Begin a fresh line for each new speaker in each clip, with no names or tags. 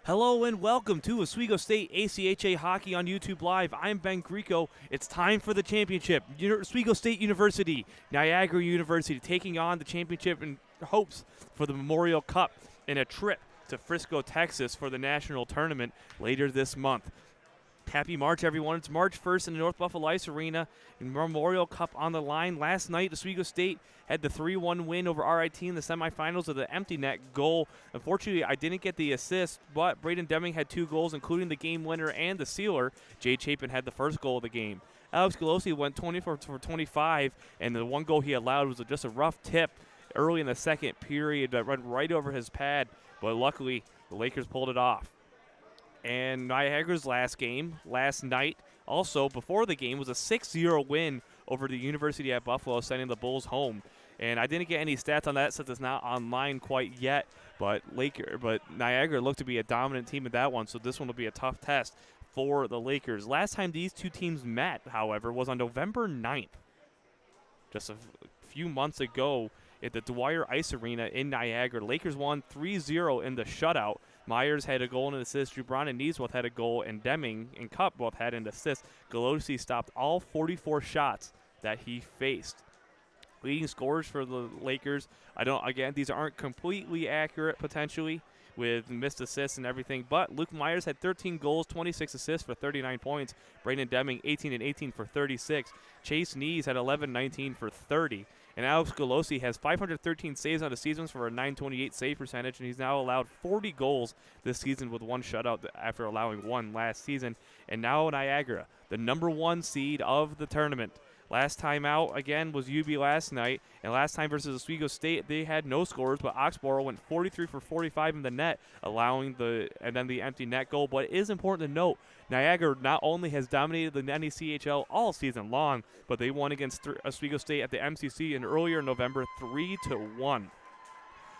Hello and welcome to Oswego State ACHA Hockey on YouTube Live. I'm Ben Grieco. It's time for the championship. Oswego State University, Niagara University taking on the championship in hopes for the Memorial Cup in a trip to Frisco, Texas for the national tournament later this month. Happy March, everyone. It's March 1st in the North Buffalo Ice Arena in Memorial Cup on the line. Last night, Oswego State had the 3-1 win over RIT in the semifinals with an empty net goal. Unfortunately, I didn't get the assist, but Braden Deming had 2 goals, including the game winner and the sealer. Jay Chapin had the first goal of the game. Alex Galosi went 24 for 25, and the one goal he allowed was just a rough tip early in the second period that went right over his pad, but luckily the Lakers pulled it off. And Niagara's last game, last night, also before the game, was a 6-0 win over the University at Buffalo, sending the Bulls home. And I didn't get any stats on that since it's not online quite yet, but Niagara looked to be a dominant team in that one, so this one will be a tough test for the Lakers. Last time these two teams met, however, was on November 9th, just a few months ago at the Dwyer Ice Arena in Niagara. Lakers won 3-0 in the shutout. Myers had a goal and an assist. Jubran and Nees both had a goal, and Deming and Cup both had an assist. Galosi stopped all 44 shots that he faced. Leading scorers for the Lakers, these aren't completely accurate potentially with missed assists and everything, but Luke Myers had 13 goals, 26 assists for 39 points. Brandon Deming 18 and 18 for 36. Chase Nees had 11-19 for 30. And Alex Galosi has 513 saves on the season for a .928 save percentage, and he's now allowed 40 goals this season with one shutout after allowing one last season. And now Niagara, the number 1 seed of the tournament. Last time out, again, was UB last night, and last time versus Oswego State, they had no scorers, but Oxborough went 43 for 45 in the net, allowing the empty net goal. But it is important to note, Niagara not only has dominated the NECHL all season long, but they won against Oswego State at the MCC in earlier November 3-1.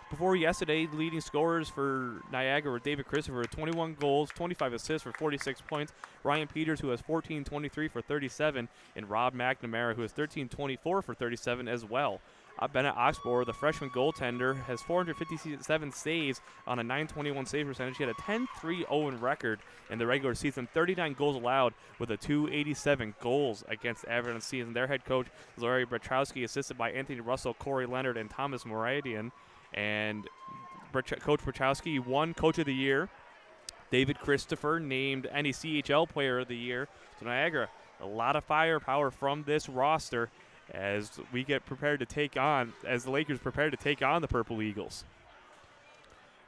Before yesterday, the leading scorers for Niagara were David Christopher with 21 goals, 25 assists for 46 points, Ryan Peters, who has 14-23 for 37, and Rob McNamara, who has 13-24 for 37 as well. Bennett Oxborough, the freshman goaltender, has 457 saves on a .921 save percentage. He had a 10-3-0 record in the regular season, 39 goals allowed with a .287 goals against average in the season. Their head coach is Larry Brachowski, assisted by Anthony Russell, Corey Leonard, and Thomas Moradian. And Coach Brachowski won Coach of the Year. David Christopher named NECHL Player of the Year. So Niagara, a lot of firepower from this roster as we get prepared to take on, as the Lakers prepare to take on the Purple Eagles.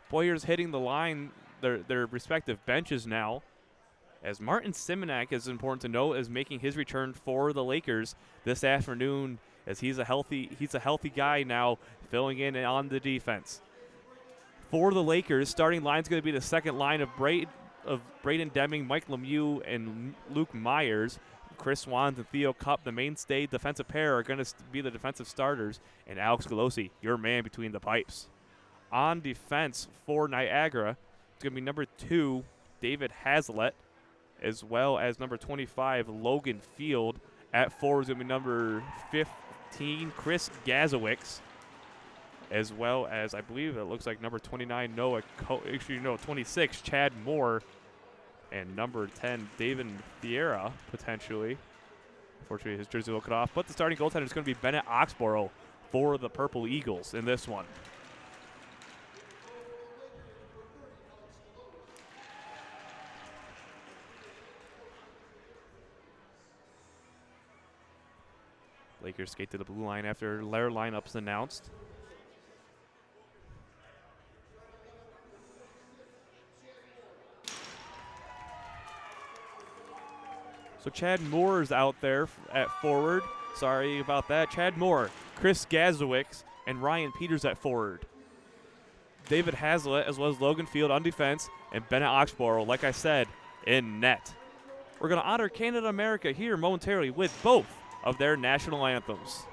Players hitting the line, their respective benches now, as Martin Simonak, is important to note, is making his return for the Lakers this afternoon, as he's a healthy guy now, filling in on the defense. For the Lakers, starting line is going to be the second line of Braden Deming, Mike Lemieux, and Luke Myers. Chris Swans and Theo Cup, the mainstay defensive pair, are going to be the defensive starters, and Alex Galosi, your man between the pipes. On defense for Niagara, it's going to be number 2, David Hazlett, as well as number 25, Logan Field. At forward is going to be number 15, Chris Gazowicz, as well as, I believe it looks like number 29, 26, Chad Moore, and number 10, David Thierra, potentially. Unfortunately, his jersey will cut off. But the starting goaltender is going to be Bennett Oxborough for the Purple Eagles in this one. Lakers skate to the blue line after their lineup's announced. So Chad Moore's out there at forward. Sorry about that. Chad Moore, Chris Gazowicz, and Ryan Peters at forward. David Hazlett, as well as Logan Field on defense, and Bennett Oxborough, like I said, in net. We're going to honor Canada America here momentarily with both of their national anthems.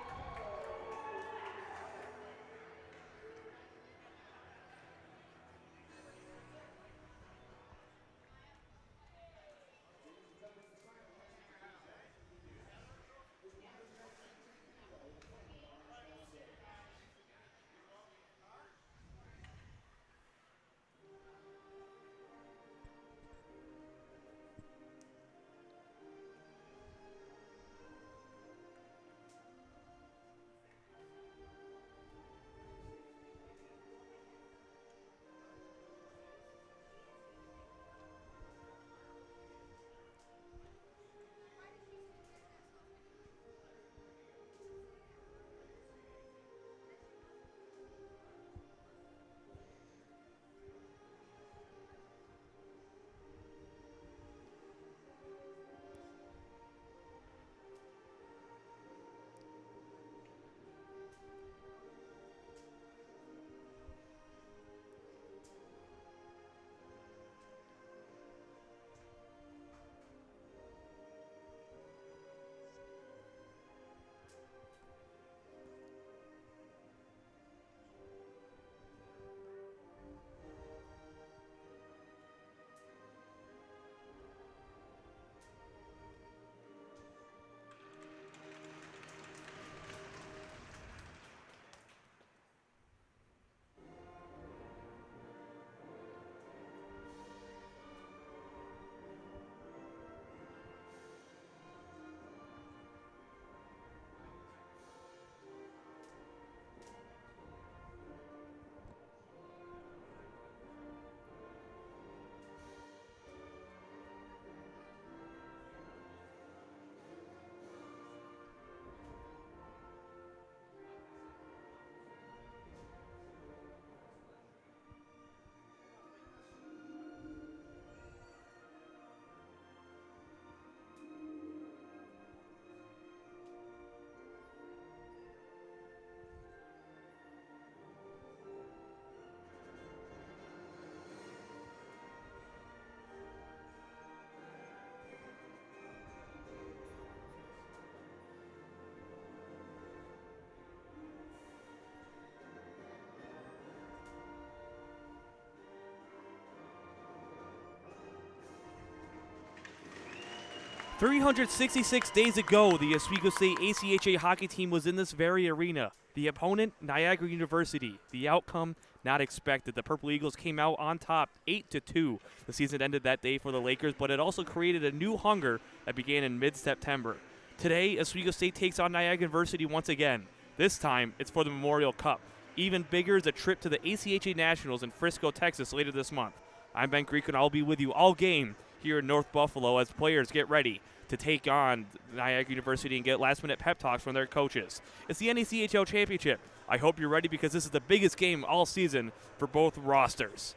366 days ago, the Oswego State ACHA hockey team was in this very arena. The opponent, Niagara University. The outcome, not expected. The Purple Eagles came out on top 8-2. The season ended that day for the Lakers, but it also created a new hunger that began in mid-September. Today, Oswego State takes on Niagara University once again. This time, it's for the Memorial Cup. Even bigger is a trip to the ACHA Nationals in Frisco, Texas later this month. I'm Ben Grieco, and I'll be with you all game here in North Buffalo as players get ready to take on Niagara University and get last-minute pep talks from their coaches. It's the NECHL Championship. I hope you're ready because this is the biggest game all season for both rosters.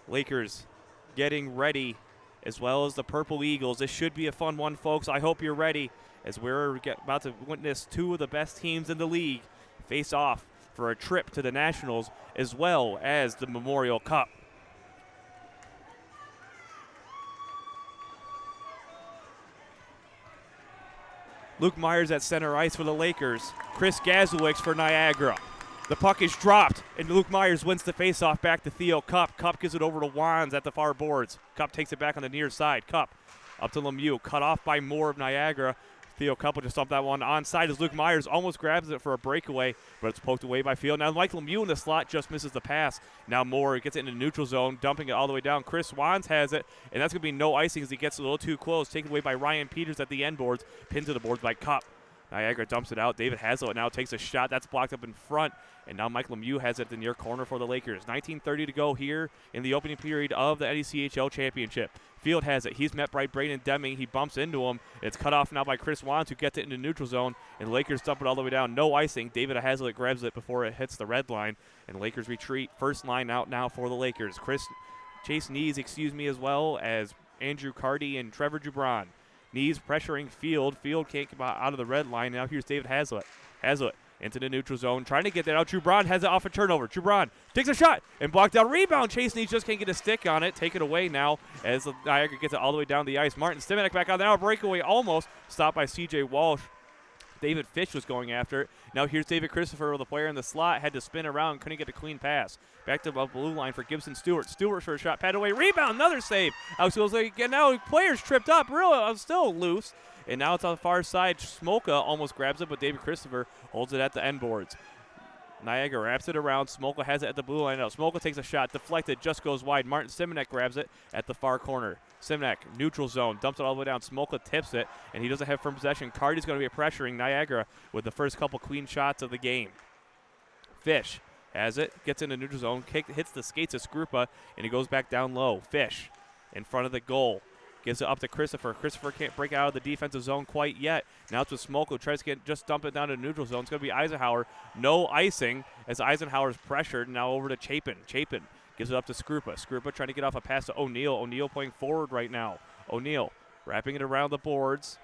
Lakers getting ready as well as the Purple Eagles. This should be a fun one, folks. I hope you're ready as we're about to witness two of the best teams in the league face off for a trip to the Nationals as well as the Memorial Cup. Luke Myers at center ice for the Lakers. Chris Gazowicz for Niagara. The puck is dropped, and Luke Myers wins the faceoff back to Theo Cup. Cup gives it over to Wands at the far boards. Cup takes it back on the near side. Cup up to Lemieux. Cut off by Moore of Niagara. Theo Cup will just dump that one onside as Luke Myers almost grabs it for a breakaway, but it's poked away by Field. Now Mike Lemieux in the slot just misses the pass. Now Moore gets it into neutral zone, dumping it all the way down. Chris Wands has it, and that's going to be no icing as he gets a little too close. Taken away by Ryan Peters at the end boards. Pinned to the boards by Cup. Niagara dumps it out. David Hazlitt now takes a shot. That's blocked up in front. And now Mike Lemieux has it at the near corner for the Lakers. 19:30 to go here in the opening period of the NECHL Championship. Field has it. He's met by Braden Deming. He bumps into him. It's cut off now by Chris Wands, who gets it into neutral zone. And the Lakers dump it all the way down. No icing. David Hazlitt grabs it before it hits the red line. And Lakers retreat. First line out now for the Lakers. Chase Nees, as well as Andrew Carty and Trevor Jubron. Nees pressuring Field. Field can't get out of the red line. Now here's David Hazlitt. Hazlitt into the neutral zone, trying to get that out. Jubron has it off a turnover. Jubron takes a shot and blocked out. Rebound. Chase Nees just can't get a stick on it. Take it away now as Niagara gets it all the way down the ice. Martin Stimanek back out. Now a breakaway almost stopped by C.J. Walsh. David Fish was going after it. Now here's David Christopher with a player in the slot. Had to spin around. Couldn't get a clean pass. Back to the blue line for Gibson Stewart. Stewart for a shot. Pat away. Rebound. Another save. Alex goes again. Now players tripped up. Really, still loose. And now it's on the far side. Smolka almost grabs it, but David Christopher holds it at the end boards. Niagara wraps it around. Smolka has it at the blue line now. Smolka takes a shot. Deflected. Just goes wide. Martin Simonek grabs it at the far corner. Simonek, neutral zone. Dumps it all the way down. Smolka tips it, and he doesn't have firm possession. Carty's going to be pressuring Niagara with the first couple clean shots of the game. Fish has it. Gets into neutral zone. Hits the skates of Skrupa, and he goes back down low. Fish in front of the goal. Gives it up to Christopher. Christopher can't break out of the defensive zone quite yet. Now it's with Smolka. Tries to just dump it down to neutral zone. It's going to be Eisenhower. No icing as Eisenhower's pressured. Now over to Chapin. Chapin gives it up to Skrupa. Skrupa trying to get off a pass to O'Neal. O'Neal playing forward right now. O'Neal wrapping it around the boards.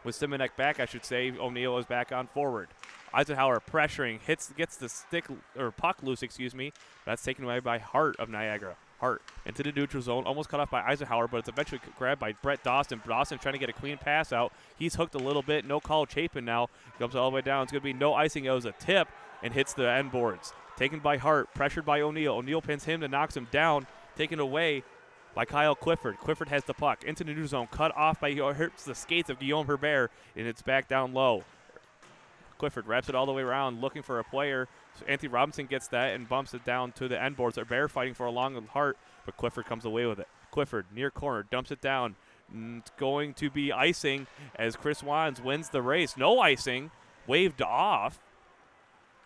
With Simonek back, I should say. O'Neal is back on forward. Eisenhower pressuring. Gets the stick or puck loose, That's taken away by Hart of Niagara. Hart into the neutral zone, almost cut off by Eisenhower, but it's eventually grabbed by Brett Dawson. Dawson trying to get a clean pass out. He's hooked a little bit. No call. Chapin now comes all the way down. It's going to be no icing. It was a tip and hits the end boards. Taken by Hart, pressured by O'Neal. O'Neal pins him to knocks him down. Taken away by Kyle Clifford. Clifford has the puck into the neutral zone. Cut off by hurts the skates of Guillaume Herbert, and it's back down low. Clifford wraps it all the way around, looking for a player. So Anthony Robinson gets that and bumps it down to the end boards. Herbert fighting for a long Hart, but Clifford comes away with it. Clifford, near corner, dumps it down. It's going to be icing as Chris Wands wins the race. No icing, waved off.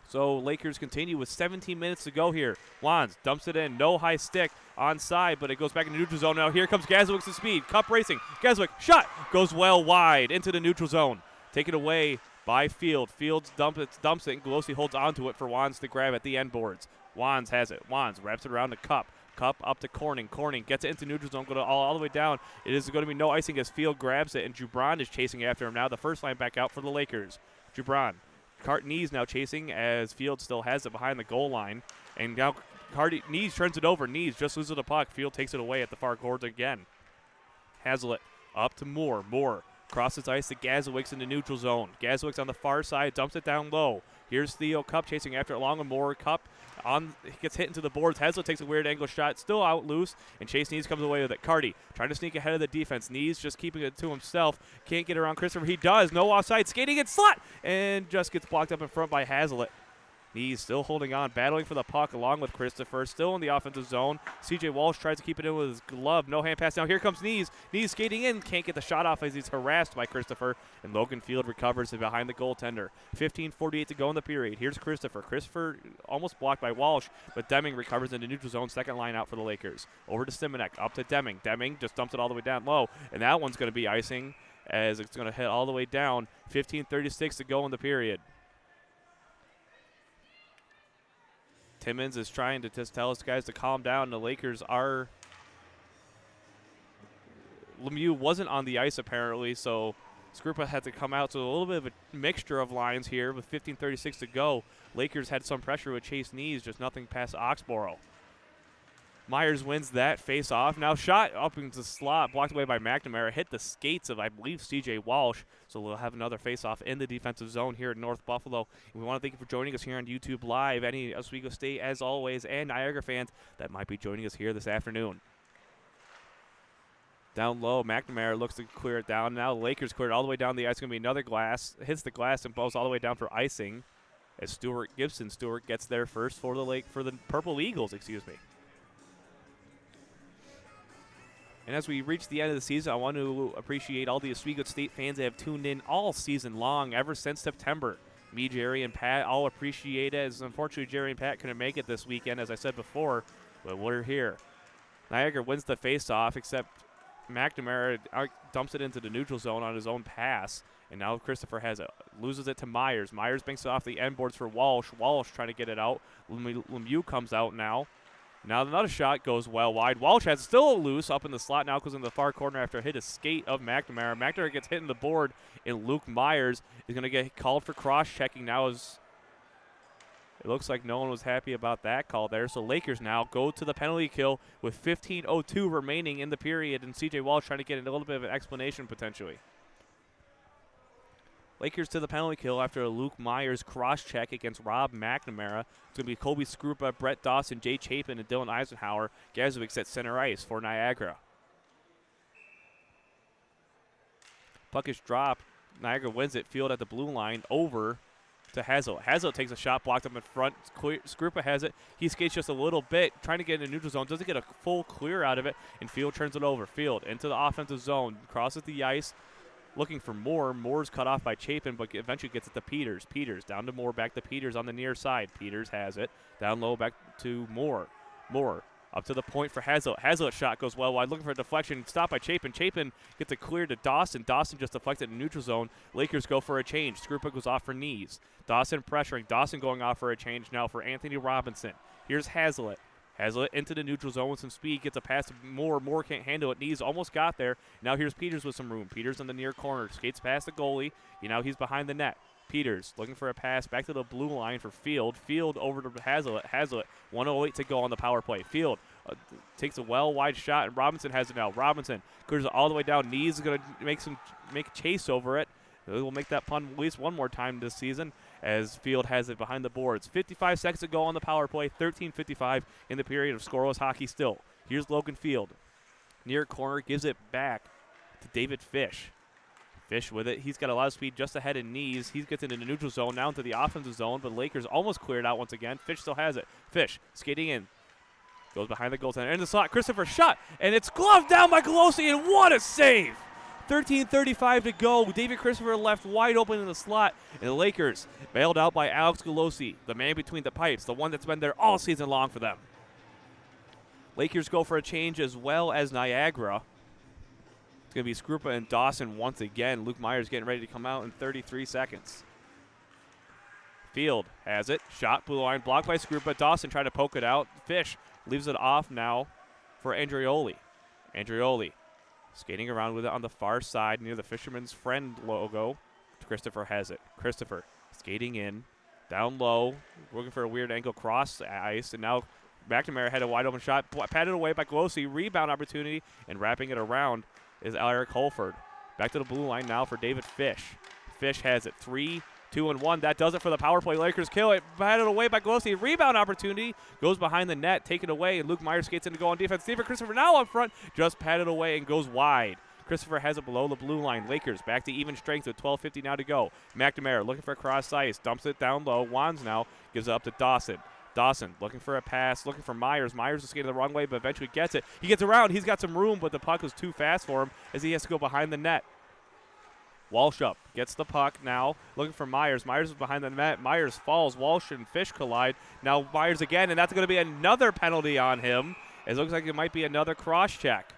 So Lakers continue with 17 minutes to go here. Wands dumps it in, no high stick onside, but it goes back into neutral zone. Now here comes Gazowicz to speed. Cup racing. Gazowicz, shot, goes well wide into the neutral zone. Taken away by Field. Fields dumps it, and Golosi holds onto it for Wands to grab at the end boards. Wands has it. Wands wraps it around the Cup. Cup up to Corning. Corning gets it into neutral zone, go all the way down. It is going to be no icing as Field grabs it, and Jubron is chasing after him now. The first line back out for the Lakers. Jubron. Nees now chasing as Field still has it behind the goal line. And now Nees turns it over. Nees just loses the puck. Field takes it away at the far corners again. Hazlitt up to Moore. Moore crosses ice to Gazowicz in the neutral zone. Gazowicz on the far side dumps it down low. Here's Theo Cup chasing after it along with Moore. Cup gets hit into the boards. Hesler takes a weird angle shot, still out loose, and Chase Nees comes away with it. Carty trying to sneak ahead of the defense. Nees just keeping it to himself. Can't get around Christopher. He does. No offside. Skating in slot, and just gets blocked up in front by Hazlitt. Nees still holding on, battling for the puck along with Christopher. Still in the offensive zone. C.J. Walsh tries to keep it in with his glove. No hand pass. Now here comes Nees. Nees skating in. Can't get the shot off as he's harassed by Christopher. And Logan Field recovers it behind the goaltender. 15:48 to go in the period. Here's Christopher. Christopher almost blocked by Walsh, but Deming recovers into neutral zone. Second line out for the Lakers. Over to Simonek. Up to Deming. Deming just dumps it all the way down low. And that one's going to be icing as it's going to hit all the way down. 15:36 to go in the period. Timmons is trying to just tell his guys to calm down. The Lakers are. Lemieux wasn't on the ice apparently, so Skrupa had to come out. So a little bit of a mixture of lines here with 15:36 to go. Lakers had some pressure with Chase Nees, just nothing past Oxborough. Myers wins that face-off. Now shot up into the slot, blocked away by McNamara. Hit the skates of, I believe, C.J. Walsh. So we'll have another face-off in the defensive zone here in North Buffalo. And we want to thank you for joining us here on YouTube Live. Any Oswego State, as always, and Niagara fans that might be joining us here this afternoon. Down low, McNamara looks to clear it down. Now the Lakers clear it all the way down the ice. It's going to be another glass. Hits the glass and goes all the way down for icing. As Stewart gets there first for the Purple Eagles, excuse me. And as we reach the end of the season, I want to appreciate all the Oswego State fans that have tuned in all season long, ever since September. Me, Jerry, and Pat all appreciate it. As unfortunately, Jerry and Pat couldn't make it this weekend, as I said before, but we're here. Niagara wins the face-off, except McNamara dumps it into the neutral zone on his own pass, and now Christopher has it. Loses it to Myers. Myers banks it off the end boards for Walsh. Walsh trying to get it out. Lemieux comes out now. Now another shot goes well wide. Walsh has still loose up in the slot now, goes in the far corner after a hit a skate of McNamara. McNamara gets hit in the board, and Luke Myers is going to get called for cross-checking now. As it looks like no one was happy about that call there. So Lakers now go to the penalty kill with 15:02 remaining in the period, and C.J. Walsh trying to get a little bit of an explanation potentially. Lakers to the penalty kill after a Luke Myers cross-check against Rob McNamara. It's going to be Colby Skrupa, Brett Dawson, Jay Chapin, and Dylan Eisenhower. Gazovic at center ice for Niagara. Puck is dropped. Niagara wins it. Field at the blue line over to Hazlitt. Hazlitt takes a shot, blocked up in front. Skrupa has it. He skates just a little bit, trying to get in the neutral zone. Doesn't get a full clear out of it, and Field turns it over. Field into the offensive zone. Crosses the ice. Looking for Moore. Moore's cut off by Chapin, but eventually gets it to Peters. Peters down to Moore, back to Peters on the near side. Peters has it. Down low, back to Moore. Moore up to the point for Hazlitt. Hazlitt shot goes well wide. Looking for a deflection. Stopped by Chapin. Chapin gets it clear to Dawson. Dawson just deflected in neutral zone. Lakers go for a change. Skrupa goes off for Nees. Dawson pressuring. Dawson going off for a change now for Anthony Robinson. Here's Hazlitt. Hazlitt into the neutral zone with some speed, gets a pass to Moore. Moore can't handle it. Nees almost got there. Now here's Peters with some room. Peters in the near corner, skates past the goalie. Now he's behind the net. Peters looking for a pass back to the blue line for Field. Field over to Hazlitt. Hazlitt, 1:08 to go on the power play. Field takes a wide shot, and Robinson has it now. Robinson clears it all the way down. Nees is going to make a chase over it. We'll make that punt at least one more time this season as Field has it behind the boards. 55 seconds to go on the power play, 13:55 in the period of scoreless hockey still. Here's Logan Field. Near corner, gives it back to David Fish. Fish with it. He's got a lot of speed just ahead of Nees. He gets into the neutral zone, now into the offensive zone, but Lakers almost cleared out once again. Fish still has it. Fish skating in. Goes behind the goaltender. In the slot, Christopher shot, and it's gloved down by Golosi, and what a save! 13:35 to go. David Christopher left wide open in the slot, and the Lakers bailed out by Alex Golosi, the man between the pipes, the one that's been there all season long for them. Lakers go for a change as well as Niagara. It's going to be Skrupa and Dawson once again. Luke Myers getting ready to come out in 33 seconds. Field has it. Shot, blue line, blocked by Skrupa. Dawson trying to poke it out. Fish leaves it off now for Andreoli. Andreoli skating around with it on the far side near the Fisherman's Friend logo. Christopher has it. Christopher skating in, down low, looking for a weird angle cross ice, and now McNamara had a wide open shot, patted away by Golosi, rebound opportunity, and wrapping it around is Eric Holford. Back to the blue line now for David Fish. Fish has it. 3-2 2-1. That does it for the power play. Lakers kill it. Batted away by Galosi. Rebound opportunity. Goes behind the net. Taken away. And Luke Myers skates in to go on defense. David Christopher now up front. Just patted away and goes wide. Christopher has it below the blue line. Lakers back to even strength with 12:50 now to go. McNamara looking for a cross ice. Dumps it down low. Wands now gives it up to Dawson. Dawson looking for a pass, looking for Myers. Myers is skating the wrong way, but eventually gets it. He gets around. He's got some room, but the puck was too fast for him as he has to go behind the net. Walsh up, gets the puck now, looking for Myers. Myers is behind the net. Myers falls. Walsh and Fish collide. Now Myers again, and that's going to be another penalty on him. It looks like it might be another cross check.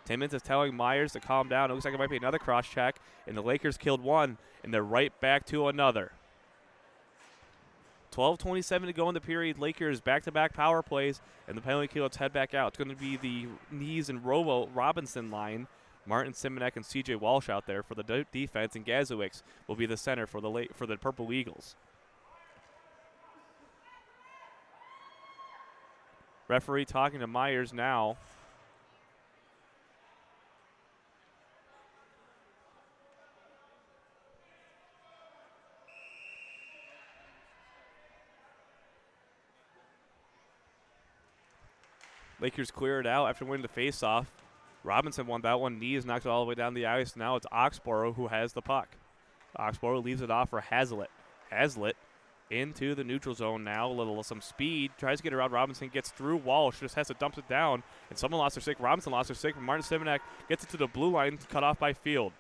Timmons is telling Myers to calm down. It looks like it might be another cross check, and the Lakers killed one, and they're right back to another. 12:27 to go in the period. Lakers back-to-back power plays, and the penalty kill. Let's head back out. It's going to be the Knees and Robinson line. Martin Simonek and C.J. Walsh out there for the defense, and Gazuix will be the center for the Purple Eagles. Referee talking to Myers now. Lakers clear it out after winning the faceoff. Robinson won that one. Knees knocks it all the way down the ice. Now it's Oxborough who has the puck. Oxborough leaves it off for Hazlitt. Hazlitt into the neutral zone now. Some speed. Tries to get around. Robinson gets through. Walsh just has to dump it down. And someone lost their stick. Robinson lost their stick. But Martin Simonek gets it to the blue line. Cut off by Field.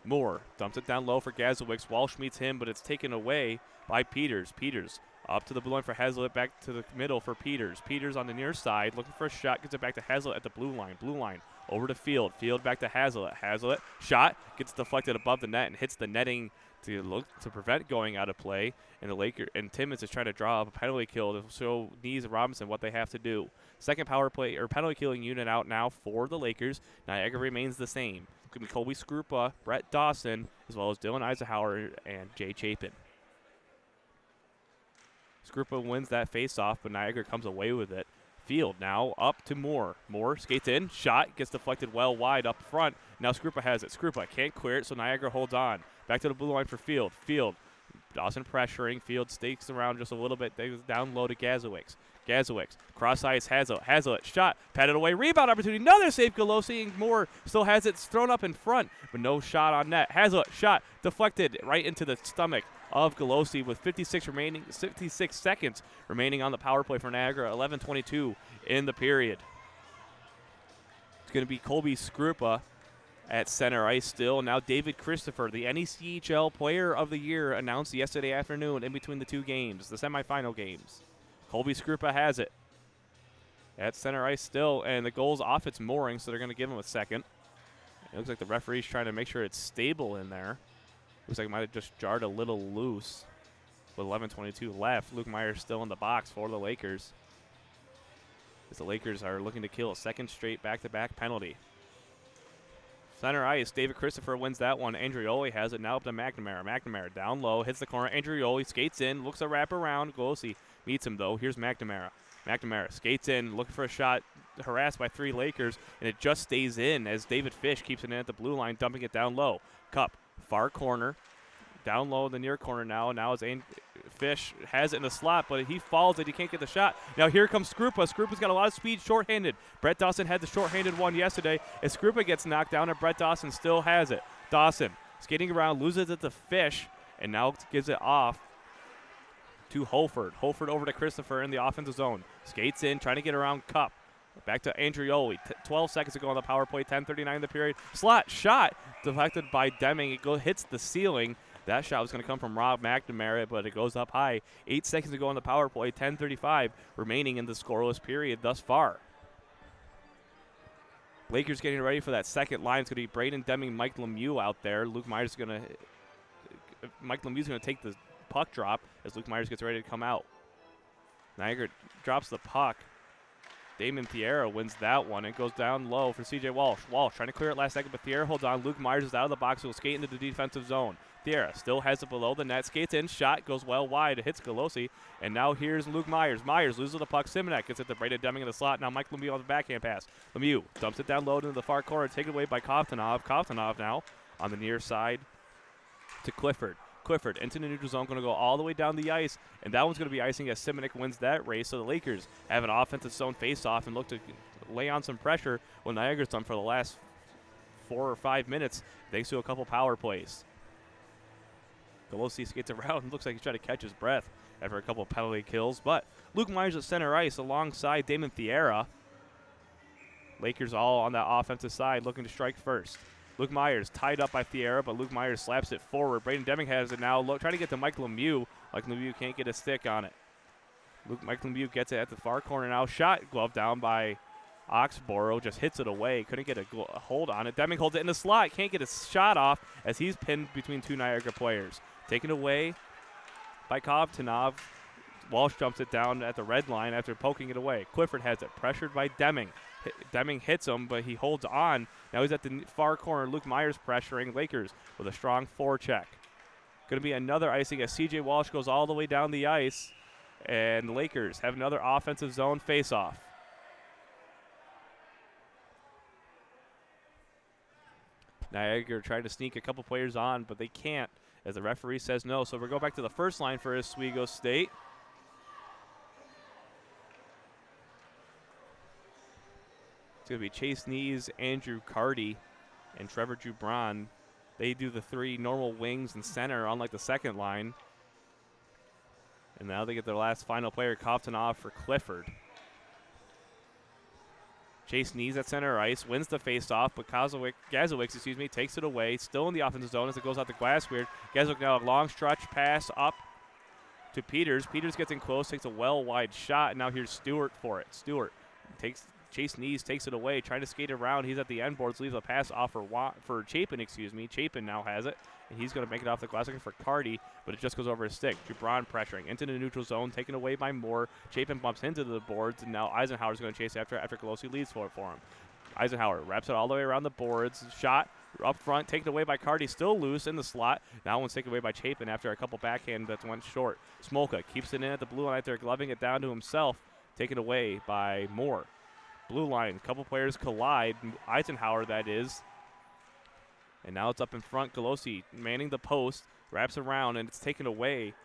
Moore dumps it down low for Gazuix. Walsh meets him, but it's taken away by Peters. Peters up to the blue line for Hazlitt, back to the middle for Peters. Peters on the near side, looking for a shot, gets it back to Hazlitt at the blue line. Blue line over to Field. Field back to Hazlitt. Hazlitt shot, gets deflected above the net and hits the netting to prevent going out of play. And Timmons is trying to draw up a penalty kill to show Knees and Robinson what they have to do. Second power play or penalty killing unit out now for the Lakers. Niagara remains the same. It's going to be Colby Skrupa, Brett Dawson, as well as Dylan Eisenhower and Jay Chapin. Skrupa wins that faceoff, but Niagara comes away with it. Field now up to Moore. Moore skates in, shot, gets deflected well wide up front. Now Skrupa has it. Skrupa can't clear it, so Niagara holds on. Back to the blue line for Field. Field, Dawson pressuring. Field stakes around just a little bit. They goes down low to Gazuix. Gazuix, cross ice, Hazlitt. Hazlitt, shot, patted away, rebound opportunity. Another save, Galosi, and Moore still has it. It's thrown up in front, but no shot on net. Hazlitt, shot, deflected right into the stomach of Galosi with 56 seconds remaining on the power play for Niagara. 11:22 in the period. It's going to be Colby Skrupa at center ice still. Now David Christopher, the NECHL Player of the Year, announced yesterday afternoon in between the two games, the semifinal games. Colby Skrupa has it at center ice still, and the goal's off its mooring, so they're going to give him a second. It looks like the referee's trying to make sure it's stable in there. Looks like it might have just jarred a little loose with 11:22 left. Luke Myers still in the box for the Lakers, as the Lakers are looking to kill a second straight back-to-back penalty. Center ice, David Christopher wins that one. Andrioli has it now up to McNamara. McNamara down low, hits the corner. Andrioli skates in, looks to wrap around. Galosi meets him, though. Here's McNamara. McNamara skates in, looking for a shot, harassed by three Lakers, and it just stays in as David Fish keeps it in at the blue line, dumping it down low. Cup, far corner, down low in the near corner now. Now as Fish has it in the slot, but he falls and he can't get the shot. Now here comes Skrupa. Skrupa's got a lot of speed, shorthanded. Brett Dawson had the shorthanded one yesterday. As Skrupa gets knocked down, and Brett Dawson still has it. Dawson skating around, loses it to Fish, and now gives it off to Holford. Holford over to Christopher in the offensive zone. Skates in, trying to get around Cup. Back to Andrioli. 12 seconds to go on the power play. 10:39 in the period. Slot shot deflected by Deming. It hits the ceiling. That shot was going to come from Rob McNamara, but it goes up high. 8 seconds to go on the power play. 10:35 remaining in the scoreless period thus far. Lakers getting ready for that second line. It's going to be Braden Deming, Mike Lemieux out there. Mike Lemieux's going to take the puck drop as Luke Myers gets ready to come out. Niagara drops the puck. Damon Thierra wins that one. It goes down low for C.J. Walsh. Walsh trying to clear it last second, but Thierra holds on. Luke Myers is out of the box. He'll skate into the defensive zone. Thierra still has it below the net. Skates in. Shot goes well wide. It hits Golosi. And now here's Luke Myers. Myers loses the puck. Simonek gets it to Braden Deming in the slot. Now Mike Lemieux on the backhand pass. Lemieux dumps it down low into the far corner. Taken away by Kovtunov. Kovtunov now on the near side to Clifford. Clifford into the neutral zone, going to go all the way down the ice, and that one's going to be icing as Simonek wins that race. So the Lakers have an offensive zone face-off and look to lay on some pressure when Niagara's done for the last 4 or 5 minutes, thanks to a couple power plays. Golosi skates around and looks like he's trying to catch his breath after a couple penalty kills, but Luke Myers at center ice alongside Damon Thierra. Lakers all on that offensive side looking to strike first. Luke Myers tied up by Thierra, but Luke Myers slaps it forward. Braden Deming has it now. Trying to get to Mike Lemieux. Mike Lemieux can't get a stick on it. Mike Lemieux gets it at the far corner now. Shot glove down by Oxborough. Just hits it away. Couldn't get a hold on it. Deming holds it in the slot. Can't get a shot off as he's pinned between two Niagara players. Taken away by Kovtunov. Walsh jumps it down at the red line after poking it away. Clifford has it. Pressured by Deming. Deming hits him, but he holds on. Now he's at the far corner. Luke Myers pressuring Lakers with a strong forecheck. Going to be another icing as C.J. Walsh goes all the way down the ice, and the Lakers have another offensive zone faceoff. Niagara trying to sneak a couple players on, but they can't as the referee says no. So we'll go back to the first line for Oswego State. It's going to be Chase Nees, Andrew Carty, and Trevor Jubron. They do the three normal wings and center, unlike the second line. And now they get their last final player, Kovtunov for Clifford. Chase Nees at center ice, wins the faceoff, but Gazowicz, takes it away. Still in the offensive zone as it goes out to Glassweird. Gazowicz now a long stretch pass up to Peters. Peters gets in close, takes a well-wide shot, and now here's Stewart for it. Stewart takes Chase Nees, takes it away, trying to skate around. He's at the end boards, leaves a pass off for Chapin, Chapin now has it, and he's going to make it off the glass looking for Carty, but it just goes over his stick. Jubron pressuring into the neutral zone, taken away by Moore. Chapin bumps into the boards, and now Eisenhower's going to chase after Colosi leads for him. Eisenhower wraps it all the way around the boards. Shot up front, taken away by Carty, still loose in the slot. Now one's taken away by Chapin after a couple backhand that went short. Smolka keeps it in at the blue line after gloving it down to himself, taken away by Moore. Blue line, couple players collide. Eisenhower, that is. And now it's up in front. Golosi manning the post, wraps around, and it's taken away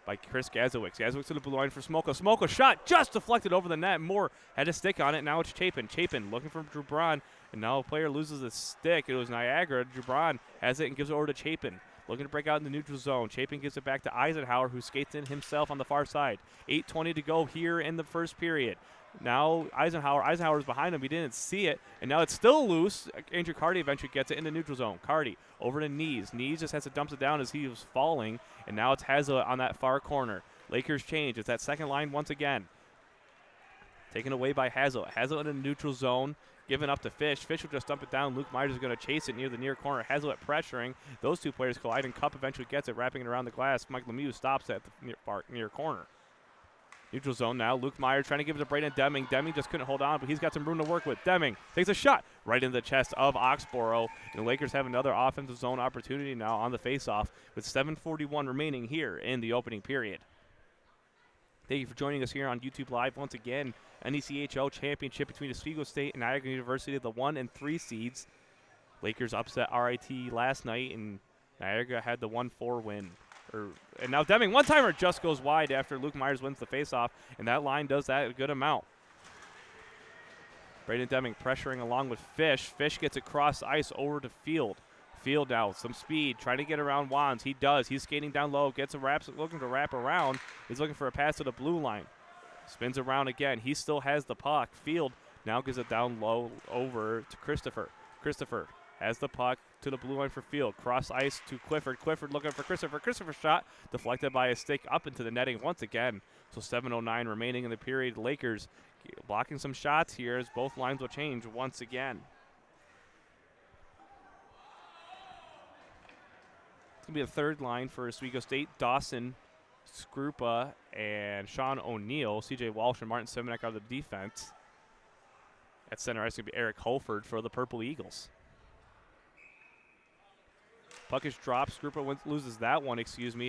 by Chris Gazowicz. Gazowicz to the blue line for Smolka. Smolka shot just deflected over the net. Moore had a stick on it. Now it's Chapin. Chapin looking for Jubron, and now a player loses a stick. It was Niagara. Jubron has it and gives it over to Chapin. Looking to break out in the neutral zone. Chapin gives it back to Eisenhower, who skates in himself on the far side. 8:20 to go here in the first period. Now Eisenhower's behind him. He didn't see it, and now it's still loose. Andrew Carty eventually gets it in the neutral zone. Carty over to Nees. Nees just has to dump it down as he was falling, and now it's Hazlitt on that far corner. Lakers change. It's that second line once again. Taken away by Hazlitt. Hazlitt in the neutral zone, given up to Fish. Fish will just dump it down. Luke Myers is going to chase it near the near corner. Hazlitt pressuring. Those two players collide, and Cup eventually gets it, wrapping it around the glass. Mike Lemieux stops at the near corner. Neutral zone now. Luke Myers trying to give it to Braden Deming. Deming just couldn't hold on, but he's got some room to work with. Deming takes a shot right in the chest of Oxborough. And the Lakers have another offensive zone opportunity now on the faceoff with 7:41 remaining here in the opening period. Thank you for joining us here on YouTube Live once again. NECHL Championship between Oswego State and Niagara University, the 1 and 3 seeds. Lakers upset RIT last night, and Niagara had the 1-4 win. And now Deming, one-timer just goes wide after Luke Myers wins the faceoff, and that line does that a good amount. Braden Deming pressuring along with Fish. Fish gets across ice over to Field. Field now, some speed, trying to get around Wands. He does. He's skating down low, looking to wrap around. He's looking for a pass to the blue line. Spins around again. He still has the puck. Field now gives it down low over to Christopher. Christopher has the puck to the blue line for Field. Cross ice to Clifford. Clifford looking for Christopher. Christopher shot deflected by a stick up into the netting once again. So 7:09 remaining in the period. Lakers blocking some shots here as both lines will change once again. It's going to be the third line for Oswego State. Dawson, Skrupa, and Sean O'Neill. C.J. Walsh and Martin Simonek out of the defense. At center ice, it's going to be Eric Holford for the Purple Eagles. Puck is dropped. Grupo loses that one,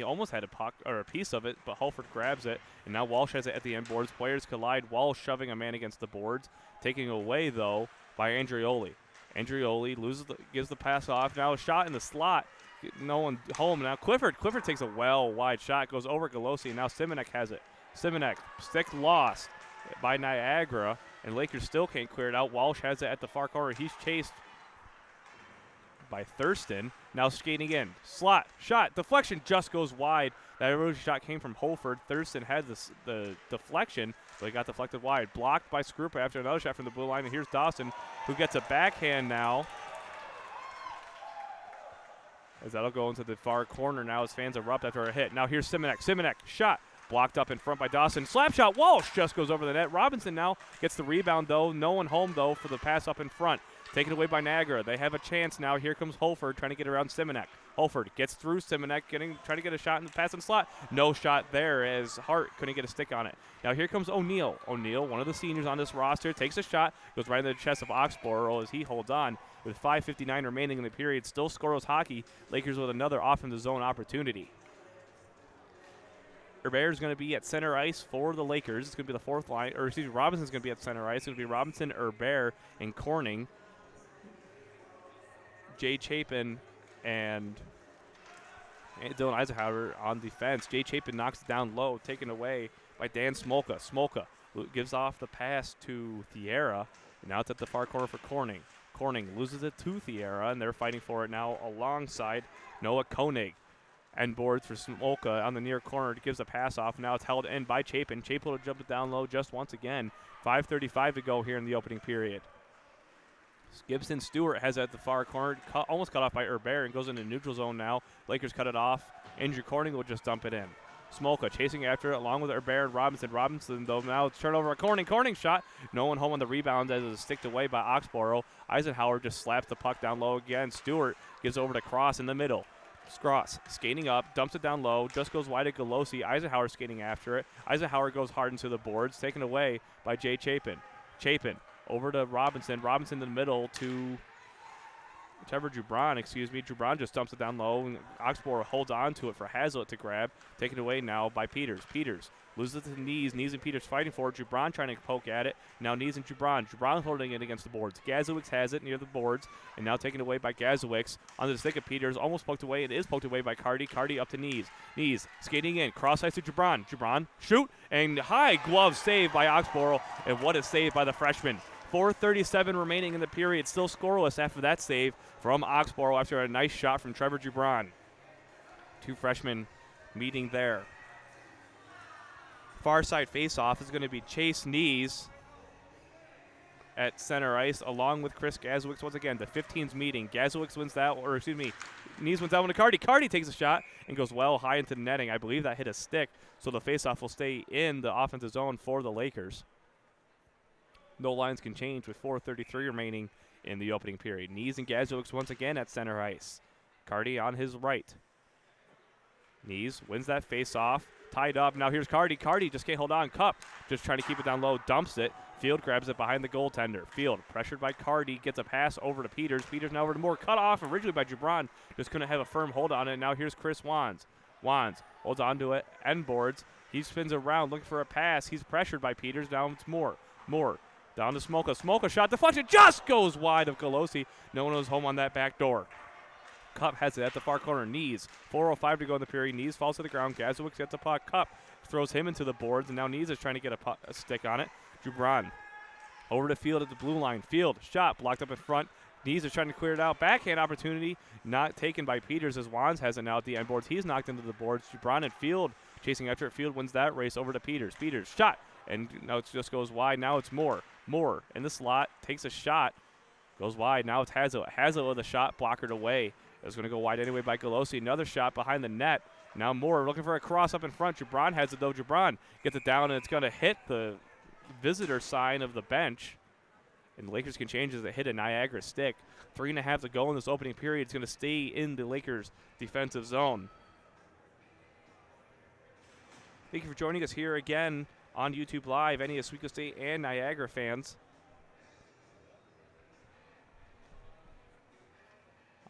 Almost had a puck or a piece of it, but Holford grabs it. And now Walsh has it at the end boards. Players collide. Walsh shoving a man against the boards. Taking away, though, by Andrioli. Andrioli gives the pass off. Now a shot in the slot. No one home. Now Clifford takes a wide shot. Goes over Galosi, and now Simonek has it. Simonek, stick lost by Niagara, and Lakers still can't clear it out. Walsh has it at the far corner. He's chased by Thurston. Now skating in. Slot, shot, deflection just goes wide. That early shot came from Holford. Thurston had the deflection, but he got deflected wide. Blocked by Skrupa after another shot from the blue line. And here's Dawson, who gets a backhand now. As that'll go into the far corner now as fans erupt after a hit. Now here's Simonek. Simonek, shot. Blocked up in front by Dawson. Slap shot. Walsh just goes over the net. Robinson now gets the rebound, though. No one home, though, for the pass up in front. Taken away by Niagara. They have a chance now. Here comes Holford trying to get around Simonek. Holford gets through Simonek, trying to get a shot in the pass and slot. No shot there as Hart couldn't get a stick on it. Now here comes O'Neal. O'Neal, one of the seniors on this roster, takes a shot, goes right into the chest of Oxborough as he holds on. With 5:59 remaining in the period, still scoreless hockey. Lakers with another off in the zone opportunity. Herbert is going to be at center ice for the Lakers. It's going to be the fourth line. Robinson's going to be at center ice. It's going to be Robinson, Herbert, and Corning. Jay Chapin and Dylan Eisenhower on defense. Jay Chapin knocks it down low, taken away by Dan Smolka. Smolka gives off the pass to Thierra. And now it's at the far corner for Corning. Corning loses it to Thierra, and they're fighting for it now alongside Noah Koenig. End boards for Smolka on the near corner. Gives a pass off. Now it's held in by Chapin. Chapin will jump it down low just once again. 5:35 to go here in the opening period. Gibson Stewart has it at the far corner. Almost cut off by Herbert and goes into neutral zone now. Lakers cut it off. Andrew Corning will just dump it in. Smolka chasing after it along with Herbert and Robinson. Robinson, though, now it's turned over a Corning. Corning shot. No one home on the rebound as it's sticked away by Oxborough. Eisenhower just slaps the puck down low again. Stewart gives over to Cross in the middle. Cross skating up, dumps it down low, just goes wide at Galosi. Eisenhower skating after it. Eisenhower goes hard into the boards, taken away by Jay Chapin. Chapin over to Robinson. Robinson in the middle to Trevor Jubron, Jubron just dumps it down low, and Oxborough holds on to it for Hazlitt to grab. Taken away now by Peters. Peters loses it to Knees. Knees and Peters fighting for it. Jubron trying to poke at it. Now Knees and Jubron. Jubron holding it against the boards. Gazowicz has it near the boards, and now taken away by Gazowicz. On the stick of Peters, almost poked away. It is poked away by Cardi. Cardi up to Knees. Knees skating in. Cross ice to Jubron. Jubron, shoot, and high glove save by Oxborough, and what a save by the freshman. 4:37 remaining in the period. Still scoreless after that save from Oxborough after a nice shot from Trevor Jubron. Two freshmen meeting there. Far side faceoff is going to be Chase Knees at center ice along with Chris Gazowicz. Once again, the 15s meeting. Gazowicz wins that, Knees wins that one to Cardi. Cardi takes a shot and goes well high into the netting. I believe that hit a stick, so the faceoff will stay in the offensive zone for the Lakers. No lines can change with 4:33 remaining in the opening period. Knees and Gazowicz once again at center ice. Cardi on his right. Knees wins that face-off. Tied up. Now here's Cardi. Cardi just can't hold on. Cup just trying to keep it down low. Dumps it. Field grabs it behind the goaltender. Field pressured by Cardi. Gets a pass over to Peters. Peters now over to Moore. Cut off originally by Jubron. Just couldn't have a firm hold on it. Now here's Chris Wands. Wands holds on to it. End boards. He spins around looking for a pass. He's pressured by Peters. Now it's Moore. Moore down to Smolka. Smolka shot deflection. Just goes wide of Galosi. No one was home on that back door. Cup has it at the far corner. Knees. 4:05 to go in the period. Knees falls to the ground. Gazowicz gets a puck. Cup throws him into the boards, and now Knees is trying to get a stick on it. Jubron over to Field at the blue line. Field shot blocked up in front. Knees is trying to clear it out. Backhand opportunity not taken by Peters as Wands has it now at the end boards. He's knocked into the boards. Jubron and Field chasing after it. Field wins that race over to Peters. Peters shot, and now it just goes wide. Now it's Moore. Moore in the slot takes a shot, goes wide. Now it's Hazlitt. Hazlitt with a shot blockered away. It was going to go wide anyway by Galosi. Another shot behind the net. Now Moore looking for a cross up in front. Jubron has it, though. Jubron gets it down, and it's going to hit the visitor sign of the bench. And the Lakers can change as it hit a Niagara stick. 3.5 to go in this opening period. It's going to stay in the Lakers' defensive zone. Thank you for joining us here again on YouTube Live, any Oswego State and Niagara fans. 3:35 to go in the period.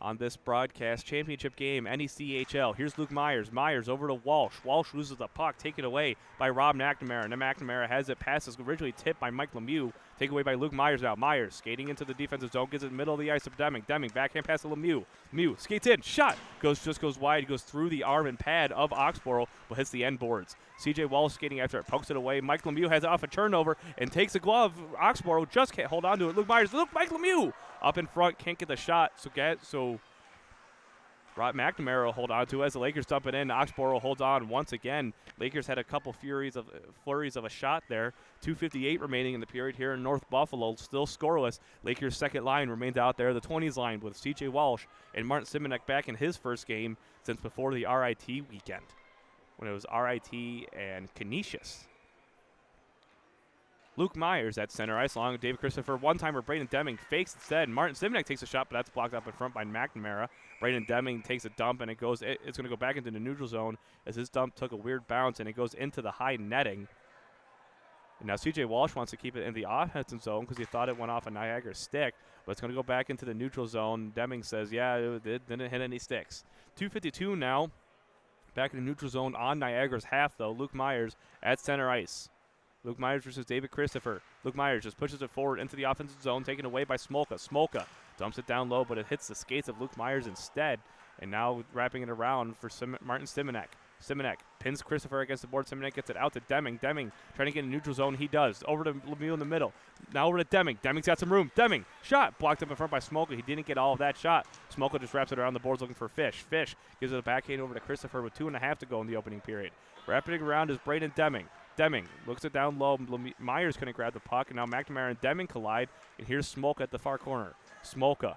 on this broadcast. Championship game, NECHL. Here's Luke Myers. Myers over to Walsh. Walsh loses the puck, taken away by Rob McNamara. And then McNamara has it. Passes originally tipped by Mike Lemieux. Taken away by Luke Myers now. Myers skating into the defensive zone. Gets it in the middle of the ice of Deming. Deming backhand pass to Lemieux. Lemieux skates in. Shot. Just goes wide. Goes through the arm and pad of Oxborough, but hits the end boards. CJ Walsh skating after it. Pokes it away. Mike Lemieux has it off a turnover and takes a glove. Oxborough just can't hold on to it. Luke Myers. Mike Lemieux up in front. Can't get the shot. So Rob McNamara will hold on to it as the Lakers dump it in. Oxborough holds on once again. Lakers had a couple flurries of a shot there. 2:58 remaining in the period here in North Buffalo. Still scoreless. Lakers' second line remains out there. The 20s line with CJ Walsh and Martin Simonek back in his first game since before the RIT weekend, when it was RIT and Canisius. Luke Myers at center ice along with David Christopher. One-timer Braden Deming fakes instead. Martin Simonek takes a shot, but that's blocked up in front by McNamara. Braden Deming takes a dump, and it's going to go back into the neutral zone as his dump took a weird bounce, and it goes into the high netting. And now C.J. Walsh wants to keep it in the offensive zone because he thought it went off a Niagara stick, but it's going to go back into the neutral zone. Deming says, yeah, it didn't hit any sticks. 2:52 now. Back in the neutral zone on Niagara's half, though. Luke Myers at center ice. Luke Myers versus David Christopher. Luke Myers just pushes it forward into the offensive zone, taken away by Smolka. Smolka dumps it down low, but it hits the skates of Luke Myers instead. And now wrapping it around for Martin Simonek. Simonek pins Christopher against the board. Simonek gets it out to Deming. Deming trying to get in neutral zone. He does. Over to Lemieux in the middle. Now over to Deming. Deming's got some room. Deming, shot. Blocked up in front by Smolka. He didn't get all of that shot. Smolka just wraps it around the boards looking for Fish. Fish gives it a backhand over to Christopher with 2.5 to go in the opening period. Wrapping it around is Braden Deming. Deming looks it down low. Myers couldn't grab the puck, and now McNamara and Deming collide, and here's Smolka at the far corner. Smolka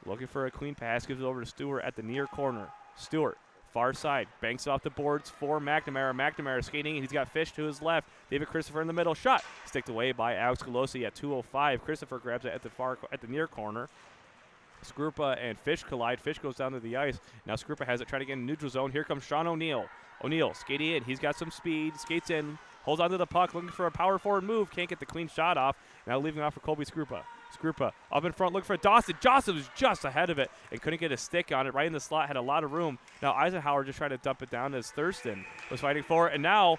looking for a clean pass, gives it over to Stewart at the near corner. Stewart, far side, banks off the boards for McNamara. McNamara skating, and he's got Fish to his left. David Christopher in the middle, shot. Sticked away by Alex Colosi at 2:05. Christopher grabs it at the near corner. Skrupa and Fish collide. Fish goes down to the ice. Now Skrupa has it, trying to get in neutral zone. Here comes Sean O'Neill. O'Neill skating in. He's got some speed. Skates in. Holds onto the puck. Looking for a power forward move. Can't get the clean shot off. Now leaving off for Colby Skrupa. Skrupa up in front looking for Dawson. Dawson was just ahead of it and couldn't get a stick on it. Right in the slot. Had a lot of room. Now Eisenhower just trying to dump it down as Thurston was fighting for it. And now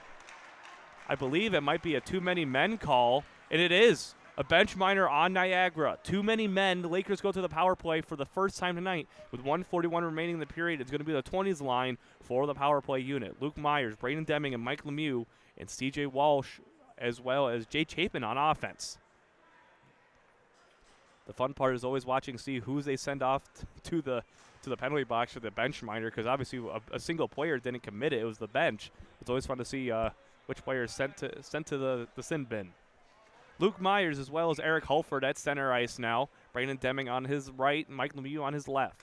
I believe it might be a too many men call. And it is. A bench minor on Niagara. Too many men. The Lakers go to the power play for the first time tonight. With 1:41 remaining in the period, it's going to be the 20s line for the power play unit. Luke Myers, Braden Deming, and Mike Lemieux, and C.J. Walsh, as well as Jay Chapin on offense. The fun part is always watching, see who they send off to the penalty box for the bench minor, because obviously a single player didn't commit it. It was the bench. It's always fun to see which player is sent to the sin bin. Luke Myers as well as Eric Holford at center ice now. Brandon Deming on his right, Mike Lemieux on his left.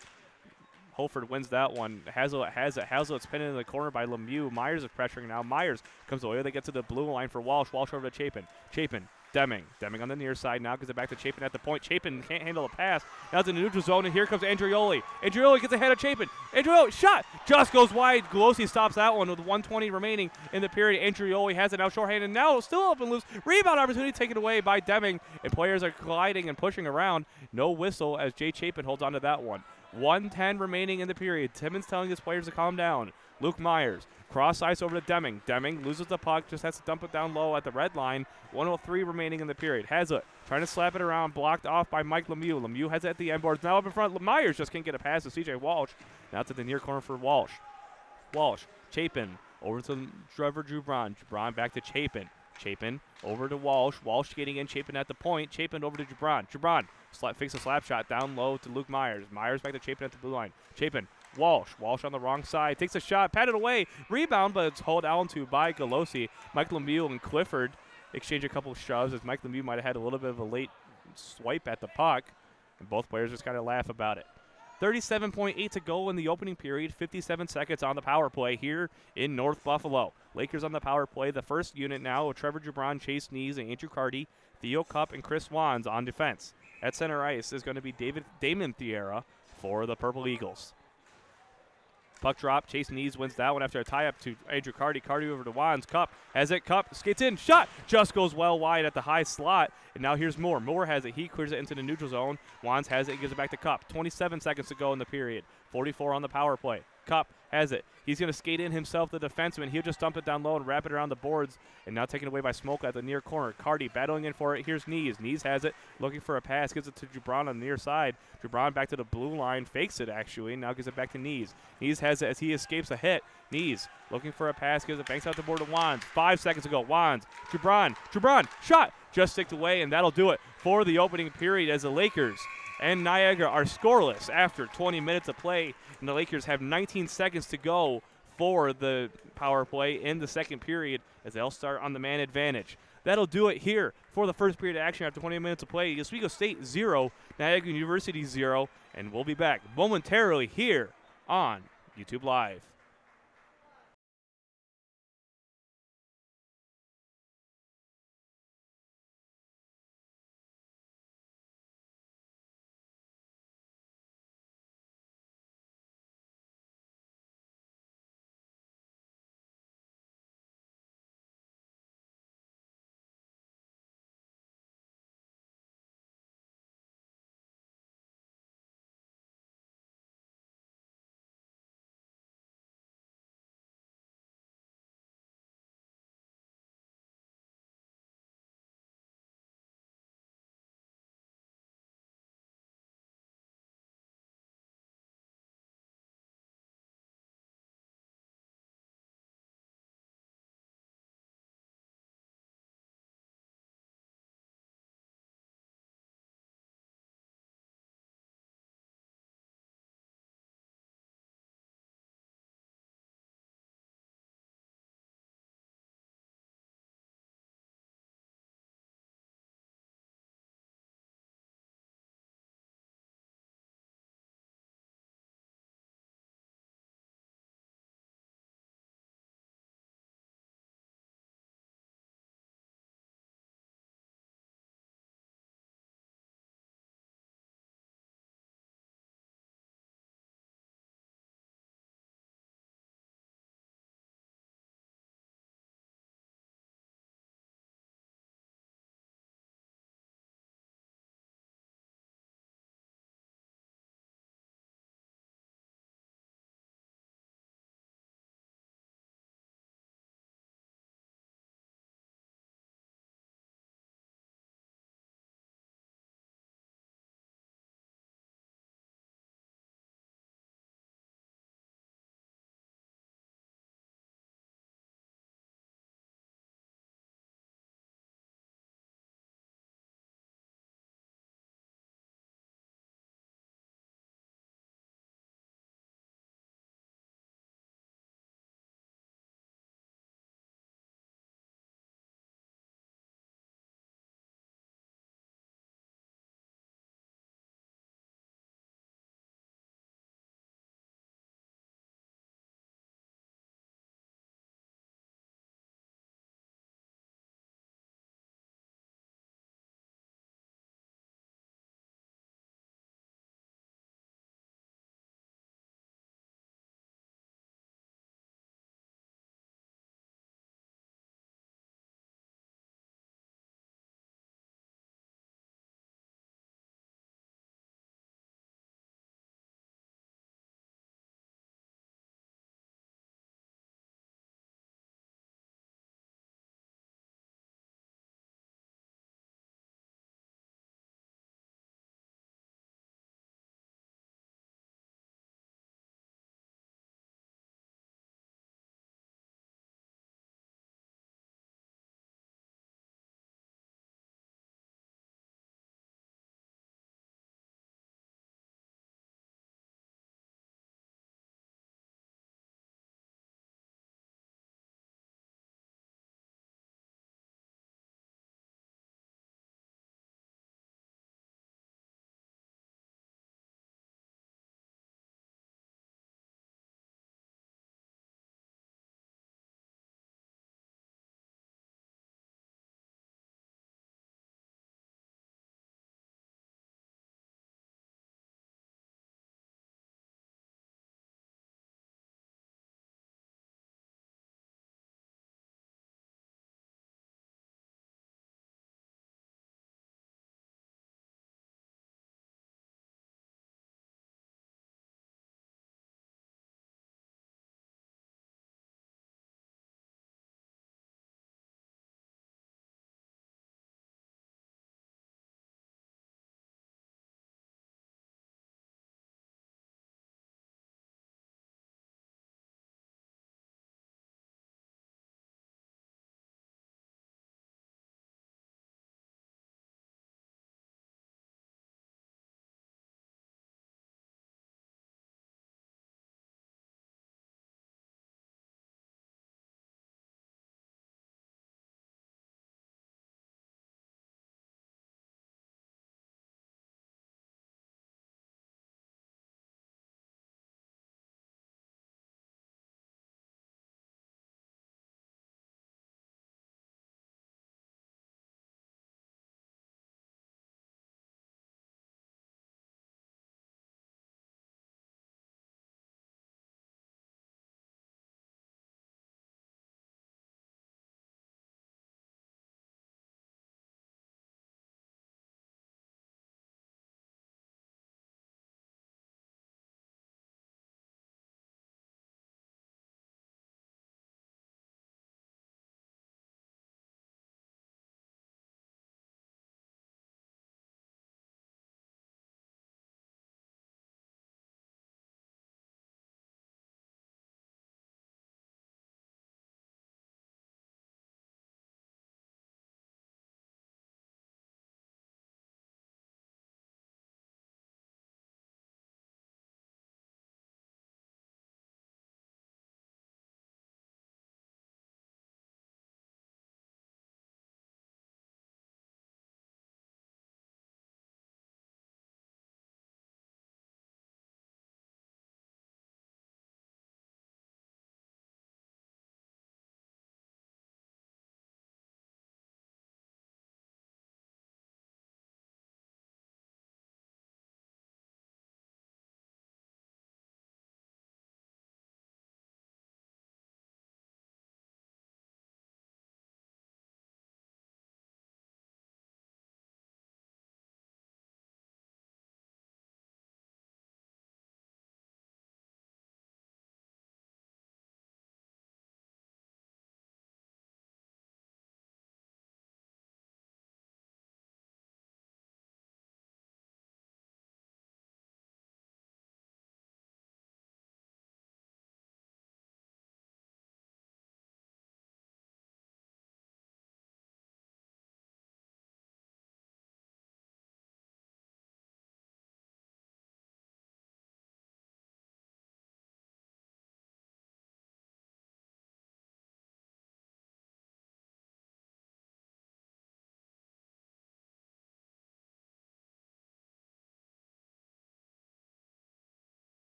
Holford wins that one. Hazlitt has it. Hazlitt's pinned in the corner by Lemieux. Myers is pressuring now. Myers comes away. They get to the blue line for Walsh. Walsh over to Chapin. Chapin. Deming. Deming on the near side now gives it back to Chapin at the point. Chapin can't handle the pass. Now it's in the neutral zone, and here comes Andrioli. Andrioli gets ahead of Chapin. Andrioli, shot! Just goes wide. Golosi stops that one with 1:20 remaining in the period. Andrioli has it now shorthanded. Now still up and loose. Rebound opportunity taken away by Deming, and players are colliding and pushing around. No whistle as Jay Chapin holds on to that one. 1:10 remaining in the period. Timmons telling his players to calm down. Luke Myers. Cross ice over to Deming. Deming loses the puck, just has to dump it down low at the red line. 1:03 remaining in the period. Hazlitt trying to slap it around, blocked off by Mike Lemieux. Lemieux has it at the end boards. Now up in front. Myers just can't get a pass to C.J. Walsh. Now to the near corner for Walsh. Walsh. Chapin over to Trevor Jubron. Jubron back to Chapin. Chapin over to Walsh. Walsh skating in. Chapin at the point. Chapin over to Jubron. Jubron fakes a slap shot down low to Luke Myers. Myers back to Chapin at the blue line. Chapin. Walsh on the wrong side, takes a shot, patted away, rebound, but it's held on to by Golosi. Mike Lemieux and Clifford exchange a couple shoves as Mike Lemieux might have had a little bit of a late swipe at the puck, and both players just kind of laugh about it. 37.8 to go in the opening period, 57 seconds on the power play here in North Buffalo. Lakers on the power play, the first unit now with Trevor Jubron, Chase Nees, and Andrew Carty, Theo Cupp, and Chris Wands on defense. At center ice is going to be Damon Thierra for the Purple Eagles. Puck drop, Chase Nees wins that one after a tie-up to Andrew Carty. Carty over to Wands. Cup has it. Cup skates in. Shot just goes well wide at the high slot. And now here's Moore. Moore has it. He clears it into the neutral zone. Wands has it. He gives it back to Cup. 27 seconds to go in the period. 44 on the power play. Cup has it. He's going to skate in himself, the defenseman. He'll just dump it down low and wrap it around the boards. And now taken away by Smoke at the near corner. Carty battling in for it. Here's Nees. Nees has it. Looking for a pass. Gives it to Jubron on the near side. Jubron back to the blue line. Fakes it, actually. Now gives it back to Nees. Nees has it as he escapes a hit. Nees looking for a pass. Gives it. Banks out the board to Wands. 5 seconds to go. Wands. Jubron. Jubron. Shot. Just sticked away. And that'll do it for the opening period as the Lakers and Niagara are scoreless after 20 minutes of play, and the Lakers have 19 seconds to go for the power play in the second period as they'll start on the man advantage. That'll do it here for the first period of action after 20 minutes of play. Oswego State 0, Niagara University 0, and we'll be back momentarily here on YouTube Live.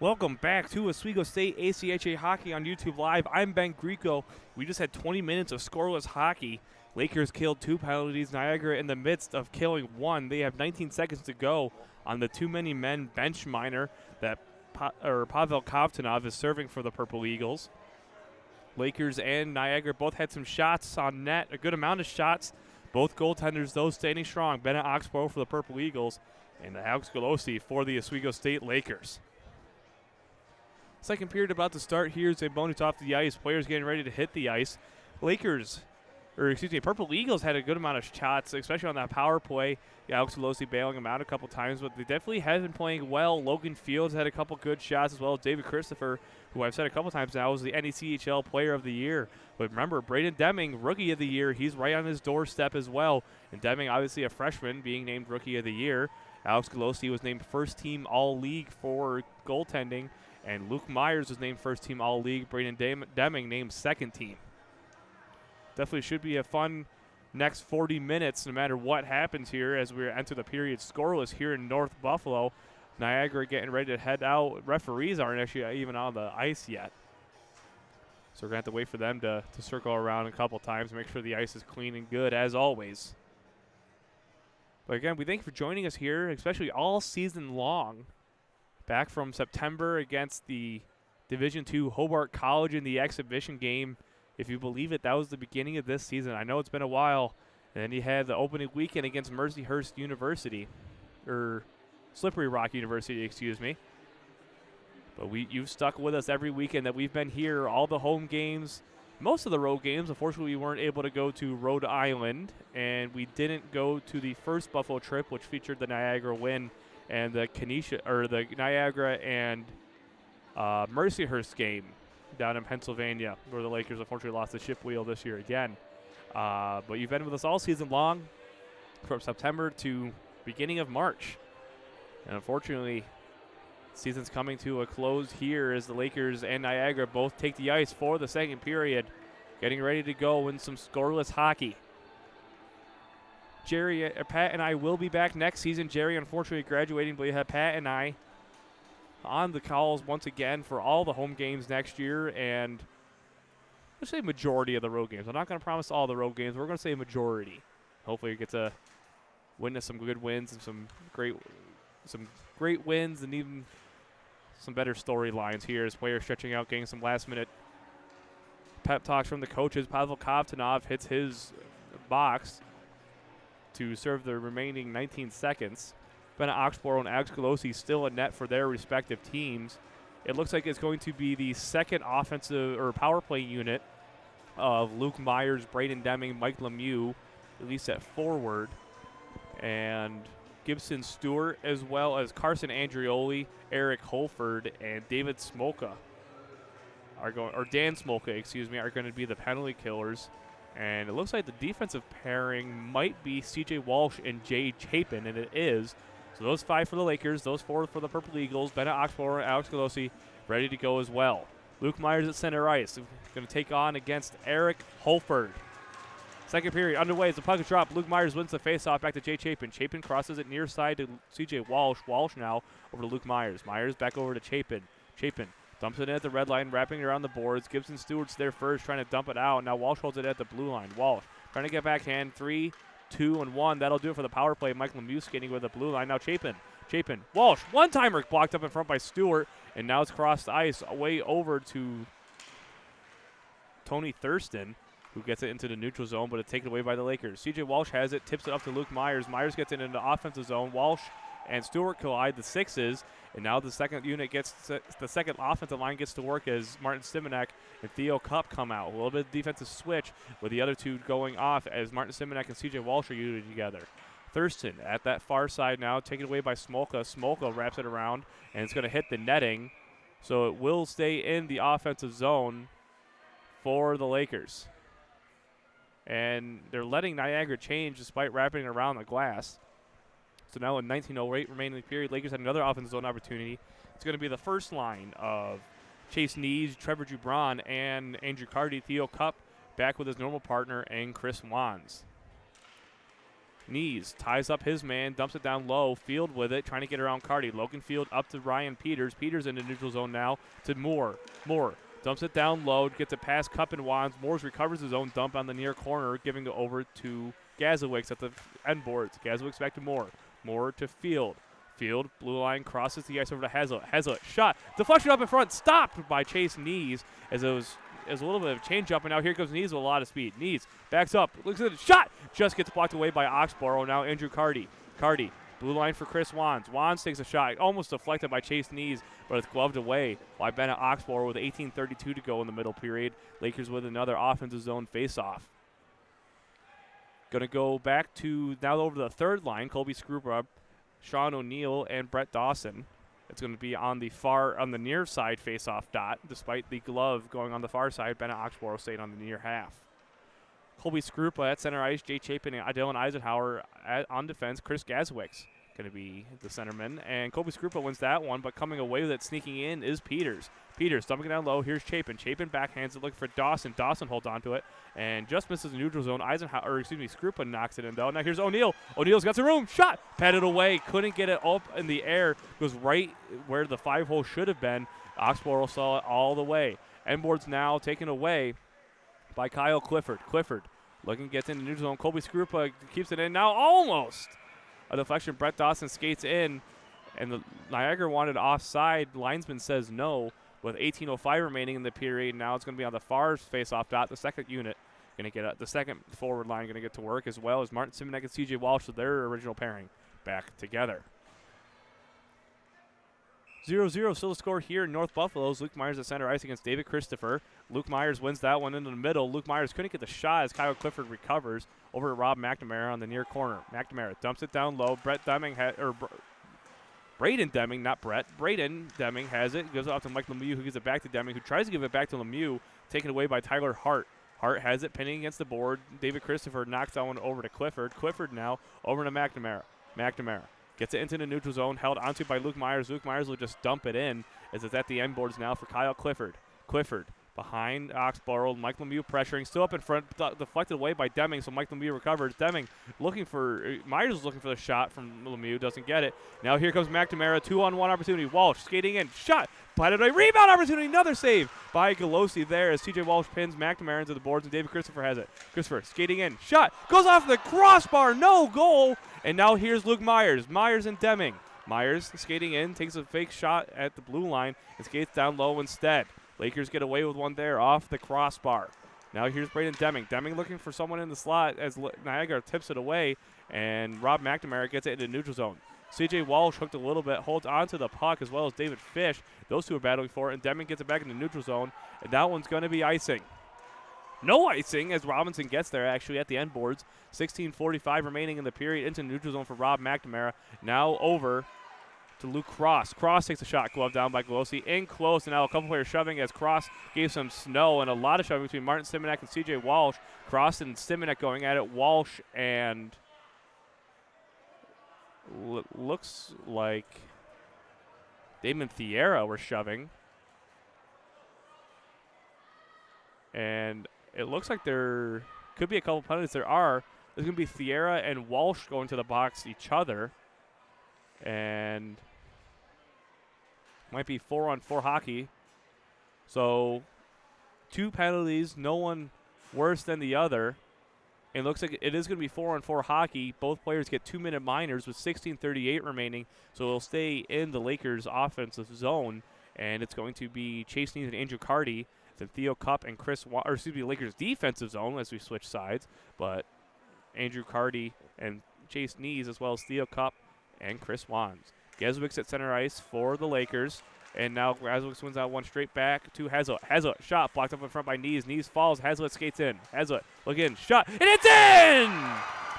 Welcome back to Oswego State ACHA Hockey on YouTube Live. I'm Ben Grieco. We just had 20 minutes of scoreless hockey. Lakers killed 2 penalties. Niagara in the midst of killing 1. They have 19 seconds to go on the too many men bench minor that Pavel Kovtunov is serving for the Purple Eagles. Lakers and Niagara both had some shots on net, a good amount of shots. Both goaltenders, though, standing strong. Bennett Oxbow for the Purple Eagles and Alex Golosi for the Oswego State Lakers. Second period about to start here. Zamboni's off the ice. Players getting ready to hit the ice. Purple Eagles had a good amount of shots, especially on that power play. Alex Golosi bailing them out a couple times, but they definitely have been playing well. Logan Fields had a couple good shots, as well as David Christopher, who I've said a couple times now is the NECHL Player of the Year. But remember, Braden Deming, Rookie of the Year, he's right on his doorstep as well. And Deming, obviously a freshman, being named Rookie of the Year. Alex Golosi was named First Team All-League for goaltending. And Luke Myers was named First Team All-League. Braden Deming named Second Team. Definitely should be a fun next 40 minutes no matter what happens here as we enter the period scoreless here in North Buffalo. Niagara getting ready to head out. Referees aren't actually even on the ice yet. So we're going to have to wait for them to circle around a couple times to make sure the ice is clean and good as always. But again, we thank you for joining us here, especially all season long. Back from September against the Division II Hobart College in the exhibition game. If you believe it, that was the beginning of this season. I know it's been a while. And then you had the opening weekend against Mercyhurst University, or Slippery Rock University, excuse me. But you've stuck with us every weekend that we've been here, all the home games, most of the road games. Unfortunately, we weren't able to go to Rhode Island, and we didn't go to the first Buffalo trip, which featured the Niagara win and the the Niagara and Mercyhurst game down in Pennsylvania, where the Lakers unfortunately lost the ship wheel this year again. But you've been with us all season long, from September to beginning of March. And unfortunately, season's coming to a close here as the Lakers and Niagara both take the ice for the second period, getting ready to go in some scoreless hockey. Pat and I will be back next season. Jerry, unfortunately, graduating, but you have Pat and I on the calls once again for all the home games next year, and let's say majority of the road games. I'm not going to promise all the road games. We're going to say majority. Hopefully, you get to witness some good wins and some great wins, and even some better storylines here as players stretching out, getting some last-minute pep talks from the coaches. Pavel Kovtunov hits his box to serve the remaining 19 seconds. Bennett Oxbow and Alex Golosi still in net for their respective teams. It looks like it's going to be the second offensive or power play unit of Luke Myers, Braden Deming, Mike Lemieux, at least at forward, and Gibson Stewart, as well as Carson Andrioli, Eric Holford, and David Smolka Dan Smolka, are going to be the penalty killers. And it looks like the defensive pairing might be C.J. Walsh and Jay Chapin, and it is. So those 5 for the Lakers, those 4 for the Purple Eagles. Bennett Oxbow and Alex Golosi ready to go as well. Luke Myers at center ice, going to take on against Eric Holford. Second period underway as the puck is dropped. Luke Myers wins the faceoff back to Jay Chapin. Chapin crosses it near side to C.J. Walsh. Walsh now over to Luke Myers. Myers back over to Chapin. Chapin dumps it in at the red line, wrapping around the boards. Gibson Stewart's there first, trying to dump it out. Now Walsh holds it at the blue line. Walsh trying to get backhand. 3, 2, and 1. That'll do it for the power play. Mike Lemieux skating with the blue line. Now Chapin. Walsh. One-timer blocked up in front by Stewart. And now it's crossed the ice way over to Tony Thurston, who gets it into the neutral zone, but it's taken away by the Lakers. C.J. Walsh has it, tips it up to Luke Myers. Myers gets it into the offensive zone. Walsh and Stewart collide, the 6s, and now the second unit the second offensive line gets to work as Martin Simonek and Theo Cup come out. A little bit of defensive switch with the other two going off as Martin Simonek and C.J. Walsh are usually together. Thurston at that far side now, taken away by Smolka. Smolka wraps it around, and it's going to hit the netting, so it will stay in the offensive zone for the Lakers. And they're letting Niagara change despite wrapping it around the glass. So now in 19:08 remaining period, Lakers had another offensive zone opportunity. It's going to be the first line of Chase Nees, Trevor Jubron, and Andrew Cardy. Theo Cup back with his normal partner, and Chris Wands. Knees ties up his man, dumps it down low. Field with it, trying to get around Carty. Logan Field up to Ryan Peters. Peters in the neutral zone now to Moore. Moore dumps it down low, gets it past Cup and Wands. Moore recovers his own dump on the near corner, giving it over to Gazowicz at the end boards. Gazowicz back to Moore. Moore to Field. Field, blue line, crosses the ice over to Hazlitt. Hazlitt, shot, deflection up in front, stopped by Chase Knees as it was a little bit of a change up, and now here comes Knees with a lot of speed. Knees backs up, looks at the shot, just gets blocked away by Oxborough. Now Andrew Carty. Carty, blue line for Chris Wands. Wands takes a shot, almost deflected by Chase Knees, but it's gloved away by Bennett Oxborough with 18:32 to go in the middle period. Lakers with another offensive zone face-off. Going to go back to now over to the third line, Colby Scrupa, Sean O'Neill, and Brett Dawson. It's going to be on the near side face-off dot, despite the glove going on the far side. Bennett Oxborough stayed on the near half. Colby Scrupa at center ice, Jay Chapin and Dylan Eisenhower on defense. Chris Gazowicz going to be the centerman. And Colby Scrupa wins that one, but coming away with it, sneaking in, is Peters. Peters dumping it down low. Here's Chapin. Chapin backhands it, looking for Dawson. Dawson holds on to it and just misses the neutral zone. Scrupa knocks it in, though. Now here's O'Neill. O'Neill's got some room. Shot. Patted away. Couldn't get it up in the air. Goes right where the 5-hole should have been. Oxborough saw it all the way. End boards now taken away by Kyle Clifford. Clifford looking, gets in the neutral zone. Colby Scrupa keeps it in. Now almost a deflection. Brett Dawson skates in, and the Niagara wanted offside. Linesman says no. With 18:05 remaining in the period, now it's going to be on the far face-off dot. The second unit going to get the second forward line going to get to work, as well as Martin Simonek and C.J. Walsh with their original pairing back together. 0-0 still the score here in North Buffalo's. Luke Myers at center ice against David Christopher. Luke Myers wins that one into the middle. Luke Myers couldn't get the shot as Kyle Clifford recovers over to Rob McNamara on the near corner. McNamara dumps it down low. Braden Deming, not Brett. Braden Deming has it. Goes off to Mike Lemieux, who gives it back to Deming, who tries to give it back to Lemieux, taken away by Tyler Hart. Hart has it, pinning against the board. David Christopher knocks that one over to Clifford. Clifford now over to McNamara. McNamara gets it into the neutral zone, held onto by Luke Myers. Luke Myers will just dump it in as it's at the end boards now for Kyle Clifford. Clifford behind Oxborough. Mike Lemieux pressuring, still up in front, deflected away by Deming, so Mike Lemieux recovers. Deming Myers is looking for the shot from Lemieux, doesn't get it. Now here comes McNamara, 2-on-1 opportunity. Walsh skating in, shot, platted away, rebound opportunity, another save by Galosi there as C.J. Walsh pins McNamara into the boards, and David Christopher has it. Christopher skating in, shot, goes off the crossbar, no goal, and now here's Luke Myers. Myers and Deming. Myers skating in, takes a fake shot at the blue line, and skates down low instead. Lakers get away with one there off the crossbar. Now here's Braden Deming. Deming looking for someone in the slot as Niagara tips it away, and Rob McNamara gets it into neutral zone. C.J. Walsh hooked a little bit, holds onto the puck, as well as David Fish. Those two are battling for it, and Deming gets it back in the neutral zone, and that one's going to be icing. No icing as Robinson gets there actually at the end boards. 16:45 remaining in the period into neutral zone for Rob McNamara. Now over to Luke Cross. Cross takes a shot, glove down by Galosi, in close, and now a couple players shoving as Cross gave some snow, and a lot of shoving between Martin Simonek and C.J. Walsh. Cross and Simonek going at it. Walsh and looks like Damon Thierra were shoving. And it looks like there could be a couple penalties. There's going to be Thierra and Walsh going to the box each other. And might be 4-on-4 hockey. So 2 penalties, no one worse than the other. And it looks like it is going to be 4-on-4 hockey. Both players get 2-minute minors with 16:38 remaining. So it'll stay in the Lakers' offensive zone. And it's going to be Chase Knees and Andrew Carty, then Theo Cup and Lakers' defensive zone as we switch sides. But Andrew Carty and Chase Knees, as well as Theo Cup and Chris Wands. Gazowicz at center ice for the Lakers. And now Gazowicz wins that one straight back to Hazlitt. Hazlitt, shot blocked up in front by Knees. Knees falls. Hazlitt skates in. Hazlitt, look in, shot, and it's in!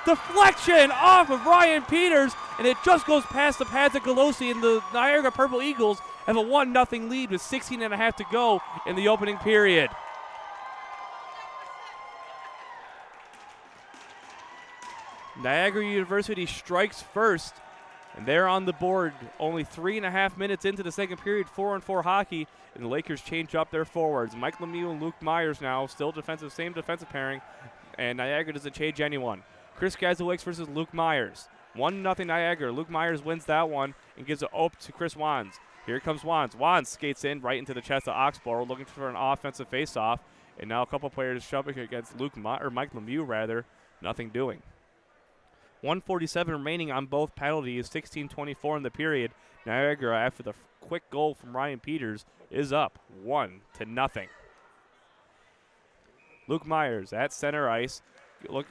Deflection off of Ryan Peters, and it just goes past the pads of Galosi, and the Niagara Purple Eagles have a 1-0 lead with 16.5 to go in the opening period. Niagara University strikes first, and they're on the board. Only 3.5 minutes into the second period, 4-on-4 hockey, and the Lakers change up their forwards. Mike Lemieux and Luke Myers now, still same defensive pairing, and Niagara doesn't change anyone. Chris Gazowicz versus Luke Myers. 1-0 Niagara. Luke Myers wins that one and gives it up to Chris Wands. Here comes Wands. Wands skates in right into the chest of Oxborough, looking for an offensive faceoff. And now a couple players shoving against Mike Lemieux, rather. Nothing doing. 1:47 remaining on both penalties. 16:24 in the period. Niagara, after the quick goal from Ryan Peters, is up 1-0. Luke Myers at center ice.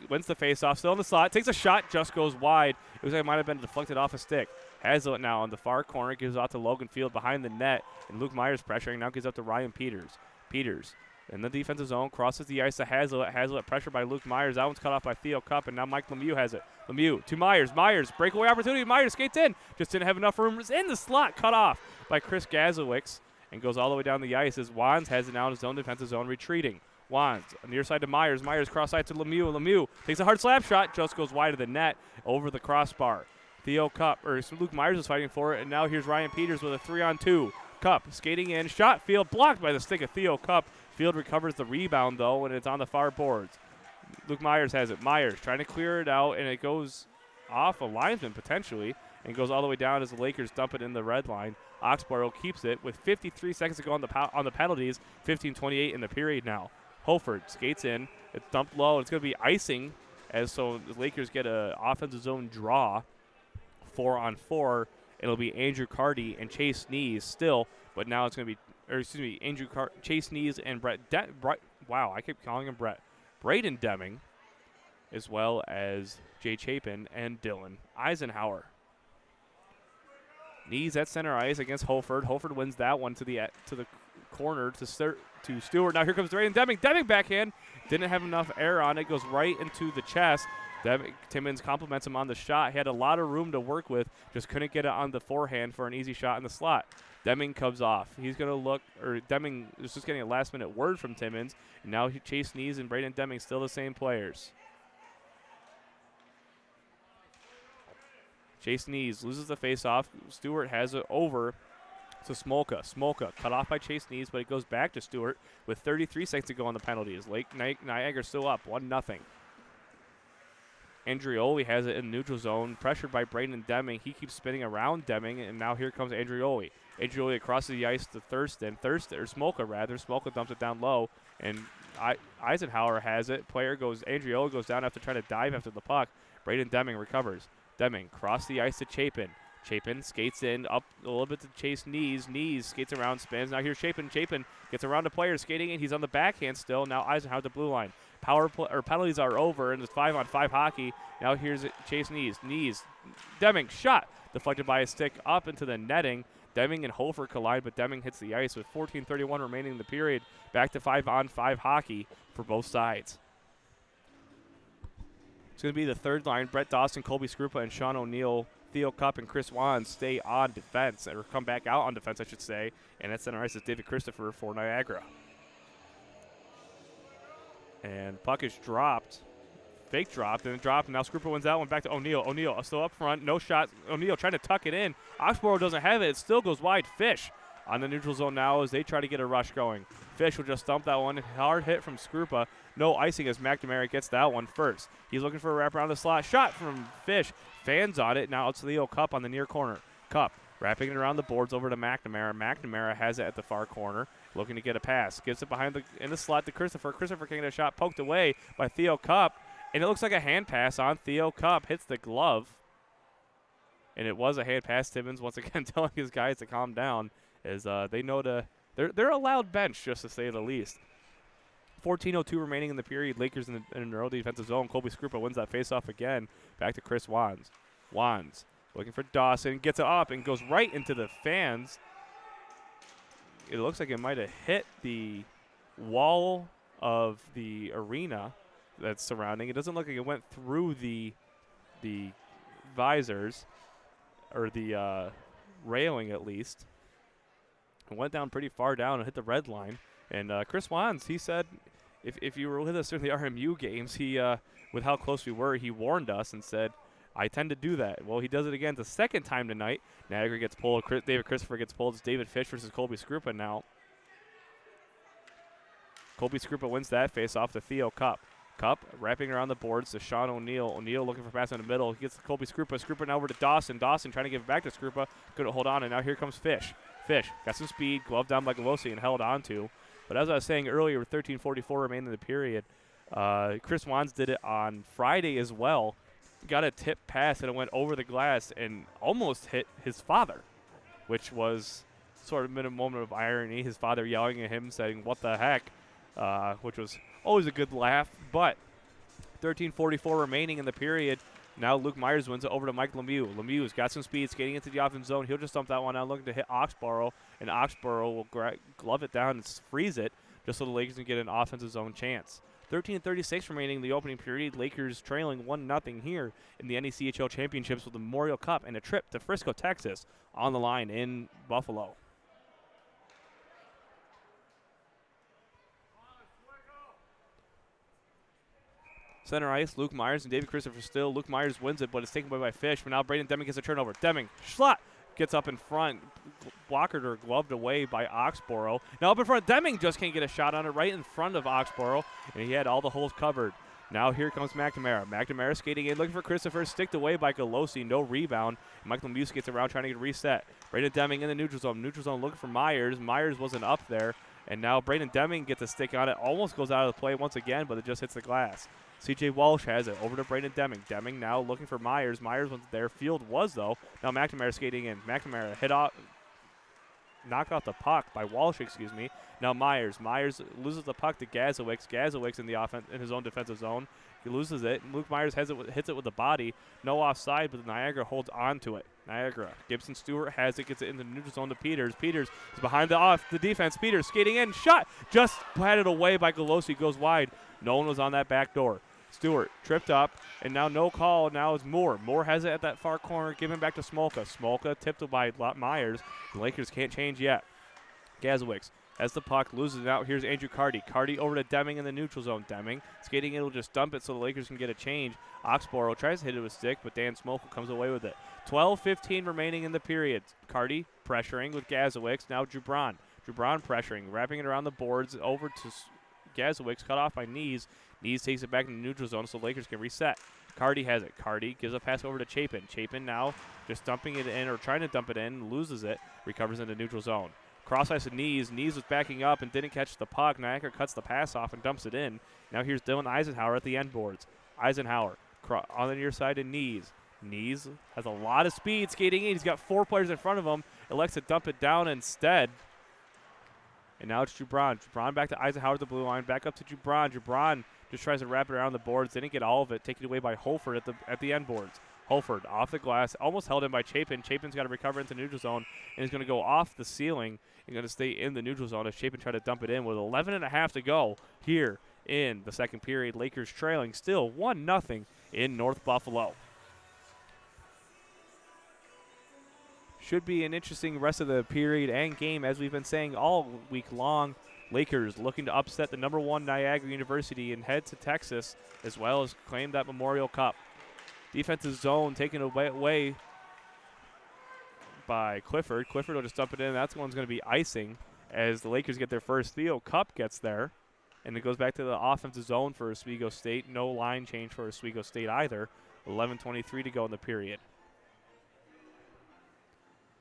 Wins the faceoff, still in the slot, takes a shot, just goes wide. It looks like it might have been deflected off a stick. Has it now on the far corner, gives it out to Logan Field behind the net, and Luke Myers pressuring, now gives up to Ryan Peters. Peters in the defensive zone, crosses the ice to Hazlitt. Hazlitt pressured by Luke Myers. That one's cut off by Theo Cup, and now Mike Lemieux has it. Lemieux to Myers. Myers, breakaway opportunity. Myers skates in. Just didn't have enough room. It's in the slot, cut off by Chris Gazowicz, and goes all the way down the ice as Wands has it now in his own defensive zone, retreating. Wands, near side to Myers. Myers cross side to Lemieux. Lemieux takes a hard slap shot, just goes wide of the net, over the crossbar. Luke Myers is fighting for it, and now here's Ryan Peters with a 3-on-2. Cup skating in, shot, Field blocked by the stick of Theo Cup. Field recovers the rebound, though, and it's on the far boards. Luke Myers has it. Myers trying to clear it out, and it goes off a linesman, potentially, and goes all the way down as the Lakers dump it in the red line. Oxborough keeps it with 53 seconds to go on the penalties, 15:28 in the period now. Holford skates in. It's dumped low. It's going to be icing, so the Lakers get an offensive zone draw, 4-on-4. It'll be Andrew Carty and Chase Nees still, but now it's going to be, Chase Nees and wow, I keep calling him Brett. Braden Deming, as well as Jay Chapin and Dylan Eisenhower. Nees at center ice against Holford. Holford wins that one to the corner to Stewart. Now here comes Braden Deming. Deming backhand. Didn't have enough air on it. Goes right into the chest. Timmons compliments him on the shot. He had a lot of room to work with. Just couldn't get it on the forehand for an easy shot in the slot. Deming comes off. He's going to look, or Deming is just getting a last-minute word from Timmons. And now Chase Nees and Braden Deming still the same players. Chase Nees loses the face-off. Stewart has it over to Smolka. Smolka cut off by Chase Nees, but it goes back to Stewart with 33 seconds to go on the penalties. Niagara still up 1-0. Andrioli has it in the neutral zone, pressured by Braden Deming. He keeps spinning around Deming, and now here comes Andrioli. Andrioli across the ice to Smolka rather. Smolka dumps it down low, and Eisenhower has it. Andrioli goes down after trying to dive after the puck. Braden Deming recovers. Deming cross the ice to Chapin. Chapin skates in up a little bit to Chase Nees. Nees skates around, spins. Now here's Chapin. Chapin gets around a player skating in. He's on the backhand still. Now Eisenhower at the blue line. Penalties are over, and it's 5-on-5 hockey. Now here's Chase Nees. Deming shot deflected by a stick up into the netting. Deming and Holford collide, but Deming hits the ice with 14:31 remaining in the period. Back to 5-on-5 hockey for both sides. It's going to be the third line. Brett Dawson, Colby Skrupa, and Sean O'Neill. Theo Cup and Chris Wands stay on defense, or come back out on defense, I should say. And at center ice is David Christopher for Niagara. And puck is dropped. Fake dropped, and dropped. And now Skrupa wins that one back to O'Neill. O'Neill still up front. No shot. O'Neill trying to tuck it in. Oxborough doesn't have it. It still goes wide. Fish on the neutral zone now as they try to get a rush going. Fish will just dump that one. Hard hit from Skrupa. No icing as McNamara gets that one first. He's looking for a wrap around the slot. Shot from Fish. Fans on it. Now it's Leo Cup on the near corner. Cup wrapping it around the boards over to McNamara. McNamara has it at the far corner. Looking to get a pass. Gives it in the slot to Christopher. Christopher can get a shot poked away by Theo Cup. And it looks like a hand pass on Theo Cup. Hits the glove. And it was a hand pass. Timmons once again telling his guys to calm down as they know they're a loud bench, just to say the least. 14:02 remaining in the period. Lakers in their own defensive zone. Colby Skrupa wins that faceoff again. Back to Chris Wands. Wands looking for Dawson. Gets it up and goes right into the fans. It looks like it might have hit the wall of the arena that's surrounding. It doesn't look like it went through the visors or the railing at least. It went down pretty far down and hit the red line. And Chris Wands, he said, if you were with us during the RMU games, he with how close we were, he warned us and said, I tend to do that. Well, he does it again the second time tonight. Niagara gets pulled. David Christopher gets pulled. It's David Fish versus Colby Skrupa now. Colby Skrupa wins that face off to Theo Cup. Cup wrapping around the boards to Sean O'Neill. O'Neill looking for pass in the middle. He gets to Colby Scrupa. Scrupa now over to Dawson. Dawson trying to give it back to Scrupa. Couldn't hold on, and now here comes Fish. Fish got some speed, gloved down by Galosi and held on to. But as I was saying earlier, with 13:44 remaining in the period, Chris Wands did it on Friday as well. Got a tip pass, and it went over the glass and almost hit his father, which was sort of a moment of irony. His father yelling at him, saying, "What the heck?" Which was always a good laugh. But 13:44 remaining in the period. Now Luke Myers wins it over to Mike Lemieux. Lemieux's got some speed, skating into the offense zone. He'll just dump that one out, looking to hit Oxborough, and Oxborough will glove it down and freeze it just so the Lakers can get an offensive zone chance. 13:36 remaining in the opening period. Lakers trailing 1-0 here in the NECHL Championships with the Memorial Cup and a trip to Frisco, Texas on the line in Buffalo. Center ice, Luke Myers and David Christopher still. Luke Myers wins it, but it's taken away by Fish. But now Braden Deming gets a turnover. Deming, slot, gets up in front. Blockered or gloved away by Oxborough. Now up in front, Deming just can't get a shot on it right in front of Oxborough, and he had all the holes covered. Now here comes McNamara. McNamara skating in, looking for Christopher, sticked away by Galosi, no rebound. Michael Muse gets around trying to get a reset. Braden Deming in the neutral zone. Neutral zone looking for Myers. Myers wasn't up there, and now Braden Deming gets a stick on it. Almost goes out of the play once again, but it just hits the glass. C.J. Walsh has it over to Braden Deming. Deming now looking for Myers. Myers wasn't there. Field was, though. Now McNamara skating in. McNamara knock out the puck by Walsh, excuse me. Now Myers. Myers loses the puck to Gazowicz. Gazowicz in his own defensive zone. He loses it. Luke Myers hits it with the body. No offside, but the Niagara holds on to it. Niagara. Gibson Stewart has it, gets it in the neutral zone to Peters. Peters is behind the defense. Peters skating in. Shot. Just patted away by Galosi. Goes wide. No one was on that back door. Stewart tripped up, and now no call. Now it's Moore. Moore has it at that far corner, giving back to Smolka. Smolka tipped by Myers. The Lakers can't change yet. Gazowicz has the puck, loses it out. Here's Andrew Carty. Carty over to Deming in the neutral zone. Deming skating in will just dump it so the Lakers can get a change. Oxborough tries to hit it with stick, but Dan Smolka comes away with it. 12:15 remaining in the period. Carty pressuring with Gazowicz. Now Jubran. Jubran pressuring, wrapping it around the boards over to Gazowicz, cut off by Knees. Knees takes it back in the neutral zone so the Lakers can reset. Carty has it. Carty gives a pass over to Chapin. Chapin now just dumping it in or trying to dump it in, loses it, recovers in the neutral zone. Cross ice to Knees. Knees was backing up and didn't catch the puck. Niagara cuts the pass off and dumps it in. Now here's Dylan Eisenhower at the end boards. Eisenhower on the near side to Knees. Knees has a lot of speed skating in. He's got 4 players in front of him. Elects to dump it down instead. And now it's Jubran. Jubran back to Eisenhower at the blue line. Back up to Jubran. Jubran just tries to wrap it around the boards. Didn't get all of it. Taken away by Holford at the end boards. Holford off the glass. Almost held in by Chapin. Chapin's got to recover into neutral zone. And he's going to go off the ceiling and going to stay in the neutral zone as Chapin tried to dump it in with 11.5 to go here in the second period. Lakers trailing still 1-0 in North Buffalo. Should be an interesting rest of the period and game, as we've been saying all week long. Lakers looking to upset the #1 Niagara University and head to Texas, as well as claim that Memorial Cup. Defensive zone taken away by Clifford. Clifford will just dump it in. That's one's going to be icing as the Lakers get their first. Theo Cup gets there, and it goes back to the offensive zone for Oswego State. No line change for Oswego State either. 11:23 to go in the period.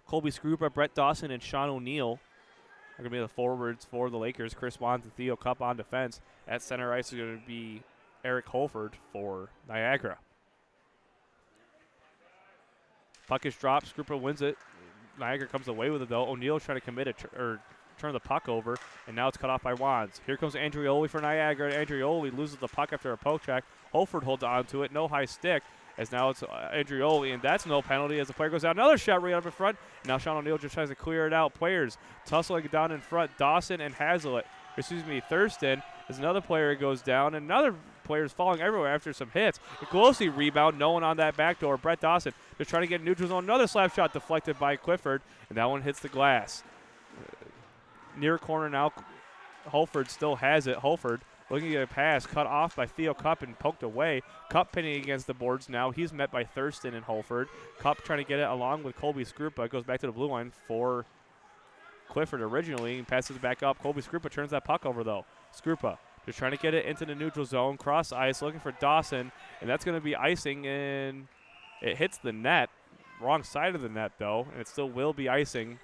Colby Scrupa, Brett Dawson, and Sean O'Neill are going to be the forwards for the Lakers. Chris Wands and Theo Cup on defense. At center ice is going to be Eric Holford for Niagara. Puck is dropped. Scrupa wins it. Niagara comes away with it, though. O'Neill trying to commit turn the puck over, and now it's cut off by Wands. Here comes Andrioli for Niagara. Andrioli loses the puck after a poke check. Holford holds on to it. No high stick. As now it's Andrioli, and that's no penalty as the player goes out. Another shot right up in front. Now Sean O'Neill just tries to clear it out. Players tussling down in front. Dawson and Thurston, as another player goes down. And another player is falling everywhere after some hits. A Galosi rebound. No one on that back door. Brett Dawson just trying to get neutral zone. Another slap shot deflected by Clifford, and that one hits the glass. Near corner now. Holford still has it. Holford looking at a pass, cut off by Theo Cup and poked away. Cup pinning against the boards now. He's met by Thurston and Holford. Cup trying to get it along with Colby Scrupa. Goes back to the blue line for Clifford originally. And passes it back up. Colby Scrupa turns that puck over, though. Scrupa Just trying to get it into the neutral zone. Cross ice, looking for Dawson, and that's going to be icing, and it hits the net. Wrong side of the net, though, and it still will be icing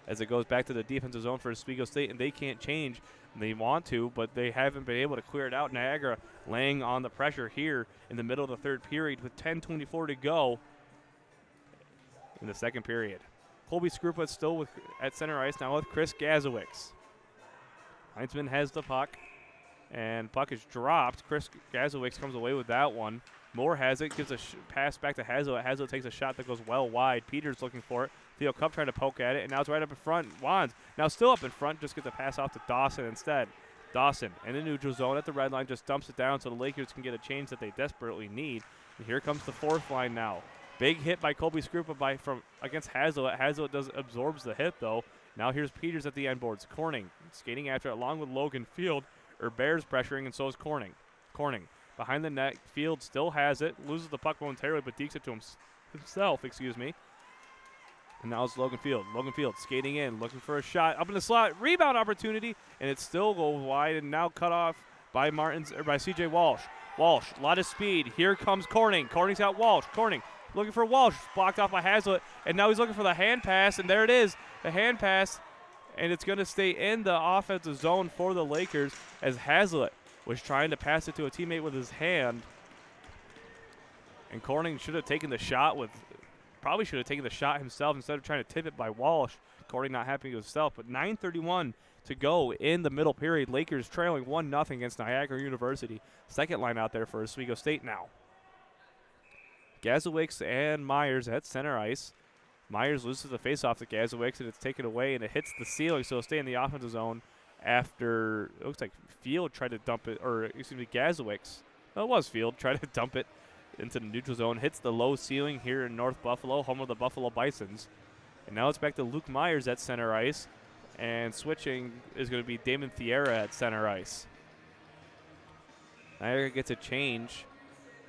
as it goes back to the defensive zone for Oswego State, and they can't change. They want to, but they haven't been able to clear it out. Niagara laying on the pressure here in the middle of the third period with 10:24 to go in the second period. Colby Skrupa still at center ice now with Chris Gazowicz. Heinzman has the puck, and puck is dropped. Chris Gazowicz comes away with that one. Moore has it, gives a pass back to Hazlitt. Hazlitt takes a shot that goes well wide. Peters looking for it. Theo Cup trying to poke at it, and now it's right up in front. Wands now still up in front, just gets a pass off to Dawson instead. Dawson in the neutral zone at the red line just dumps it down so the Lakers can get a change that they desperately need. And here comes the fourth line now. Big hit by Colby Skrupa from against Hazlitt. Hazlitt absorbs the hit, though. Now here's Peters at the end boards. Corning skating after it along with Logan Field. Bears pressuring, and so is Corning. Corning behind the net. Field still has it. Loses the puck momentarily, but dekes it to himself. And now it's Logan Field. Logan Field skating in, looking for a shot. Up in the slot. Rebound opportunity, and it still goes wide and now cut off by C.J. Walsh. Walsh, a lot of speed. Here comes Corning. Corning's got Walsh. Corning looking for Walsh. Blocked off by Hazlitt, and now he's looking for the hand pass, and there it is. The hand pass, and it's going to stay in the offensive zone for the Lakers as Hazlitt was trying to pass it to a teammate with his hand. And Corning should have taken the shot probably should have taken the shot himself instead of trying to tip it by Walsh. Corning not happy with himself, but 9:31 to go in the middle period. Lakers trailing 1-0 against Niagara University. Second line out there for Oswego State now. Gazowicz and Myers at center ice. Myers loses the faceoff to Gazowicz, and it's taken away, and it hits the ceiling, so it'll stay in the offensive zone after it looks like Field tried to dump it, or excuse me, Gazowicz. No, it was Field, tried to dump it into the neutral zone, hits the low ceiling here in North Buffalo, home of the Buffalo Bisons. And now it's back to Luke Myers at center ice, and switching is going to be Damon Thierra at center ice. Niagara gets a change,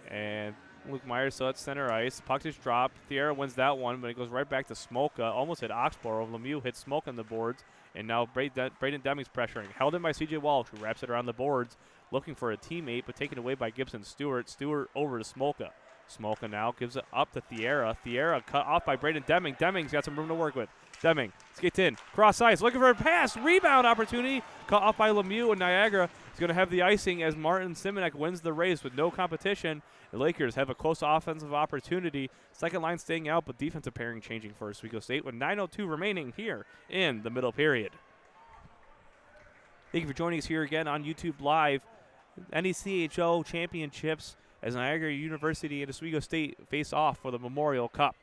and Luke Myers still at center ice. Puck is dropped. Thierra wins that one, but it goes right back to Smolka. Almost hit Oxborough. Lemieux hits Smolka on the boards, and now Braden Deming's pressuring. Held in by C.J. Walsh, who wraps it around the boards, looking for a teammate, but taken away by Gibson Stewart. Stewart over to Smolka. Smolka now gives it up to Thierra. Thierra cut off by Braden Deming. Deming's got some room to work with. Deming skates in, cross ice, looking for a pass. Rebound opportunity. Cut off by Lemieux, and Niagara is going to have the icing as Martin Simonek wins the race with no competition. The Lakers have a close offensive opportunity. Second line staying out, but defensive pairing changing for Oswego State with 9:02 remaining here in the middle period. Thank you for joining us here again on YouTube Live. NECHL Championships as Niagara University and Oswego State face off for the Memorial Cup.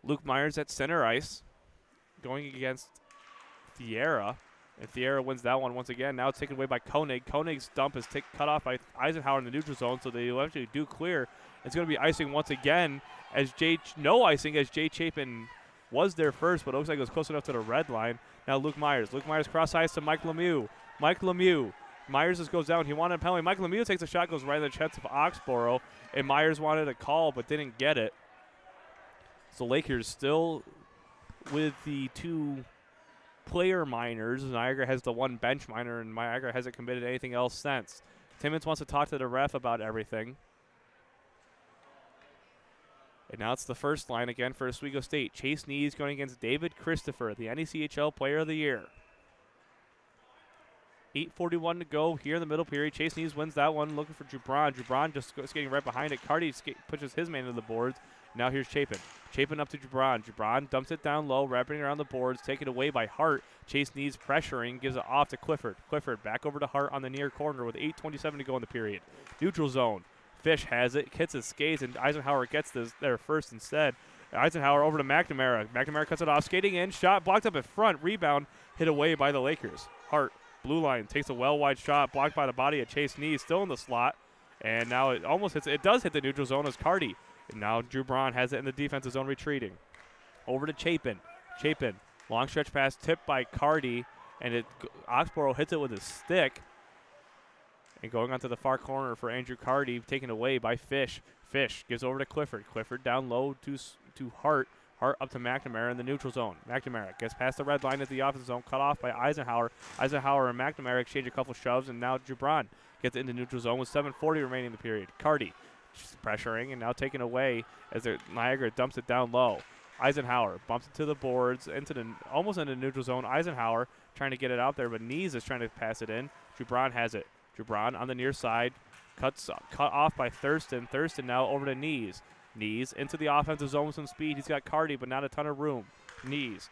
Luke Myers at center ice going against Thierra, and Thierra wins that one once again. Now it's taken away by Koenig. Koenig's dump is cut off by Eisenhower in the neutral zone, so they eventually do clear. It's going to be icing once again as no icing as Jay Chapin was there first, but it looks like it was close enough to the red line. Now Luke Myers. Luke Myers cross ice to Mike Lemieux. Mike Lemieux. Myers just goes down. He wanted a penalty. Mike Lemieux takes a shot, goes right in the chest of Oxborough, and Myers wanted a call but didn't get it. So Lakers still with the two player minors. Niagara has the one bench minor, and Niagara hasn't committed anything else since. Timmons wants to talk to the ref about everything. And now it's the first line again for Oswego State. Chase Nees going against David Christopher, the NECHL Player of the Year. 8:41 to go here in the middle period. Chase Nees wins that one, looking for Jubron. Jubron just skating right behind it. Cardi pushes his man to the boards. Now here's Chapin. Chapin up to Jubron. Jubron dumps it down low, wrapping around the boards, taken away by Hart. Chase Nees pressuring, gives it off to Clifford. Clifford back over to Hart on the near corner with 8:27 to go in the period. Neutral zone. Fish has it, hits his skates, and Eisenhower gets this there first instead. Eisenhower over to McNamara. McNamara cuts it off, skating in, shot blocked up in front, rebound hit away by the Lakers. Hart, blue line, takes a well-wide shot, blocked by the body of Chase Nees, still in the slot, and now it almost hits. It does hit the neutral zone as Cardi. And now Drew Braun has it in the defensive zone, retreating. Over to Chapin. Chapin, long stretch pass, tipped by Cardi, and Oxborough hits it with his stick. And going onto the far corner for Andrew Cardi, taken away by Fish. Fish gives over to Clifford. Clifford down low to Hart. Hart up to McNamara in the neutral zone. McNamara gets past the red line at the offensive zone, cut off by Eisenhower. Eisenhower and McNamara exchange a couple shoves, and now Gibran gets into neutral zone with 7:40 remaining in the period. Carty pressuring and now taken away as Niagara dumps it down low. Eisenhower bumps it to the boards, almost into neutral zone. Eisenhower trying to get it out there, but Knees is trying to pass it in. Gibran has it. Gibran on the near side, cut off by Thurston. Thurston now over to Knees. Knees into the offensive zone with some speed. He's got Carty, but not a ton of room. Knees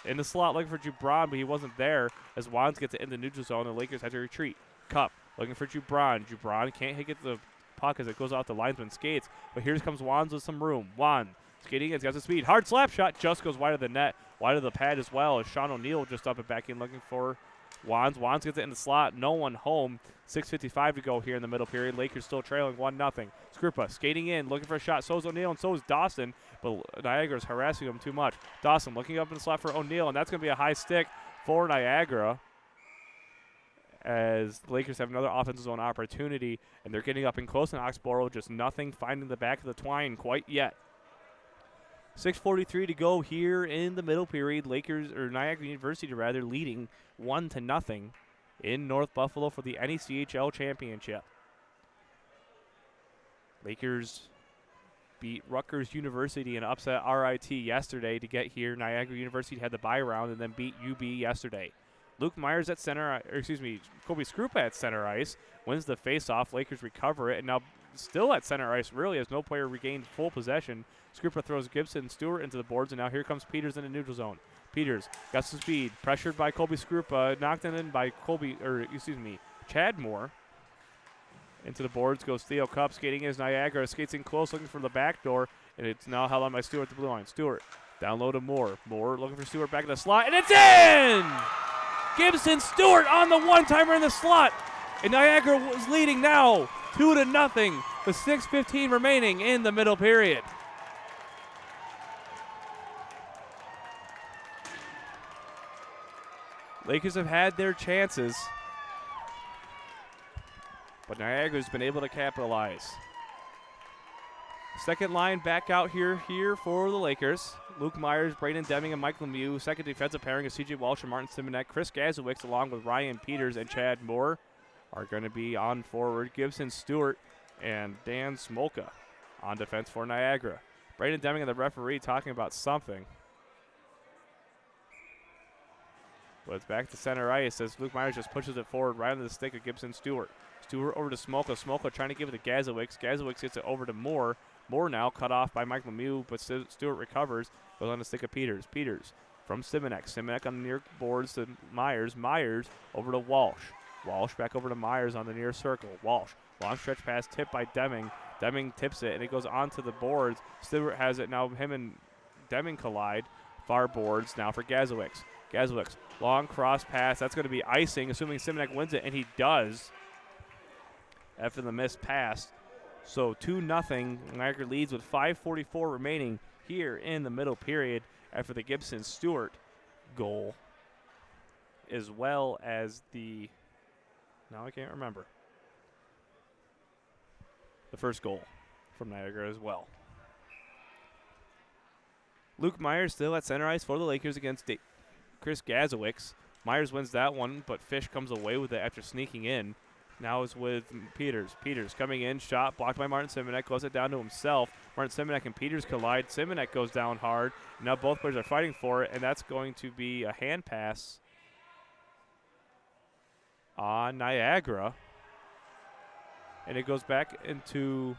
in the slot looking for Gibran, but he wasn't there as Wands gets it in the neutral zone. The Lakers have to retreat. Cup looking for Gibran. Gibran can't get the puck as it goes off the linesman skates, but here comes Wands with some room. Wands skating, it's got some speed. Hard slap shot just goes wide of the net, wide of the pad as well, as Sean O'Neill just up and back in looking for Wands. Wands gets it in the slot, no one home. 6:55 to go here in the middle period. Lakers still trailing 1-0. Skrupa skating in, looking for a shot. So is O'Neill and so is Dawson, but Niagara's harassing him too much. Dawson looking up in the slot for O'Neill, and that's going to be a high stick for Niagara, as the Lakers have another offensive zone opportunity, and they're getting up and close in Oxborough, just nothing finding the back of the twine quite yet. 6:43 to go here in the middle period. Niagara University leading 1-0 in North Buffalo for the NECHL Championship. Lakers beat Rutgers University and upset RIT yesterday to get here. Niagara University had the bye round and then beat UB yesterday. Luke Myers at Kobe Skrupa at center ice wins the faceoff. Lakers recover it, and now still at center ice, really, as no player regained full possession. Skrupa throws Gibson Stewart into the boards, and now here comes Peters in the neutral zone. Peters got some speed, pressured by Kobe Skrupa, knocked in by Chad Moore. Into the boards goes Theo Cup, skating as Niagara skates in close, looking for the back door, and it's now held on by Stewart at the blue line. Stewart down low to Moore. Moore looking for Stewart back in the slot, and it's in! Gibson Stewart on the one-timer in the slot, and Niagara was leading now 2-0 with 6:15 remaining in the middle period. Lakers have had their chances, but Niagara's been able to capitalize. Second line back out here for the Lakers. Luke Myers, Braden Deming, and Mike Lemieux. Second defensive pairing of C.J. Walsh and Martin Simonek. Chris Gazowicz along with Ryan Peters and Chad Moore are going to be on forward. Gibson Stewart and Dan Smolka on defense for Niagara. Braden Deming and the referee talking about something. But it's back to center ice as Luke Myers just pushes it forward right on the stick of Gibson Stewart. Stewart over to Smolka. Smolka trying to give it to Gazowicz. Gazowicz gets it over to Moore. Moore now cut off by Mike Lemieux, but Stewart recovers. Goes on the stick of Peters. Peters from Simonek. Simonek on the near boards to Myers. Myers over to Walsh. Walsh back over to Myers on the near circle. Walsh. Long stretch pass tipped by Deming. Deming tips it, and it goes onto the boards. Stewart has it. Now him and Deming collide. Far boards now for Gazowicz. Gazowicz. Long cross pass. That's going to be icing, assuming Simonek wins it, and he does after the missed pass. So 2-0. Niagara leads with 5:44 remaining here in the middle period after the Gibson Stewart goal, as well as the, now I can't remember, the first goal from Niagara as well. Luke Myers still at center ice for the Lakers against Chris Gazowicz. Myers wins that one, but Fish comes away with it after sneaking in. Now is with Peters. Peters coming in, shot blocked by Martin Simonek, goes it down to himself. Martin Simonek and Peters collide. Simonek goes down hard. Now both players are fighting for it, and that's going to be a hand pass on Niagara. And it goes back into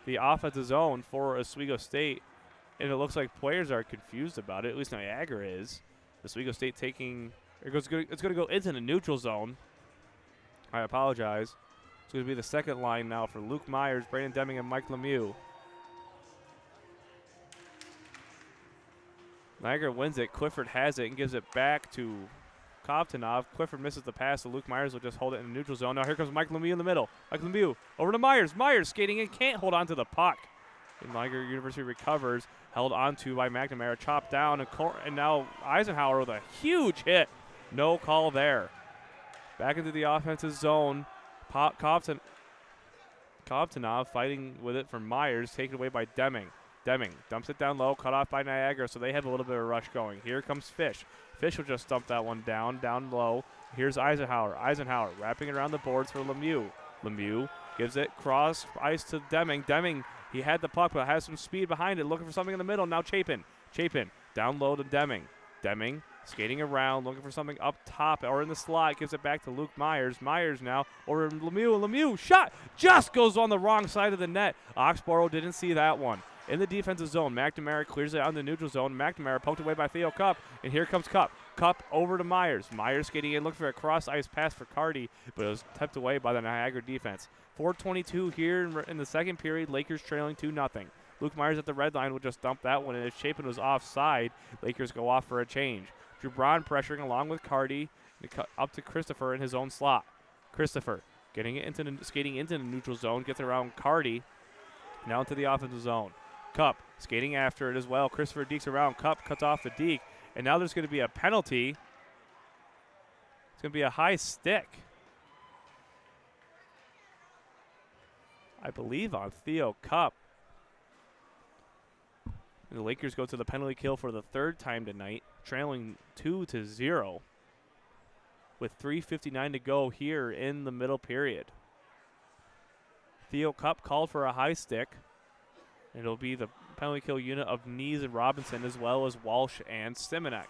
the offensive zone for Oswego State, and it looks like players are confused about it. At least Niagara is. Oswego State it's going to go into the neutral zone. I apologize. It's going to be the second line now for Luke Myers, Brandon Deming, and Mike Lemieux. Niagara wins it. Clifford has it and gives it back to Kovtunov. Clifford misses the pass, so Luke Myers will just hold it in the neutral zone. Now here comes Mike Lemieux in the middle. Mike Lemieux over to Myers. Myers skating in, can't hold on to the puck. And Niagara University recovers, held onto by McNamara, chopped down, and now Eisenhower with a huge hit. No call there. Back into the offensive zone. Kovtunov fighting with it from Myers, taken away by Deming. Deming dumps it down low, cut off by Niagara, so they have a little bit of a rush going. Here comes Fish. Fish will just dump that one down low. Here's Eisenhower. Eisenhower wrapping it around the boards for Lemieux. Lemieux gives it cross ice to Deming. Deming, he had the puck but has some speed behind it, looking for something in the middle. Now Chapin. Chapin down low to Deming. Deming skating around, looking for something up top or in the slot. Gives it back to Luke Myers. Myers now over Lemieux. Lemieux shot just goes on the wrong side of the net. Oxborough didn't see that one. In the defensive zone, McNamara clears it out in the neutral zone. McNamara poked away by Theo Cup, and here comes Cup. Cup over to Myers. Myers skating in, looking for a cross-ice pass for Carty, but it was tipped away by the Niagara defense. 4:22 here in the second period. Lakers trailing 2-0. Luke Myers at the red line will just dump that one, and if Chapin was offside, Lakers go off for a change. Drew Braun pressuring along with Carty up to Christopher in his own slot. Christopher skating into the neutral zone, gets around Carty, now into the offensive zone. Cup skating after it as well. Christopher dekes around. Cup cuts off the deke. And now there's going to be a penalty. It's going to be a high stick, I believe, on Theo Cup. And the Lakers go to the penalty kill for the third time tonight, trailing 2-0 with 3:59 to go here in the middle period. Theo Cup called for a high stick. And it'll be the penalty kill unit of Nees and Robinson, as well as Walsh and Simonek.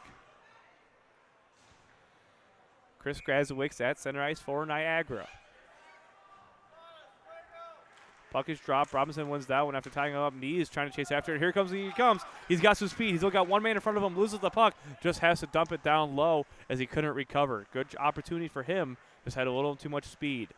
Chris Grasowicz at center ice for Niagara. Puck is dropped. Robinson wins that one after tying him up. Nees trying to chase after it. Here comes he comes. He's got some speed. He's only got one man in front of him. Loses the puck. Just has to dump it down low as he couldn't recover. Good opportunity for him. Just had a little too much speed.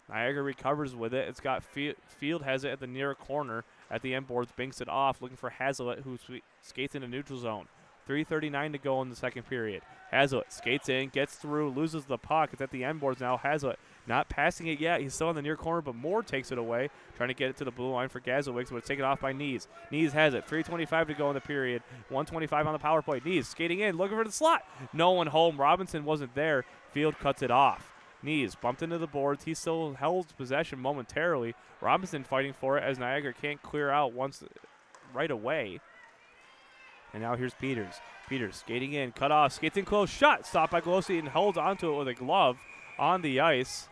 Niagara recovers with it. It's got Field has it at the near corner. At the end boards, banks it off, looking for Hazlitt, who skates in the neutral zone. 3:39 to go in the second period. Hazlitt skates in, gets through, loses the puck. It's at the end boards now. Hazlitt not passing it yet. He's still in the near corner, but Moore takes it away, trying to get it to the blue line for Gazowicz, but it's taken off by Nees. Nees has it. 3:25 to go in the period. 1:25 on the power play. Nees skating in, looking for the slot. No one home. Robinson wasn't there. Field cuts it off. Nees bumped into the boards. He still held possession momentarily. Robinson fighting for it as Niagara can't clear out once right away. And now here's Peters. Peters skating in, cut off, skates in close, shot, stopped by Glossi and holds onto it with a glove on the ice.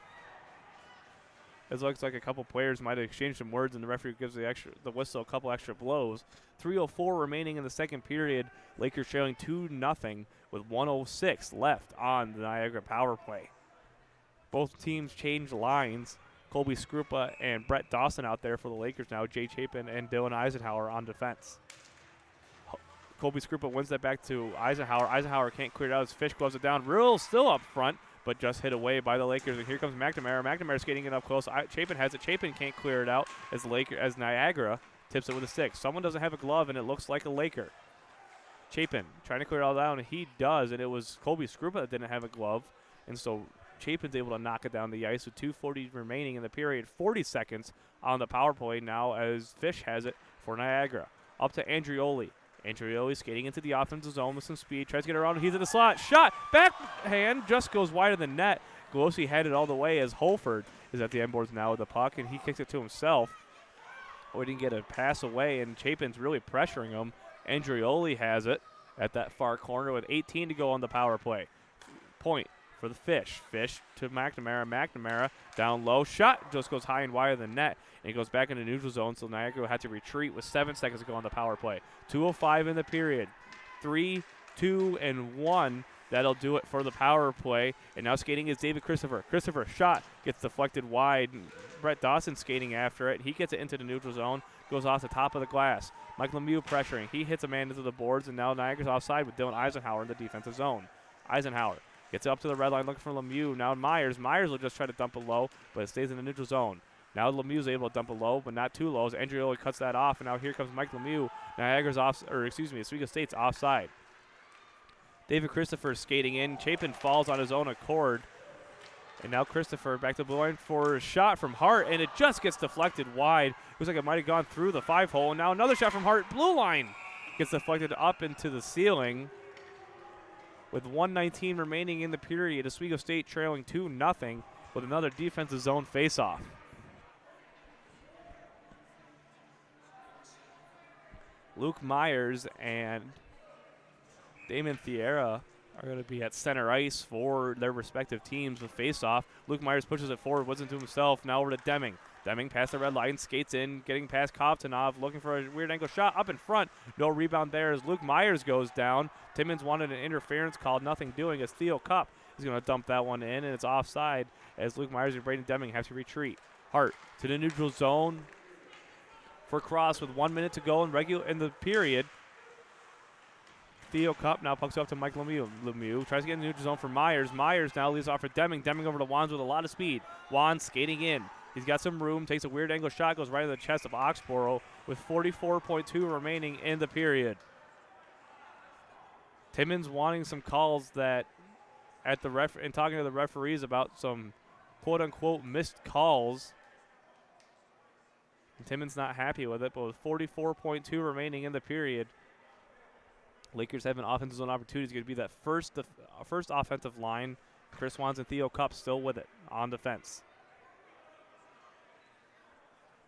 It looks like a couple players might have exchanged some words, and the referee gives the whistle a couple extra blows. 3:04 remaining in the second period. Lakers trailing 2-0 with 1:06 left on the Niagara power play. Both teams changed lines. Colby Skrupa and Brett Dawson out there for the Lakers now. Jay Chapin and Dylan Eisenhower on defense. Colby Skrupa wins that back to Eisenhower. Eisenhower can't clear it out as Fish gloves it down. Real still up front, but just hit away by the Lakers. And here comes McNamara. McNamara skating it up close. Chapin has it. Chapin can't clear it out as Niagara tips it with a stick. Someone doesn't have a glove, and it looks like a Laker. Chapin trying to clear it all down, and he does, and it was Colby Skrupa that didn't have a glove. And so Chapin's able to knock it down the ice with 2:40 remaining in the period. 40 seconds on the power play now as Fish has it for Niagara. Up to Andrioli. Andrioli skating into the offensive zone with some speed. Tries to get around. He's in the slot. Shot. Backhand. Just goes wide of the net. Glossi had it all the way as Holford is at the end boards now with the puck, and he kicks it to himself. We didn't get a pass away, and Chapin's really pressuring him. Andrioli has it at that far corner with 18 to go on the power play. Point for the Fish. Fish to McNamara. McNamara down low. Shot just goes high and wide of the net. And he goes back into neutral zone, so Niagara had to retreat with 7 seconds to go on the power play. 2:05 in the period. 3, 2, and 1. That'll do it for the power play. And now skating is David Christopher. Christopher shot gets deflected wide. Brett Dawson skating after it. He gets it into the neutral zone. Goes off the top of the glass. Mike Lemieux pressuring. He hits a man into the boards, and now Niagara's offside with Dylan Eisenhower in the defensive zone. Eisenhower gets up to the red line looking for Lemieux. Now Myers. Myers will just try to dump it low, but it stays in the neutral zone. Now Lemieux's able to dump it low, but not too low. As Andrioli cuts that off, and now here comes Mike Lemieux. Niagara's Oswego State's offside. David Christopher skating in. Chapin falls on his own accord. And now Christopher back to the blue line for a shot from Hart, and it just gets deflected wide. Looks like it might have gone through the 5-hole. And now another shot from Hart. Blue line gets deflected up into the ceiling. With 1:19 remaining in the period, Oswego State trailing 2-0 with another defensive zone faceoff. Luke Myers and Damon Thierra are going to be at center ice for their respective teams with faceoff. Luke Myers pushes it forward, wasn't to himself. Now over to Deming. Deming past the red line, skates in, getting past Kovtunov, looking for a weird angle shot up in front. No rebound there as Luke Myers goes down. Timmons wanted an interference call, nothing doing as Theo Cup is going to dump that one in, and it's offside as Luke Myers and Braden Deming have to retreat. Hart to the neutral zone for Cross with 1 minute to go in the period. Theo Cup now pucks up to Mike Lemieux. Lemieux tries to get in the neutral zone for Myers. Myers now leaves off for Deming. Deming over to Wands with a lot of speed. Wands skating in. He's got some room, takes a weird angle shot, goes right in the chest of Oxborough with 44.2 remaining in the period. Timmons wanting some calls that and talking to the referees about some quote-unquote missed calls. And Timmons not happy with it, but with 44.2 remaining in the period, Lakers have an offensive zone opportunity. It's going to be that first offensive line. Chris Wands and Theo Cup still with it on defense.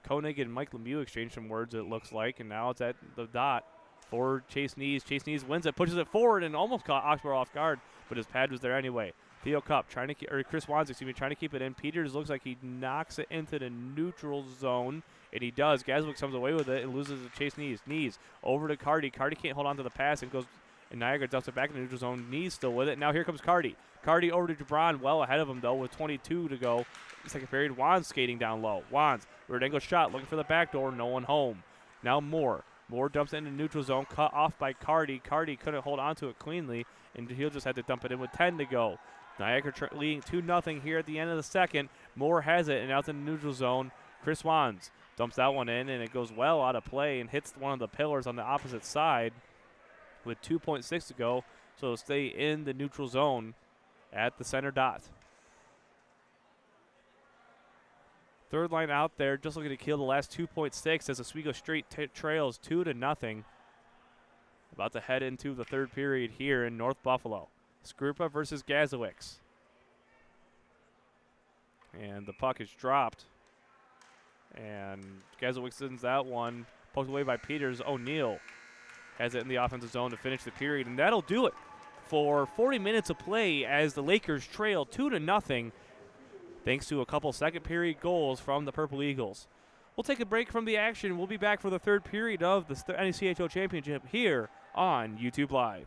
Koenig and Mike Lemieux exchange some words, it looks like, and now it's at the dot for Chase Nees. Chase Nees wins it, pushes it forward, and almost caught Oxborough off guard, but his pad was there anyway. Theo Cup Chris Wands, trying to keep it in. Peters looks like he knocks it into the neutral zone, and he does. Gazwick comes away with it and loses to Chase Nees. Nees over to Cardi. Cardi can't hold on to the pass and goes, and Niagara dumps it back in the neutral zone. Nees still with it. Now here comes Cardi. Cardi over to Jabron, well ahead of him though with 22 to go. Second period, Wands skating down low. Wands, weird angle shot, looking for the back door, no one home. Now Moore. Moore dumps it into neutral zone, cut off by Cardi. Cardi couldn't hold on to it cleanly, and he'll just have to dump it in with 10 to go. Niagara leading 2-0 here at the end of the second. Moore has it, and out in the neutral zone. Chris Wands dumps that one in, and it goes well out of play and hits one of the pillars on the opposite side with 2.6 to go. So it'll stay in the neutral zone at the center dot. Third line out there, just looking to kill the last 2.6 as Oswego State trails 2-0. About to head into the third period here in North Buffalo. Skrupa versus Gazowicz. And the puck is dropped. And Gazowicz sends that one. Poked away by Peters. O'Neal has it in the offensive zone to finish the period. And that'll do it for 40 minutes of play as the Lakers trail 2-0. Thanks to a couple second period goals from the Purple Eagles. We'll take a break from the action. We'll be back for the third period of the NECHL Championship here on YouTube Live.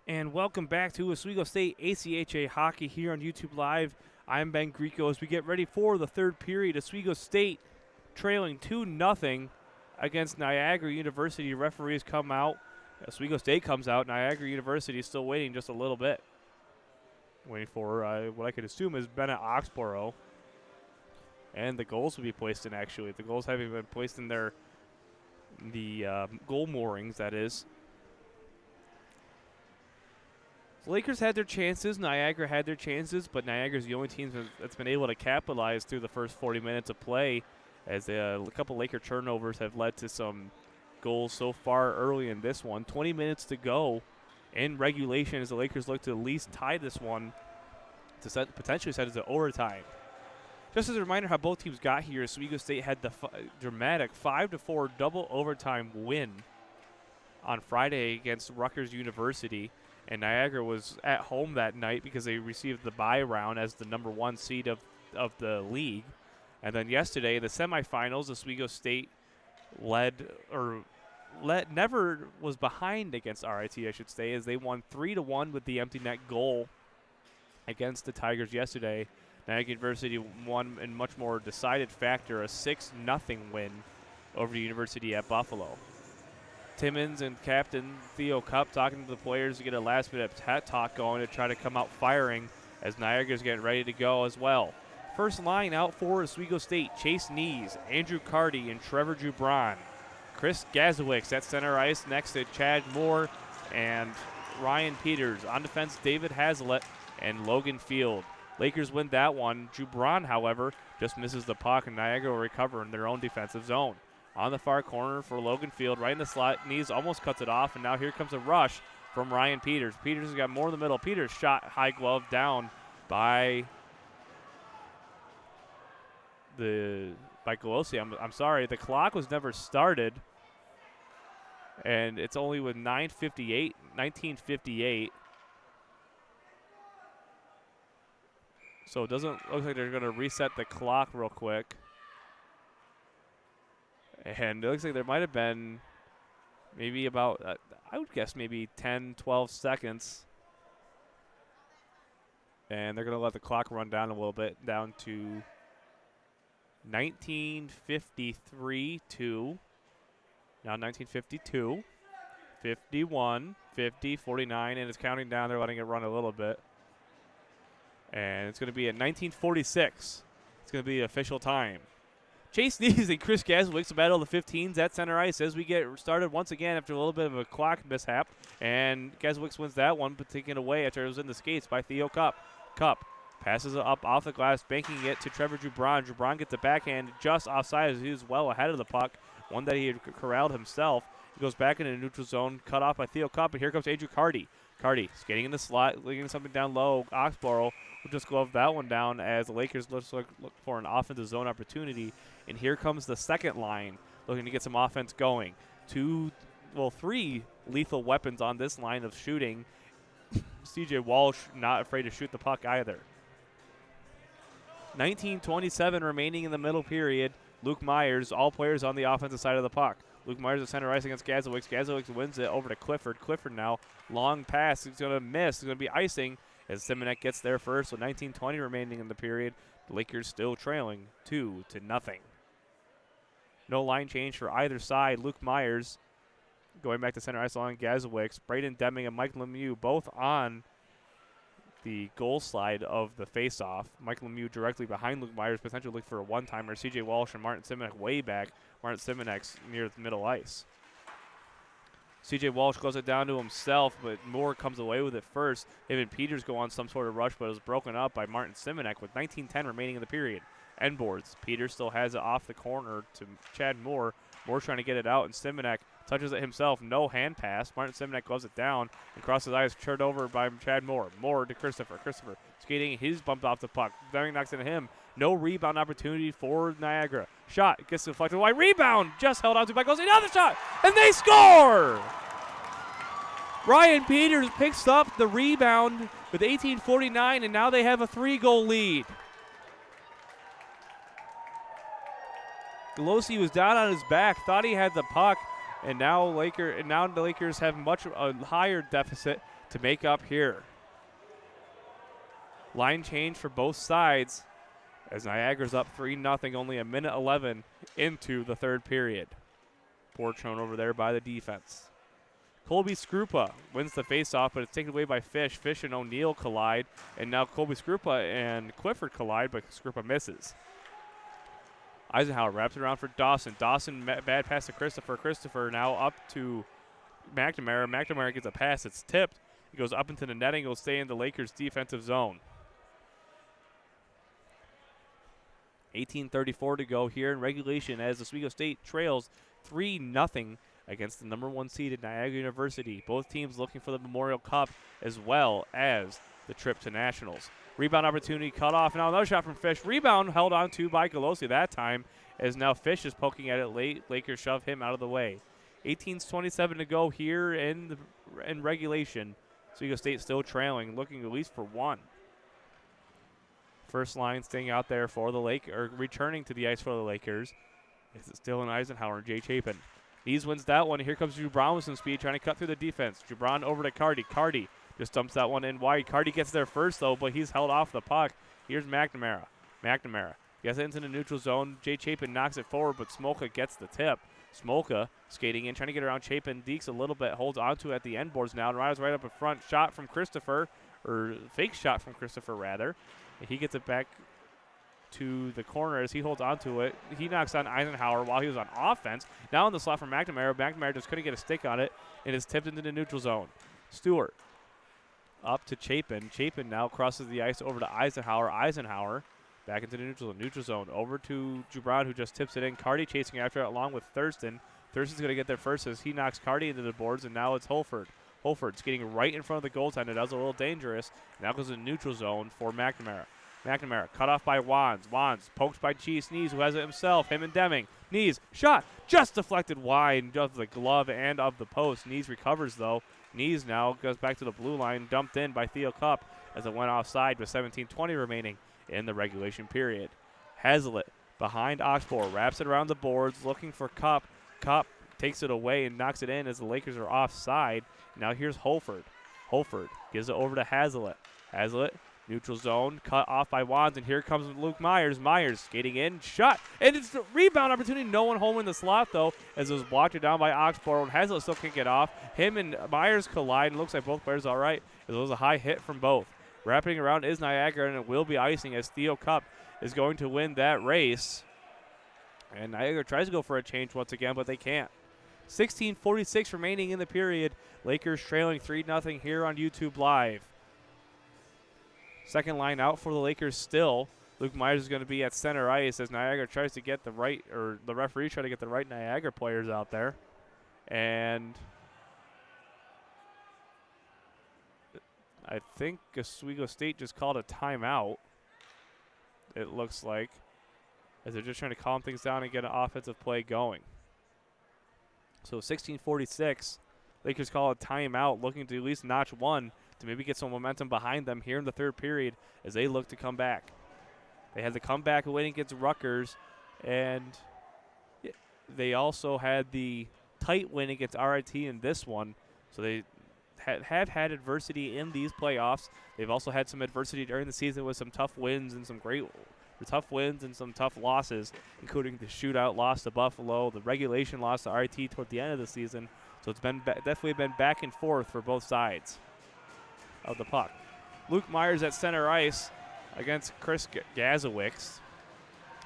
And welcome back to Oswego State ACHA Hockey here on YouTube Live. I'm Ben Grieco as we get ready for the third period. Oswego State trailing 2-0 against Niagara University. Referees come out. Oswego State comes out. Niagara University is still waiting just a little bit. Waiting for what I could assume is Bennett Oxborough. And the goals will be placed in, actually. The goals haven't been placed in the goal moorings, that is. The Lakers had their chances. Niagara had their chances, but Niagara's the only team that's been able to capitalize through the first 40 minutes of play, as a couple Laker turnovers have led to some goals so far early in this one. 20 minutes to go in regulation as the Lakers look to at least tie this one to potentially set it to overtime. Just as a reminder how both teams got here, Oswego State had the dramatic 5-4 double overtime win on Friday against Rutgers University. And Niagara was at home that night because they received the bye round as the number 1 seed of the league. And then yesterday, the semifinals, Oswego State never was behind against RIT, I should say, as they won 3-1 with the empty net goal against the Tigers yesterday. Niagara University won in much more decided factor, a 6-0 win over the University at Buffalo. Timmons and captain Theo Cup talking to the players to get a last-minute pep talk going to try to come out firing as Niagara's getting ready to go as well. First line out for Oswego State, Chase Nees, Andrew Carty, and Trevor Jubron. Chris Gazowicz at center ice next to Chad Moore and Ryan Peters. On defense, David Hazlitt and Logan Field. Lakers win that one. Jubron, however, just misses the puck, and Niagara will recover in their own defensive zone. On the far corner for Logan Field, right in the slot. Nees almost cuts it off, and now here comes a rush from Ryan Peters. Peters has got more in the middle. Peters shot high glove down by Golosi. I'm sorry. The clock was never started, and it's only with 1958. So it doesn't look like they're going to reset the clock real quick. And it looks like there might have been maybe about, I would guess maybe 10, 12 seconds. And they're going to let the clock run down a little bit, down to 1953 to now 1952, 51, 50, 49, and it's counting down. They're letting it run a little bit. And it's going to be at 1946. It's going to be the official time. Chase Nees and Chris Gazowicz battle the 15s at center ice as we get started once again after a little bit of a clock mishap. And Gazowicz wins that one, but taken away after it was in the skates by Theo Cup. Cup passes it up off the glass, banking it to Trevor Jubron. Jubron gets a backhand just offside as he was well ahead of the puck, one that he had corralled himself. He goes back into the neutral zone, cut off by Theo Cup, and here comes Andrew Carty. Carty skating in the slot, looking something down low. Oxborough will just glove that one down as the Lakers look for an offensive zone opportunity. And here comes the second line looking to get some offense going. Three lethal weapons on this line of shooting. CJ Walsh not afraid to shoot the puck either. 19:27 remaining in the middle period. Luke Myers, all players on the offensive side of the puck. Luke Myers at center ice against Gazowicz. Gazowicz wins it over to Clifford. Clifford now, long pass. He's going to miss. He's going to be icing as Simonek gets there first. So 19:20 remaining in the period. The Lakers still trailing 2-0. No line change for either side. Luke Myers going back to center ice along Gazowicz. Braden Deming and Mike Lemieux both on the goal slide of the faceoff. Mike Lemieux directly behind Luke Myers, potentially looking for a one-timer. CJ Walsh and Martin Simonek way back. Martin Simonek's near the middle ice. CJ Walsh goes it down to himself, but Moore comes away with it first. Him and Peters go on some sort of rush, but it was broken up by Martin Simonek with 19:10 remaining in the period. End boards. Peters still has it off the corner to Chad Moore. Moore trying to get it out, and Simonek touches it himself. No hand pass. Martin Simonek gloves it down and crosses his eyes, turned over by Chad Moore. Moore to Christopher. Christopher skating. He's bumped off the puck. Deming knocks into him. No rebound opportunity for Niagara. Shot gets deflected. Wide rebound. Just held on to by Golosi. Another shot. And they score! Ryan Peters picks up the rebound with 18:49, and now they have a 3-goal lead. Golosi was down on his back, thought he had the puck, and now the Lakers have much a higher deficit to make up here. Line change for both sides as Niagara's up 3-0, only a minute 11 into the third period. Poor turnover there by the defense. Colby Skrupa wins the faceoff, but it's taken away by Fish. Fish and O'Neal collide, and now Colby Skrupa and Clifford collide, but Skrupa misses. Eisenhower wraps it around for Dawson. Dawson, bad pass to Christopher. Christopher now up to McNamara. McNamara gets a pass. It's tipped. It goes up into the netting. It will stay in the Lakers' defensive zone. 18:34 to go here in regulation as Oswego State trails 3-0 against the number 1 seeded Niagara University. Both teams looking for the Memorial Cup as well as the trip to nationals. Rebound opportunity cut off. Now another shot from Fish. Rebound held on to by Golosi that time as now Fish is poking at it late. Lakers shove him out of the way. 18:27 to go here in regulation. Oswego State still trailing, looking at least for one. First line staying out there for the returning to the ice for the Lakers. It's still in Eisenhower and Jay Chapin. Nees wins that one. Here comes Jubron with some speed, trying to cut through the defense. Jubron over to Cardi. Cardi just dumps that one in wide. Cardi gets there first, though, but he's held off the puck. Here's McNamara. McNamara gets it into the neutral zone. Jay Chapin knocks it forward, but Smolka gets the tip. Smolka skating in, trying to get around Chapin. Deeks a little bit, holds onto it at the end boards now. And Ryder's right up in front. Shot from Christopher, or fake shot from Christopher, rather. And he gets it back to the corner as he holds onto it. He knocks on Eisenhower while he was on offense. Now in the slot from McNamara. McNamara just couldn't get a stick on it, and is tipped into the neutral zone. Stewart up to Chapin. Chapin now crosses the ice over to Eisenhower. Eisenhower back into the neutral zone. Neutral zone over to Jubron, who just tips it in. Cardi chasing after it along with Thurston. Thurston's going to get there first as he knocks Cardi into the boards, and now it's Holford. Holford's getting right in front of the goaltender. That was a little dangerous. Now goes to the neutral zone for McNamara. McNamara cut off by Wands. Wands poked by Cheese Nees, who has it himself. Him and Deming. Nees shot just deflected wide of the glove and of the post. Nees recovers though. Nees now goes back to the blue line, dumped in by Theo Cup as it went offside with 17:20 remaining in the regulation period. Hazlitt behind Oxbow wraps it around the boards, looking for Cup. Cup takes it away and knocks it in as the Lakers are offside. Now here's Holford. Holford gives it over to Hazlitt. Hazlitt. Neutral zone, cut off by Wands, and here comes Luke Myers. Myers skating in, shot, and it's a rebound opportunity. No one home in the slot, though, as it was blocked down by Oxborough, and Hazlitt still can't get off. Him and Myers collide, and looks like both players all right, as it was a high hit from both. Wrapping around is Niagara, and it will be icing as Theo Cup is going to win that race. And Niagara tries to go for a change once again, but they can't. 16:46 remaining in the period. Lakers trailing 3-0 here on YouTube Live. Second line out for the Lakers still. Luke Myers is going to be at center ice as Niagara tries to get the right, or the referee try to get the right Niagara players out there. And I think Oswego State just called a timeout, it looks like, as they're just trying to calm things down and get an offensive play going. So 16:46, Lakers call a timeout, looking to at least notch one to maybe get some momentum behind them here in the third period as they look to come back. They had the comeback win against Rutgers, and they also had the tight win against RIT in this one. So they have had adversity in these playoffs. They've also had some adversity during the season with some tough wins and some some tough losses, including the shootout loss to Buffalo, the regulation loss to RIT toward the end of the season. So it's been definitely been back and forth for both sides of the puck. Luke Myers at center ice against Chris Gazowicz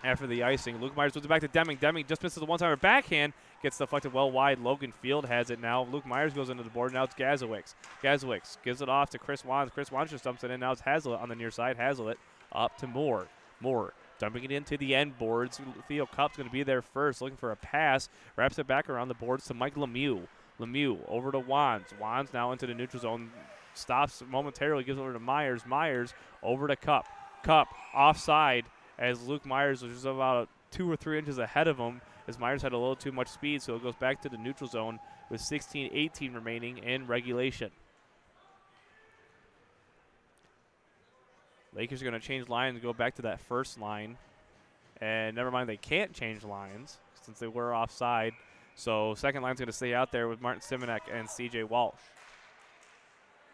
after the icing. Luke Myers moves it back to Deming. Deming just misses the one-timer backhand, gets deflected well wide. Logan Field has it now. Luke Myers goes into the board. Now it's Gazowicz. Gazowicz gives it off to Chris Wands. Chris Wands just dumps it in. Now it's Hazlitt on the near side. Hazlitt up to Moore. Moore dumping it into the end boards. Theo Cupp's going to be there first, looking for a pass. Wraps it back around the boards to Mike Lemieux. Lemieux over to Wands. Wands now into the neutral zone. Stops momentarily, gives it over to Myers. Myers over to Cup. Cup offside as Luke Myers was just about 2 or 3 inches ahead of him as Myers had a little too much speed, so it goes back to the neutral zone with 16:18 remaining in regulation. Lakers are going to change lines and go back to that first line. And never mind, they can't change lines since they were offside. So second line's going to stay out there with Martin Simonek and C.J. Walsh.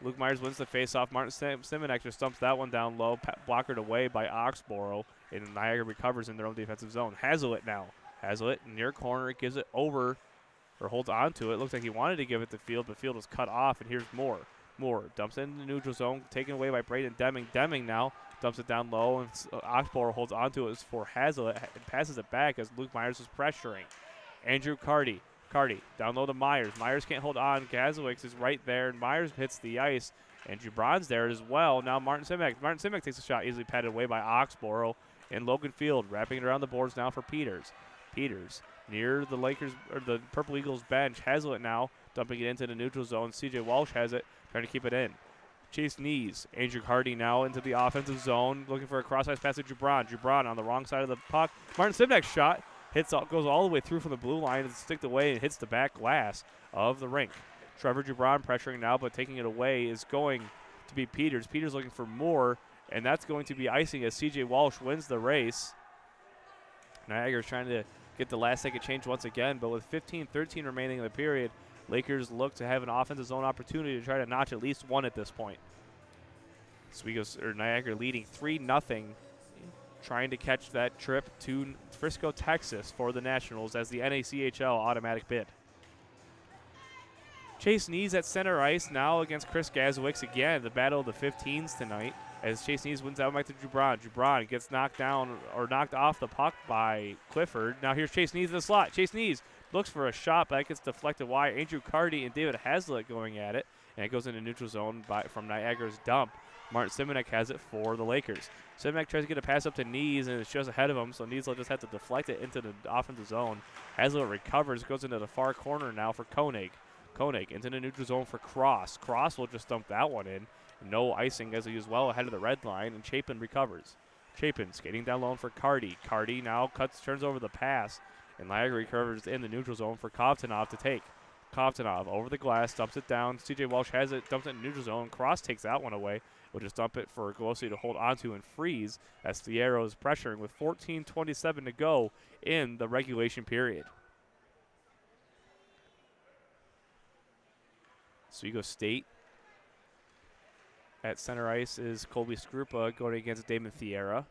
Luke Myers wins the faceoff. Martin Simonek just stumps that one down low, blockered away by Oxborough, and Niagara recovers in their own defensive zone. Hazelit now. Hazelit near corner, gives it over, or holds on to it. Looks like he wanted to give it to Field, but Field was cut off, and here's Moore. Moore dumps it in the neutral zone, taken away by Braden Deming. Deming now dumps it down low, and Oxborough holds on to it for Hazelit and passes it back as Luke Myers is pressuring. Andrew Carty. Carty down low to Myers. Myers can't hold on. Gazowicz is right there, and Myers hits the ice. And Gibron's there as well. Now Martin Simek. Martin Simek takes a shot, easily patted away by Oxborough. And Logan Field wrapping it around the boards now for Peters. Peters near the Lakers or the Purple Eagles bench. Hazelit now dumping it into the neutral zone. CJ Walsh has it, trying to keep it in. Chase Knees. Andrew Hardy now into the offensive zone, looking for a cross-ice pass to Gibron. Gibron on the wrong side of the puck. Martin Simek's shot goes all the way through from the blue line and sticked away and hits the back glass of the rink. Trevor Gibron pressuring now, but taking it away is going to be Peters. Peters looking for more, and that's going to be icing as CJ Walsh wins the race. Niagara's trying to get the last second change once again, but with 15-13 remaining in the period, Lakers look to have an offensive zone opportunity to try to notch at least one at this point. Niagara leading 3-0, trying to catch that trip to Frisco, Texas for the Nationals as the NECHL automatic bid. Chase Knees at center ice now against Chris Gazowicz again, the battle of the 15s tonight, as Chase Knees wins out back to Gibron. Gibron gets knocked down or knocked off the puck by Clifford. Now here's Chase Knees in the slot. Chase Knees looks for a shot, but that gets deflected wide. Andrew Carty and David Hazelit going at it, and it goes into neutral zone from Niagara's dump. Martin Simonek has it for the Lakers. Simonek tries to get a pass up to Knees, and it's just ahead of him, so Knees will just have to deflect it into the offensive zone. Hazelit recovers, goes into the far corner now for Koenig. Koenig into the neutral zone for Cross. Cross will just dump that one in. No icing as he is well ahead of the red line, and Chapin recovers. Chapin skating down low for Carty. Carty now turns over the pass, and Niagara recovers in the neutral zone for Kovtunov to take. Kovtunov over the glass, dumps it down. CJ Walsh has it, dumps it in the neutral zone. Cross takes that one away. We'll just dump it for Golosi to hold onto and freeze as Fierro is pressuring with 14:27 to go in the regulation period. Oswego State at center ice is Colby Skrupa going against Damon Thierra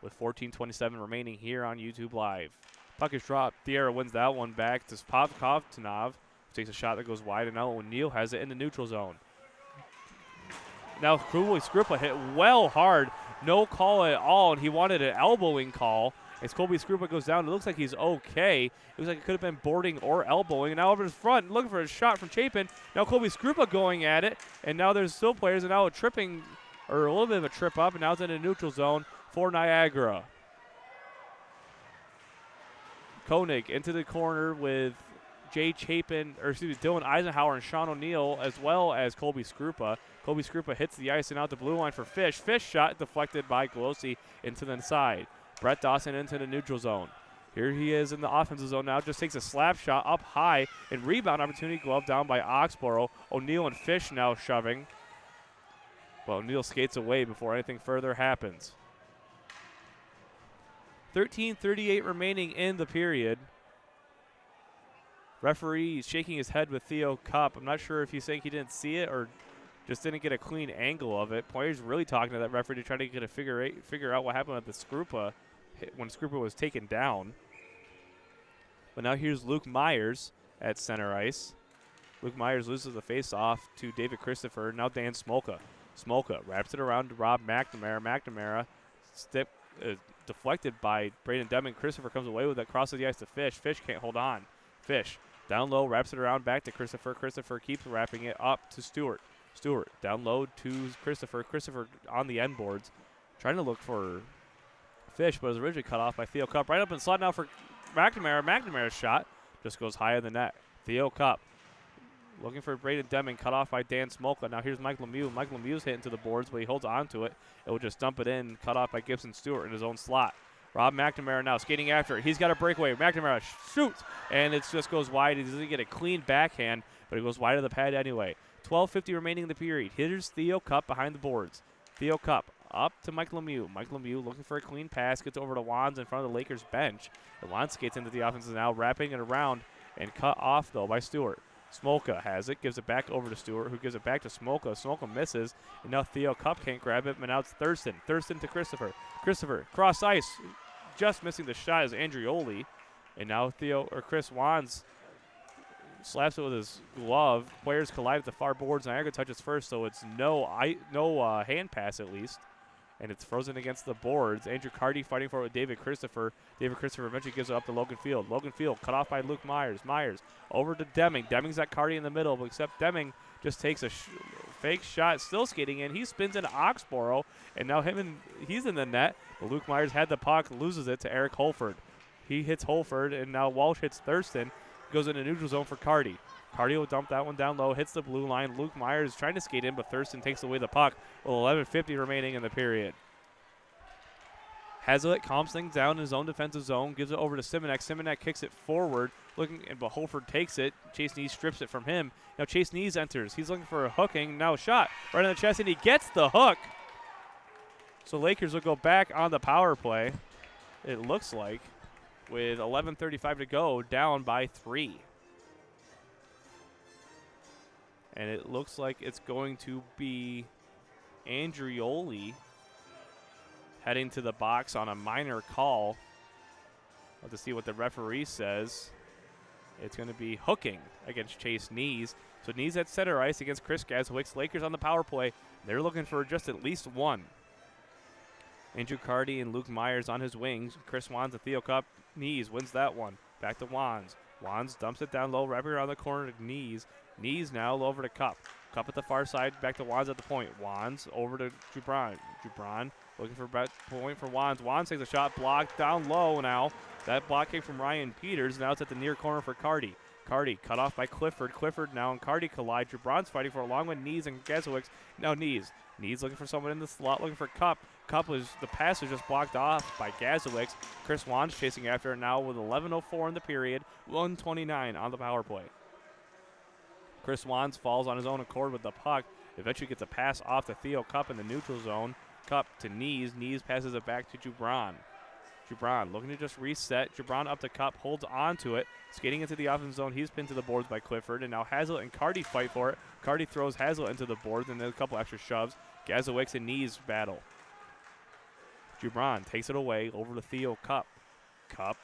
with 14:27 remaining here on YouTube Live. Puck is dropped. Thierra wins that one back to Kovtunov. Takes a shot that goes wide, and now O'Neill has it in the neutral zone. Now Colby Skrupa hit well hard. No call at all, and he wanted an elbowing call. As Colby Skrupa goes down, it looks like he's okay. It looks like it could have been boarding or elbowing. And now over his front, looking for a shot from Chapin. Now Colby Skrupa going at it, and now there's still players, and now a tripping, or a little bit of a trip up, and now it's in a neutral zone for Niagara. Koenig into the corner with Dylan Eisenhower and Sean O'Neill, as well as Colby Skrupa. Colby Skrupa hits the ice and out the blue line for Fish. Fish shot deflected by Golosi into the side. Brett Dawson into the neutral zone. Here he is in the offensive zone now. Just takes a slap shot up high, and rebound opportunity glove down by Oxborough. O'Neill and Fish now shoving. But O'Neill skates away before anything further happens. 13:38 remaining in the period. Referee is shaking his head with Theo Cup. I'm not sure if he's saying he didn't see it or just didn't get a clean angle of it. Players really talking to that referee to try to get a figure out what happened with the Skrupa when Skrupa was taken down. But now here's Luke Myers at center ice. Luke Myers loses the face-off to David Christopher. Now Dan Smolka. Smolka wraps it around to Rob McNamara. McNamara deflected by Braden Deming. Christopher comes away with it, crosses the ice to Fish. Fish can't hold on. Fish down low, wraps it around back to Christopher. Christopher keeps wrapping it up to Stewart. Stewart down low to Christopher. Christopher on the end boards, trying to look for Fish, but was originally cut off by Theo Cup. Right up in the slot now for McNamara. McNamara's shot just goes high in the net. Theo Cup looking for Braden Deming, cut off by Dan Smolka. Now here's Mike Lemieux. Mike Lemieux's hitting to the boards, but he holds on to it. It will just dump it in, cut off by Gibson Stewart in his own slot. Rob McNamara now skating after it. He's got a breakaway. McNamara shoots, and it just goes wide. He doesn't get a clean backhand, but it goes wide of the pad anyway. 12:50 remaining in the period. Here's Theo Cup behind the boards. Theo Cup up to Mike Lemieux. Mike Lemieux looking for a clean pass, gets over to Wands in front of the Lakers bench. And Wands skates into the offense now, wrapping it around and cut off, though, by Stewart. Smolka has it, gives it back over to Stewart, who gives it back to Smolka. Smolka misses, and now Theo Cup can't grab it, but now it's Thurston. Thurston to Christopher. Christopher, cross ice, just missing the shot is Andrioli, and now Chris Wands slaps it with his glove. Players collide at the far boards. Niagara touches first, so it's no hand pass at least. And it's frozen against the boards. Andrew Carty fighting for it with David Christopher. David Christopher eventually gives it up to Logan Field. Logan Field cut off by Luke Myers. Myers over to Deming. Deming's got Carty in the middle, but except Deming just takes a fake shot, still skating in. He spins into Oxborough, and now he's in the net. But Luke Myers had the puck, loses it to Eric Holford. He hits Holford, and now Walsh hits Thurston. Goes into neutral zone for Carty. Carty will dump that one down low, hits the blue line. Luke Myers is trying to skate in, but Thurston takes away the puck with 11:50 remaining in the period. Hazlitt calms things down in his own defensive zone, gives it over to Simonek. Simonek kicks it forward, but Holford takes it. Chase Nees strips it from him. Now Chase Nees enters. He's looking for a hooking. Now a shot right in the chest, and he gets the hook. So Lakers will go back on the power play, it looks like, with 11:35 to go, down by 3. And it looks like it's going to be Andrioli heading to the box on a minor call. We'll have to see what the referee says. It's going to be hooking against Chase Nees. So Nees at center ice against Chris Gazowicz. Lakers on the power play. They're looking for just at least one. Andrew Carty and Luke Myers on his wings. Chris Wands and Theo Cup. Nees wins that one. Back to Wands. Wands dumps it down low, wrapping around the corner to Nees. Nees now over to Cup. Cup at the far side, back to Wands at the point. Wands over to Jubran. Jubran looking for a point for Wands. Wands takes a shot, blocked down low now. That block came from Ryan Peters. Now it's at the near corner for Carty. Carty cut off by Clifford. Clifford now and Carty collide. Jubran's fighting for a long one. Nees and Gazowicz. Now Nees. Nees looking for someone in the slot, looking for Cup. The pass was just blocked off by Gazowicz. Chris Wands chasing after it now with 11:04 in the period. 1:29 on the power play. Chris Wands falls on his own accord with the puck. Eventually gets a pass off to Theo Cup in the neutral zone. Cup to Nees. Nees passes it back to Jubran. Jubran looking to just reset. Jubran up to Cup, holds on to it. Skating into the offensive zone. He's pinned to the boards by Clifford. And now Hazlitt and Carty fight for it. Carty throws Hazlitt into the boards and then a couple extra shoves. Gazowicz and Nees battle. Jubran takes it away over to Theo Cup. Cup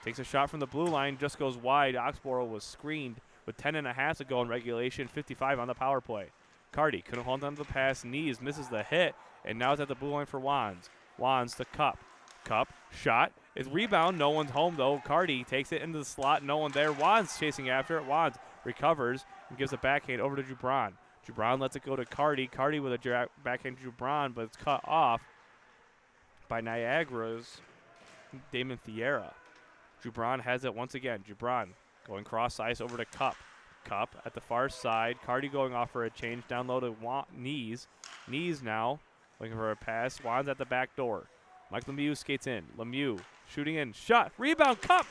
takes a shot from the blue line, just goes wide. Oxborough was screened with 10.5 to go in regulation, 55 on the power play. Carty couldn't hold on to the pass. Nees misses the hit, and now it's at the blue line for Wands. Wands to Cup. Cup, shot. It's rebound. No one's home, though. Carty takes it into the slot. No one there. Wands chasing after it. Wands recovers and gives a backhand over to Jubran. Jubran lets it go to Carty. Carty with a backhand to Jubran, but it's cut off by Niagara's Damon Thierra. Jubran has it once again. Jubran going cross ice over to Cup. Cup at the far side. Carty going off for a change down low to Nees. Nees now looking for a pass. Wands at the back door. Mike Lemieux skates in. Lemieux shooting in. Shot. Rebound. Cup.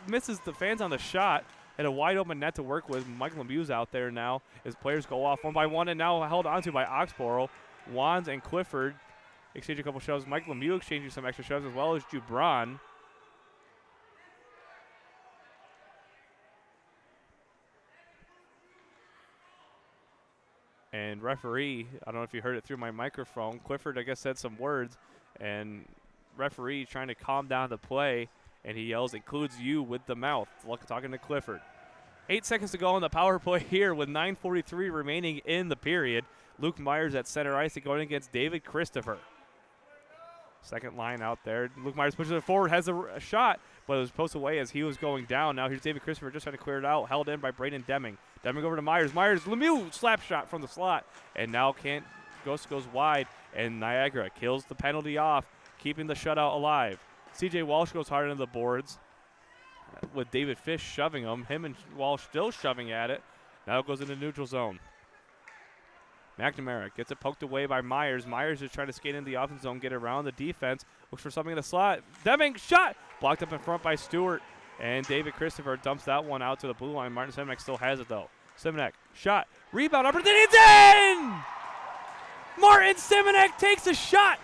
Misses the fans on the shot. Had a wide open net to work with. Mike Lemieux's out there now as players go off one by one and now held onto by Oxborough. Wands and Clifford exchange a couple shoves. Mike Lemieux exchanging some extra shoves as well as Jubran. And referee, I don't know if you heard it through my microphone, Clifford, I guess, said some words, and referee trying to calm down the play, and he yells, includes you with the mouth, talking to Clifford. 8 seconds to go on the power play here with 9:43 remaining in the period. Luke Myers at center ice going against David Christopher. Second line out there. Luke Myers pushes it forward, has a shot, but it was posted away as he was going down. Now here's David Christopher just trying to clear it out, held in by Braden Deming. Deming over to Myers. Myers, Lemieux, slap shot from the slot, and now goes wide, and Niagara kills the penalty off, keeping the shutout alive. C.J. Walsh goes hard into the boards with David Fish shoving him and Walsh still shoving at it. Now it goes into neutral zone. McNamara gets it poked away by Myers. Myers is trying to skate into the offensive zone, get around the defense, looks for something in the slot. Deming, shot! Blocked up in front by Stewart, and David Christopher dumps that one out to the blue line. Martin Simonek still has it, though. Simonek, shot, rebound, opportunity, it's in! Martin Simonek takes a shot,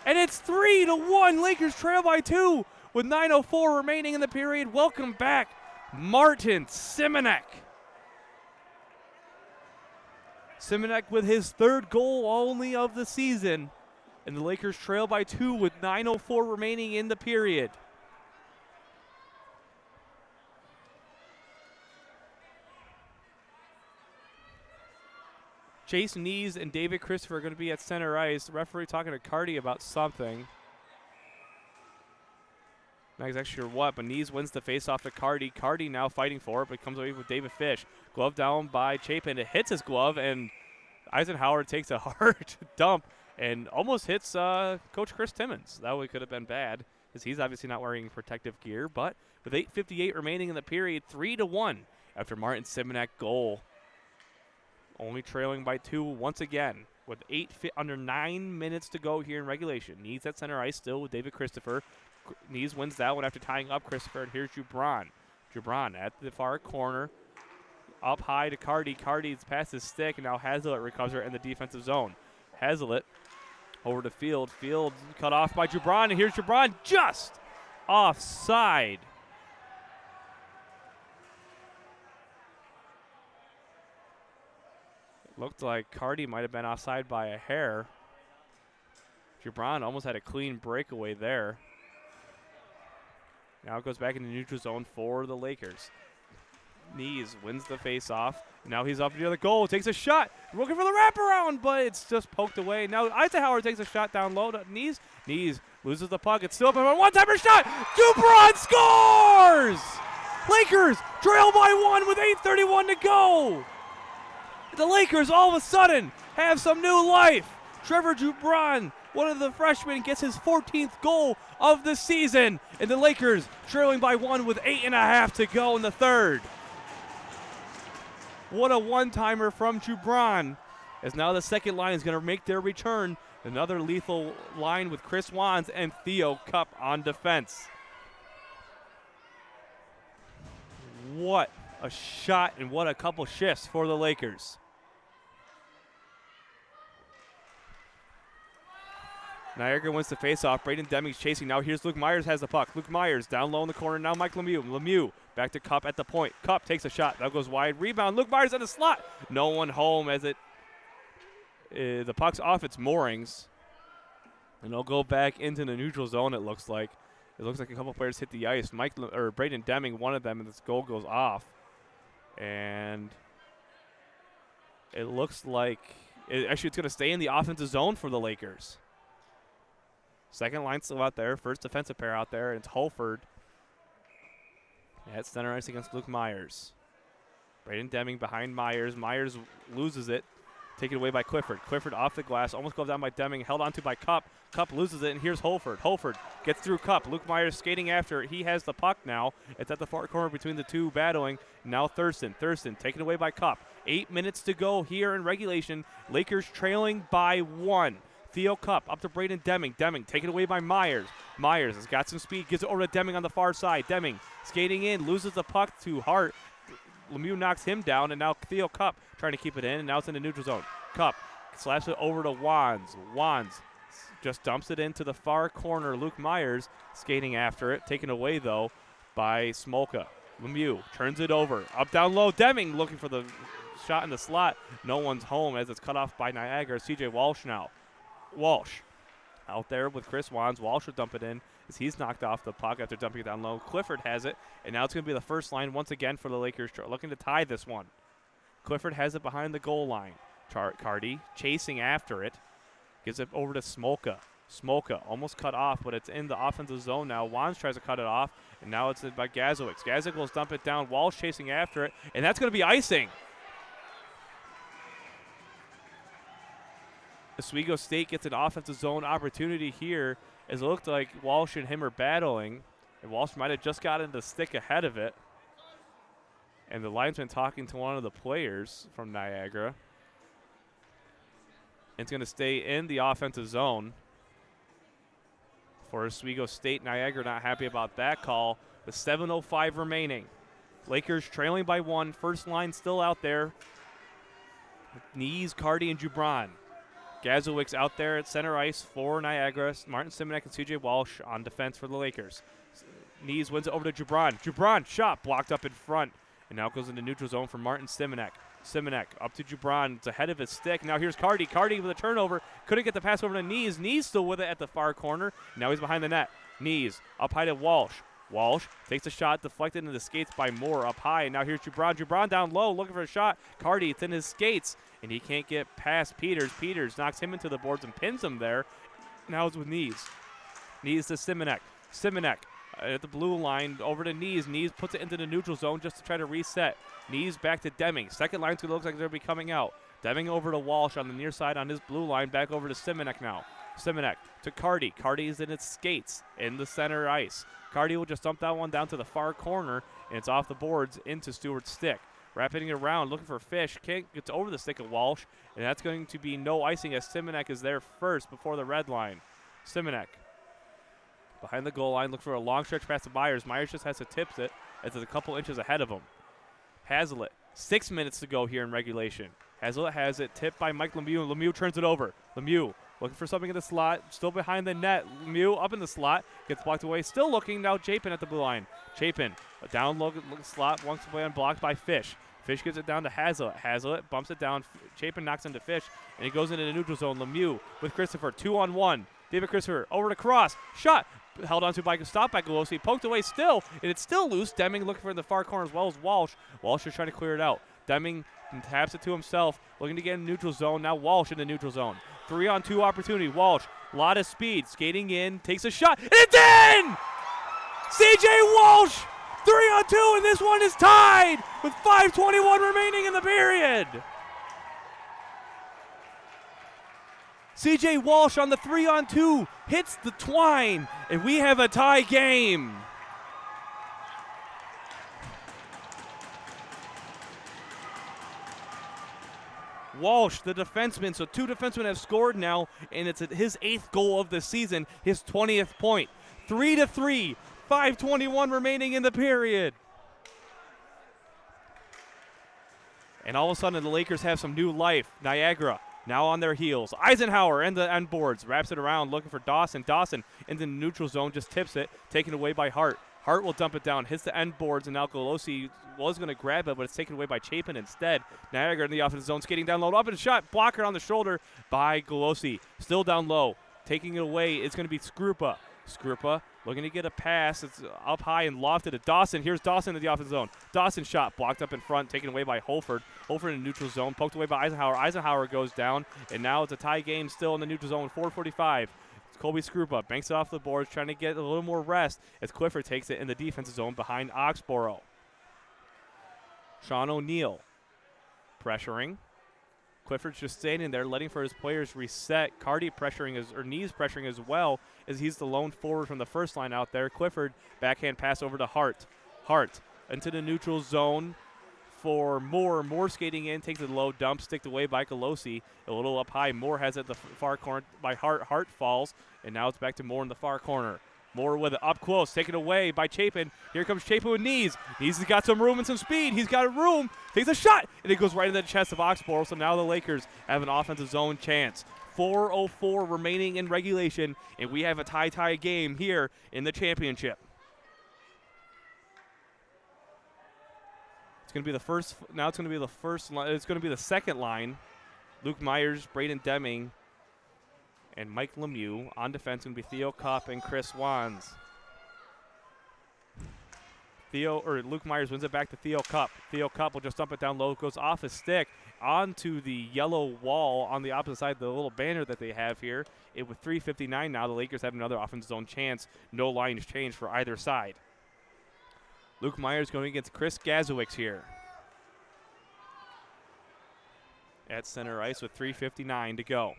and it's 3-1. Lakers trail by 2 with 9:04 remaining in the period. Welcome back, Martin Simonek. Simonek with his 3rd goal only of the season. And the Lakers trail by 2 with 9:04 remaining in the period. Chase Nees and David Christopher are going to be at center ice. The referee talking to Cardi about something. Not exactly sure what, but Nees wins the face-off to Cardi. Cardi now fighting for it, but comes away with David Fish. Glove down by Chapin. It hits his glove, and Eisenhower takes a hard dump and almost hits Coach Chris Timmons. That would could have been bad, because he's obviously not wearing protective gear. But with 8:58 remaining in the period, 3-1 after Martin Simonek goal. Only trailing by 2 once again with under 9 minutes to go here in regulation. Nees at center ice still with David Christopher. Nees wins that one after tying up Christopher, and here's Jubran. Jubran at the far corner. Up high to Cardi. Cardi's past his stick, and now Hazlitt recovers it in the defensive zone. Hazlitt over to Field. Field cut off by Jubran, and here's Jubran just offside. Looked like Cardi might have been offside by a hair. Jubran almost had a clean breakaway there. Now it goes back into neutral zone for the Lakers. Nees wins the faceoff. Now he's up near the goal, takes a shot, looking for the wraparound, but it's just poked away. Now Eisenhower takes a shot down low to Nees. Nees loses the puck. It's still up, a one-timer shot. Jubran scores! Lakers trail by 1 with 8:31 to go. The Lakers all of a sudden have some new life. Trevor Jubran, one of the freshmen, gets his 14th goal of the season. And the Lakers trailing by 1 with 8.5 to go in the 3rd. What a one-timer from Jubran. As now the second line is going to make their return. Another lethal line with Chris Wands and Theo Cup on defense. What a shot and what a couple shifts for the Lakers. Niagara wins the faceoff. Braden Deming's chasing. Now here's Luke Myers has the puck. Luke Myers down low in the corner. Now Mike Lemieux. Lemieux back to Cup at the point. Cup takes a shot. That goes wide. Rebound. Luke Myers in the slot. No one home as the puck's off its moorings. And they'll go back into the neutral zone, it looks like. It looks like a couple players hit the ice. Braden Deming, one of them, and this goal goes off. And it looks like it's going to stay in the offensive zone for the Lakers. Second line still out there. First defensive pair out there, and it's Holford at center ice against Luke Myers. Braden Deming behind Myers. Myers loses it. Taken away by Clifford. Clifford off the glass. Almost goes down by Deming. Held onto by Cup. Cup loses it, and here's Holford. Holford gets through Cup. Luke Myers skating after it. He has the puck now. It's at the far corner between the two battling. Now Thurston. Thurston taken away by Cup. 8 minutes to go here in regulation. Lakers trailing by 1. Theo Cup up to Braden Deming. Deming taken away by Myers. Myers has got some speed. Gives it over to Deming on the far side. Deming skating in. Loses the puck to Hart. Lemieux knocks him down, and now Theo Cup trying to keep it in, and now it's in the neutral zone. Cup slaps it over to Wands. Wands just dumps it into the far corner. Luke Myers skating after it. Taken away, though, by Smolka. Lemieux turns it over. Up, down low. Deming looking for the shot in the slot. No one's home as it's cut off by Niagara. C.J. Walsh now. Walsh out there with Chris Wands. Walsh will dump it in as he's knocked off the puck after dumping it down low. Clifford has it, and now it's going to be the first line once again for the Lakers, looking to tie this one. Clifford has it behind the goal line. Cardi chasing after it. Gives it over to Smolka. Smolka almost cut off, but it's in the offensive zone now. Wands tries to cut it off, and now it's by Gazowicz. Gazowicz will dump it down. Walsh chasing after it, and that's going to be icing. Oswego State gets an offensive zone opportunity here, as it looked like Walsh and him are battling, and Walsh might have just gotten the stick ahead of it. And the linesman talking to one of the players from Niagara. It's going to stay in the offensive zone for Oswego State. Niagara not happy about that call with 7:05 remaining. Lakers trailing by 1. First line still out there. Nees, Cardi, and Jubran. Gazowicz out there at center ice for Niagara. Martin Simonek and C.J. Walsh on defense for the Lakers. Nees wins it over to Jubran. Jubran shot blocked up in front, And now it goes into neutral zone for Martin Simonek. Simonek up to Gibran. It's ahead of his stick. Now here's Cardi. Cardi with a turnover. Couldn't get the pass over to Knees. Knees still with it at the far corner. Now he's behind the net. Knees up high to Walsh. Walsh takes a shot, deflected into the skates by Moore up high. And now here's Gibran. Gibran down low, looking for a shot. Cardi, it's in his skates, and he can't get past Peters. Peters knocks him into the boards and pins him there. Now it's with Knees. Knees to Simonek. Simonek at the blue line over to Knees. Knees puts it into the neutral zone just to try to reset. Knees back to Deming. Second line's going to look like they're going to be coming out. Deming over to Walsh on the near side on his blue line. Back over to Simonek now. Simonek to Cardi. Cardi is in its skates in the center ice. Cardi will just dump that one down to the far corner, and it's off the boards into Stewart's stick. Wrapping it around, looking for Fish. Gets over the stick of Walsh, and that's going to be no icing as Simonek is there first before the red line. Simonek behind the goal line, looking for a long stretch pass to Myers. Myers just has to tip it as it's a couple inches ahead of him. Hazlitt, 6 minutes to go here in regulation. Hazlitt has it tipped by Mike Lemieux, and Lemieux turns it over. Lemieux looking for something in the slot, still behind the net. Lemieux up in the slot, gets blocked away. Still looking, now Chapin at the blue line. Chapin, a down low slot, once away unblocked by Fish. Fish gives it down to Hazlitt. Hazlitt bumps it down. Chapin knocks into Fish, and he goes into the neutral zone. Lemieux with Christopher, 2-on-1. David Christopher over to Cross. Shot. Held onto by stop by Golosi. Poked away still, and it's still loose. Deming looking for the far corner as well as Walsh. Walsh is trying to clear it out. Deming taps it to himself, looking to get in the neutral zone. Now Walsh in the neutral zone. 3-on-2 opportunity. Walsh, a lot of speed, skating in, takes a shot, and it's in! C.J. Walsh, 3-on-2, and this one is tied with 5:21 remaining in the period. C.J. Walsh on the 3-on-2 hits the twine, and we have a tie game. Walsh, the defenseman, so 2 defensemen have scored now, and it's his 8th goal of the season, his 20th point. 3-3, 5:21 remaining in the period. And all of a sudden, the Lakers have some new life. Niagara now on their heels. Eisenhower and the end boards, wraps it around, looking for Dawson. Dawson into the neutral zone, just tips it, taken away by Hart. Hart will dump it down, hits the end boards, and now Golosi was going to grab it, but it's taken away by Chapin instead. Niagara in the offensive zone, skating down low, up and shot, blocker on the shoulder by Golosi. Still down low, taking it away is going to be Skrupa. Skrupa looking to get a pass. It's up high and lofted to Dawson. Here's Dawson in the offensive zone. Dawson shot, blocked up in front, taken away by Holford. Holford in the neutral zone, poked away by Eisenhower. Eisenhower goes down, and now it's a tie game still in the neutral zone, 4:45. Colby Skrupa banks it off the boards, trying to get a little more rest as Clifford takes it in the defensive zone behind Oxborough. Sean O'Neill pressuring. Clifford's just standing there, letting for his players reset. Cardi pressuring, Knees pressuring as well, as he's the lone forward from the first line out there. Clifford, backhand pass over to Hart. Hart into the neutral zone for Moore. Moore skating in, takes a low dump, sticked away by Golosi. A little up high. Moore has it at the far corner by Hart. Hart falls, and now it's back to Moore in the far corner. Moore with it up close, taken away by Chapin. Here comes Chapin with Knees. Knees has got some room and some speed. He's got room, takes a shot, and it goes right into the chest of Oxborough. So now the Lakers have an offensive zone chance. 4:04 remaining in regulation, and we have a tie game here in the championship. It's going to be the first. Now it's going to be the first line. It's going to be the second line. Luke Myers, Braden Deming, and Mike Lemieux. On defense, going to be Theo Kopp and Chris Wands. Luke Myers wins it back to Theo Kopp. Theo Kopp will just dump it down low. It goes off his stick onto the yellow wall on the opposite side of the little banner that they have here. With 3:59 now, the Lakers have another offensive zone chance. No lines change for either side. Luke Myers going against Chris Gazowicz here at center ice with 3:59 to go.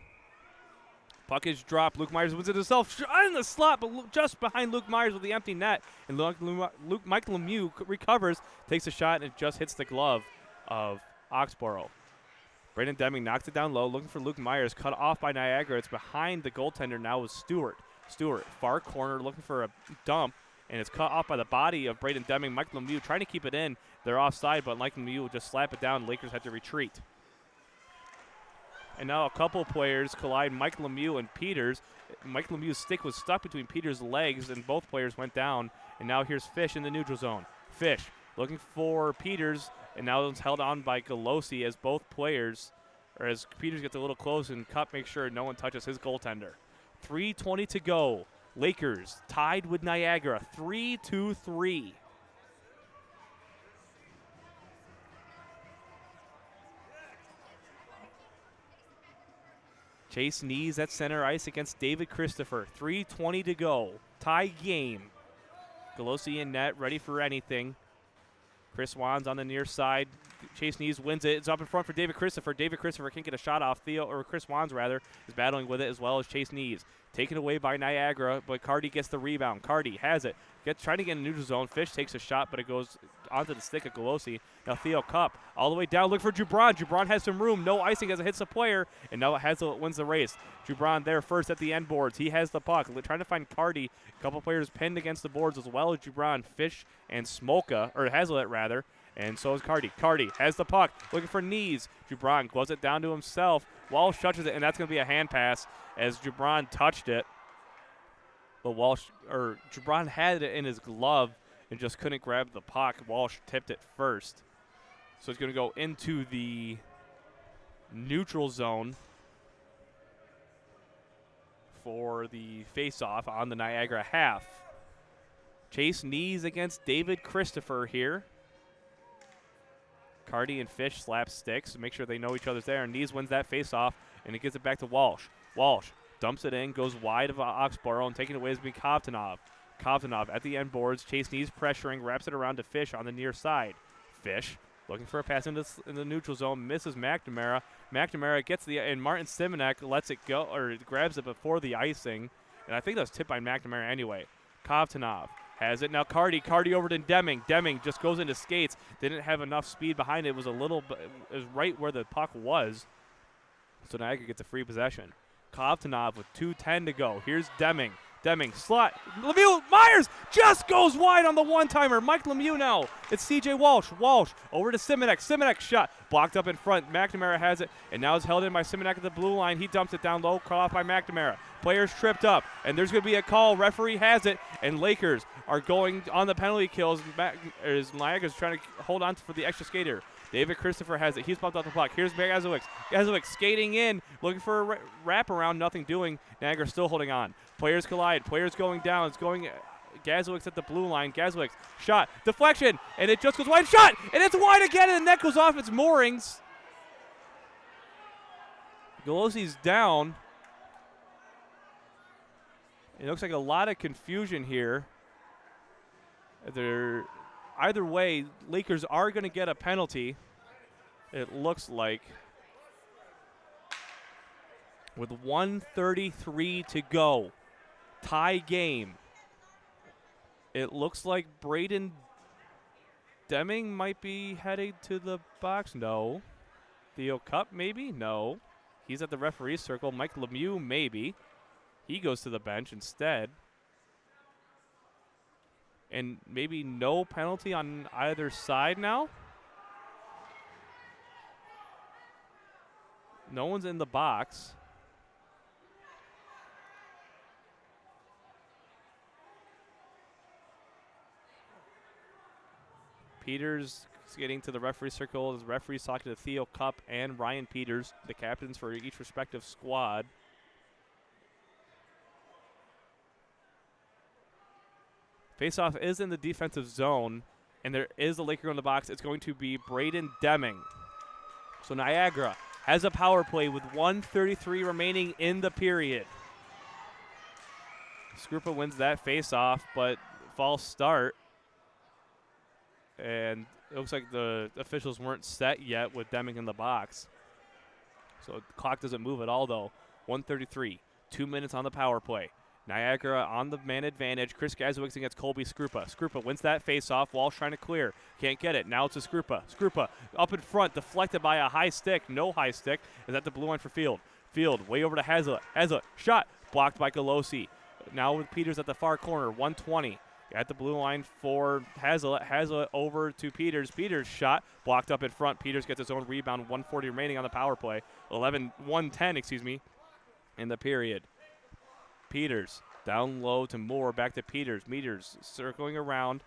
Puck is dropped. Luke Myers wins it himself in the slot, but just behind Luke Myers with the empty net. And Mike Lemieux recovers, takes a shot, and it just hits the glove of Oxborough. Braden Deming knocks it down low, looking for Luke Myers, cut off by Niagara. It's behind the goaltender now with Stewart. Stewart, far corner, looking for a dump. And it's cut off by the body of Braden Deming. Mike Lemieux trying to keep it in. They're offside, but Mike Lemieux will just slap it down. Lakers have to retreat. And now a couple players collide, Mike Lemieux and Peters. Mike Lemieux's stick was stuck between Peters' legs, and both players went down. And now here's Fish in the neutral zone. Fish looking for Peters, and now it's held on by Galosi as both players, or as Peters gets a little close, and Cup makes sure no one touches his goaltender. 3:20 to go. Lakers tied with Niagara, 3-3. Chase Knees at center ice against David Christopher. 3:20 to go. Tie game. Galosi in net, ready for anything. Chris Wands on the near side. Chase Knees wins it. It's up in front for David Christopher. David Christopher can't get a shot off. Chris Wands rather is battling with it as well as Chase Knees. Taken away by Niagara, but Cardi gets the rebound. Cardi has it. Trying to get in the neutral zone. Fish takes a shot, but it goes onto the stick of Galosi. Now Theo Cup all the way down. Look for Jubron. Jubron has some room. No icing as it hits the player, and now Hazel wins the race. Jubron there first at the end boards. He has the puck. Trying to find Cardi. A couple players pinned against the boards as well as Jubron, Fish, and Smolka, or Hazelet rather. And so is Cardi. Cardi has the puck, looking for Knees. Jubron gloves it down to himself. Walsh touches it, and that's going to be a hand pass as Jubron touched it. But Jubron had it in his glove and just couldn't grab the puck. Walsh tipped it first. So it's going to go into the neutral zone for the face-off on the Niagara half. Chase Knees against David Christopher here. Cardi and Fish slap sticks to make sure they know each other's there. And Knees wins that face-off, and it gives it back to Walsh. Walsh dumps it in, goes wide of Oxborough, and taking it away has been Kovtunov. Kovtunov at the end boards. Chase Knees pressuring, wraps it around to Fish on the near side. Fish looking for a pass in the neutral zone, misses McNamara. McNamara gets and Martin Simonek lets it go, or grabs it before the icing. And I think that was tipped by McNamara anyway. Kovtunov has it. Now Cardi over to Deming. Deming just goes into skates. Didn't have enough speed behind it. It was it was right where the puck was. So Niagara gets a free possession. Kovtunov with 2:10 to go. Here's Deming. Deming slot. Lemieux Myers just goes wide on the one-timer. Mike Lemieux now. It's C.J. Walsh. Walsh over to Simonek. Simonek shot blocked up in front. McNamara has it, and now it's held in by Simonek at the blue line. He dumps it down low, cut off by McNamara. Players tripped up, and there's going to be a call. Referee has it, and Lakers are going on the penalty kills as Niagara's trying to hold on for the extra skater. David Christopher has it. He's bumped off the puck. Here's Gazowicz. Gazowicz skating in, looking for a wraparound, nothing doing. Niagara still holding on. Players collide. Players going down. It's going Gazowicz at the blue line. Gazowicz shot. Deflection. And it just goes wide. Shot! And it's wide again, and the net goes off its moorings. Galosi's down. It looks like a lot of confusion here. Either way, Lakers are going to get a penalty, it looks like. With 1:33 to go. Tie game. It looks like Braden Deming might be heading to the box. No. Theo Cup, maybe? No. He's at the referee circle. Mike Lemieux, maybe. He goes to the bench instead. And maybe no penalty on either side now. No one's in the box. Peters is getting to the referee circle. The referee's talking to Theo Cup and Ryan Peters, the captains for each respective squad. Faceoff is in the defensive zone, and there is a Laker in the box. It's going to be Braden Deming. So Niagara has a power play with 1:33 remaining in the period. Skrupa wins that faceoff, but false start. And it looks like the officials weren't set yet with Deming in the box. So the clock doesn't move at all, though. 1:33, 2 minutes on the power play. Niagara on the man advantage. Chris Gazowicz against Colby Skrupa. Skrupa wins that face-off. Walsh trying to clear. Can't get it. Now it's a Skrupa. Skrupa up in front, deflected by a high stick. No high stick. Is at the blue line for Field. Field way over to Hazelet. Hazelet shot. Blocked by Galosi. Now with Peters at the far corner. 120. At the blue line for Hazelet. Hazelet over to Peters. Peters shot. Blocked up in front. Peters gets his own rebound. 140 remaining on the power play. 110, in the period. Peters down low to Moore, back to Peters. Peters circling around.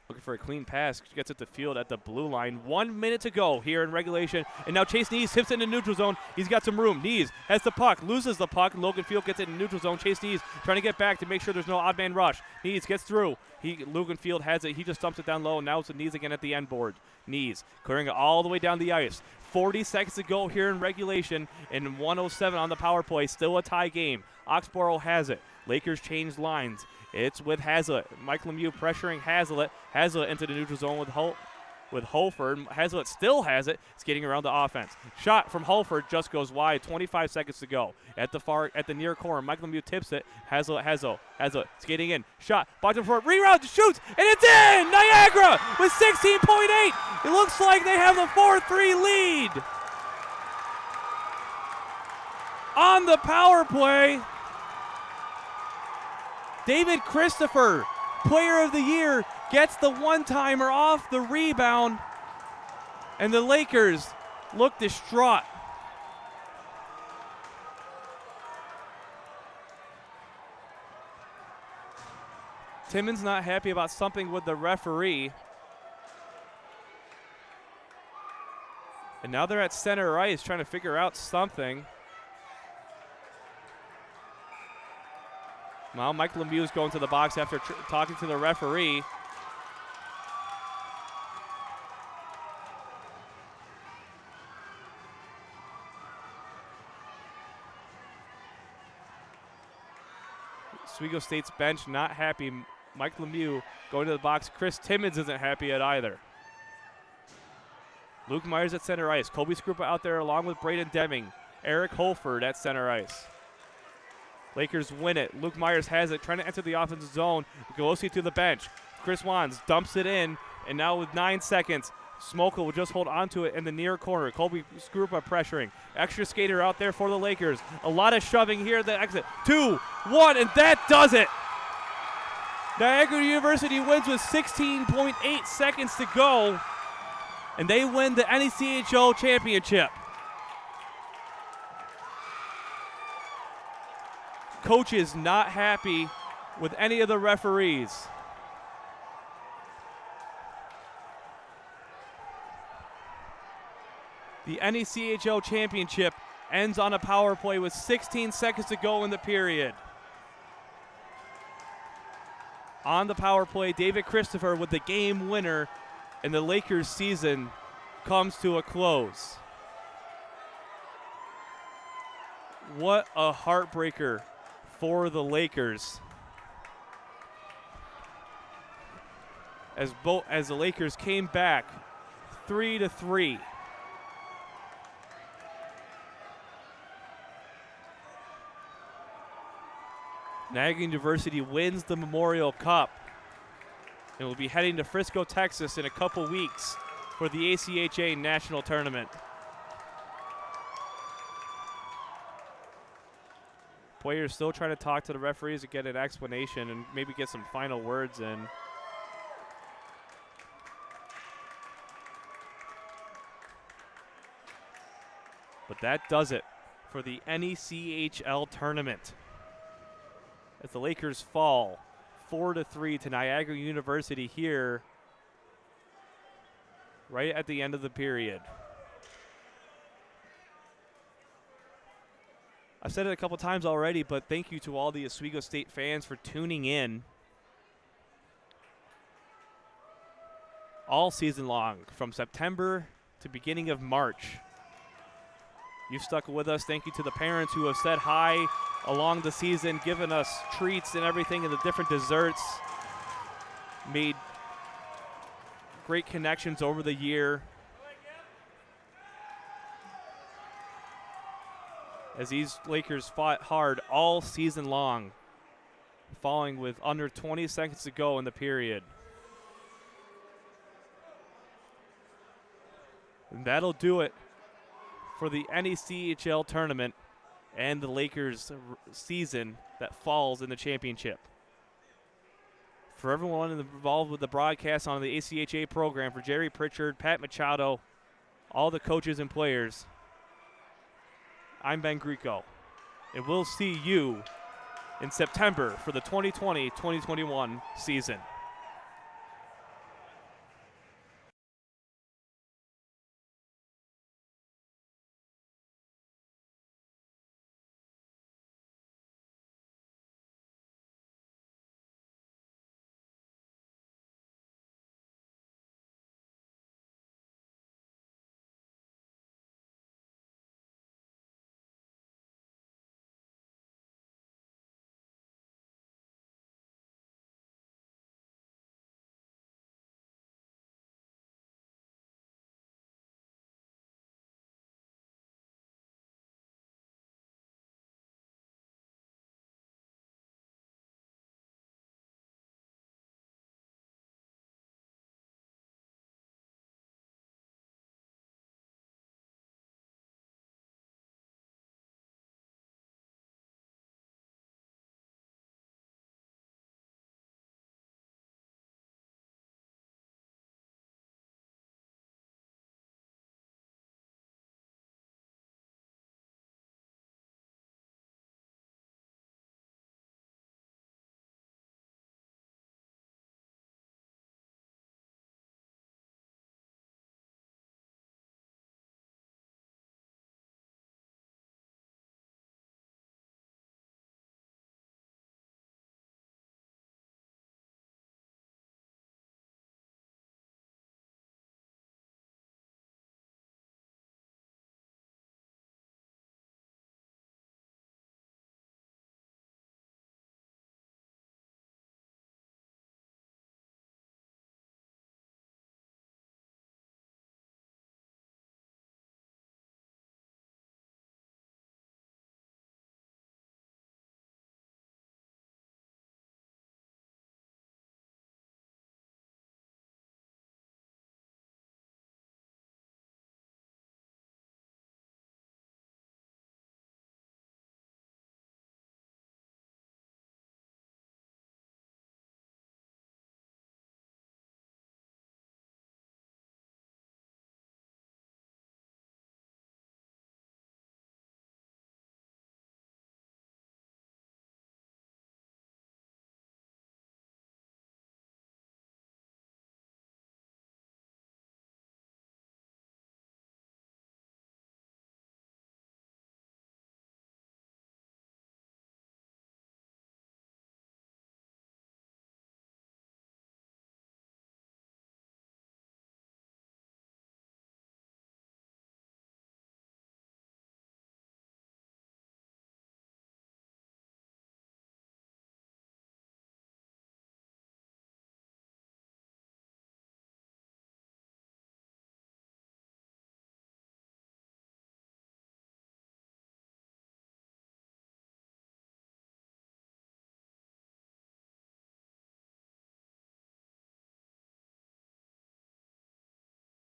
Looking for a clean pass. Gets it to field at the blue line. 1 minute to go here in regulation. And now Chase Nees tips it in the neutral zone. He's got some room. Nees has the puck. Loses the puck. Logan Field gets it in neutral zone. Chase Nees trying to get back to make sure there's no odd man rush. Nees gets through. Logan Field has it. He just dumps it down low. And now it's Nees again at the end board. Nees clearing it all the way down the ice. 40 seconds to go here in regulation. And 1:07 on the power play. Still a tie game. Oxborough has it. Lakers change lines. It's with Hazlitt. Mike Lemieux pressuring Hazlitt. Hazlitt into the neutral zone with Holford. Hazlitt still has it. Skating around the offense. Shot from Holford just goes wide. 25 seconds to go. At the near corner, Mike Lemieux tips it. Hazlitt skating in. Shot. Bottom for reroute. Shoots. And it's in! Niagara with 16.8. It looks like they have the 4-3 lead. On the power play, David Christopher, Player of the Year, gets the one-timer off the rebound, and the Lakers look distraught. Timmons not happy about something with the referee. And now they're at center ice trying to figure out something. Well, Mike Lemieux is going to the box after talking to the referee. Oswego State's bench not happy. Mike Lemieux going to the box. Chris Timmons isn't happy yet either. Luke Myers at center ice. Colby Skrupa out there along with Braden Deming. Eric Holford at center ice. Lakers win it. Luke Myers has it, trying to enter the offensive zone. Golosi to the bench. Chris Wands dumps it in, and now with 9 seconds, Smolka will just hold onto it in the near corner. Colby Skrupa pressuring. Extra skater out there for the Lakers. A lot of shoving here at the exit. 2-1, and that does it. Niagara University wins with 16.8 seconds to go, and they win the NECHL Championship. Coach is not happy with any of the referees. The NECHL Championship ends on a power play with 16 seconds to go in the period. On the power play, David Christopher with the game winner, and the Lakers season comes to a close. What a heartbreaker for the Lakers. As the Lakers came back 3-3. Niagara University wins the Memorial Cup and will be heading to Frisco, Texas in a couple weeks for the ACHA National Tournament. Players still trying to talk to the referees to get an explanation and maybe get some final words in. But that does it for the NECHL tournament, as the Lakers fall 4-3 to Niagara University here right at the end of the period. I've said it a couple times already, but thank you to all the Oswego State fans for tuning in all season long, from September to beginning of March. You've stuck with us. Thank you to the parents who have said hi along the season, given us treats and everything and the different desserts. Made great connections over the year. As these Lakers fought hard all season long, falling with under 20 seconds to go in the period. And that'll do it for the NECHL tournament and the Lakers season that falls in the championship. For everyone involved with the broadcast on the ACHA program, for Jerry Pritchard, Pat Machado, all the coaches and players, I'm Ben Grieco, and we'll see you in September for the 2020-2021 season.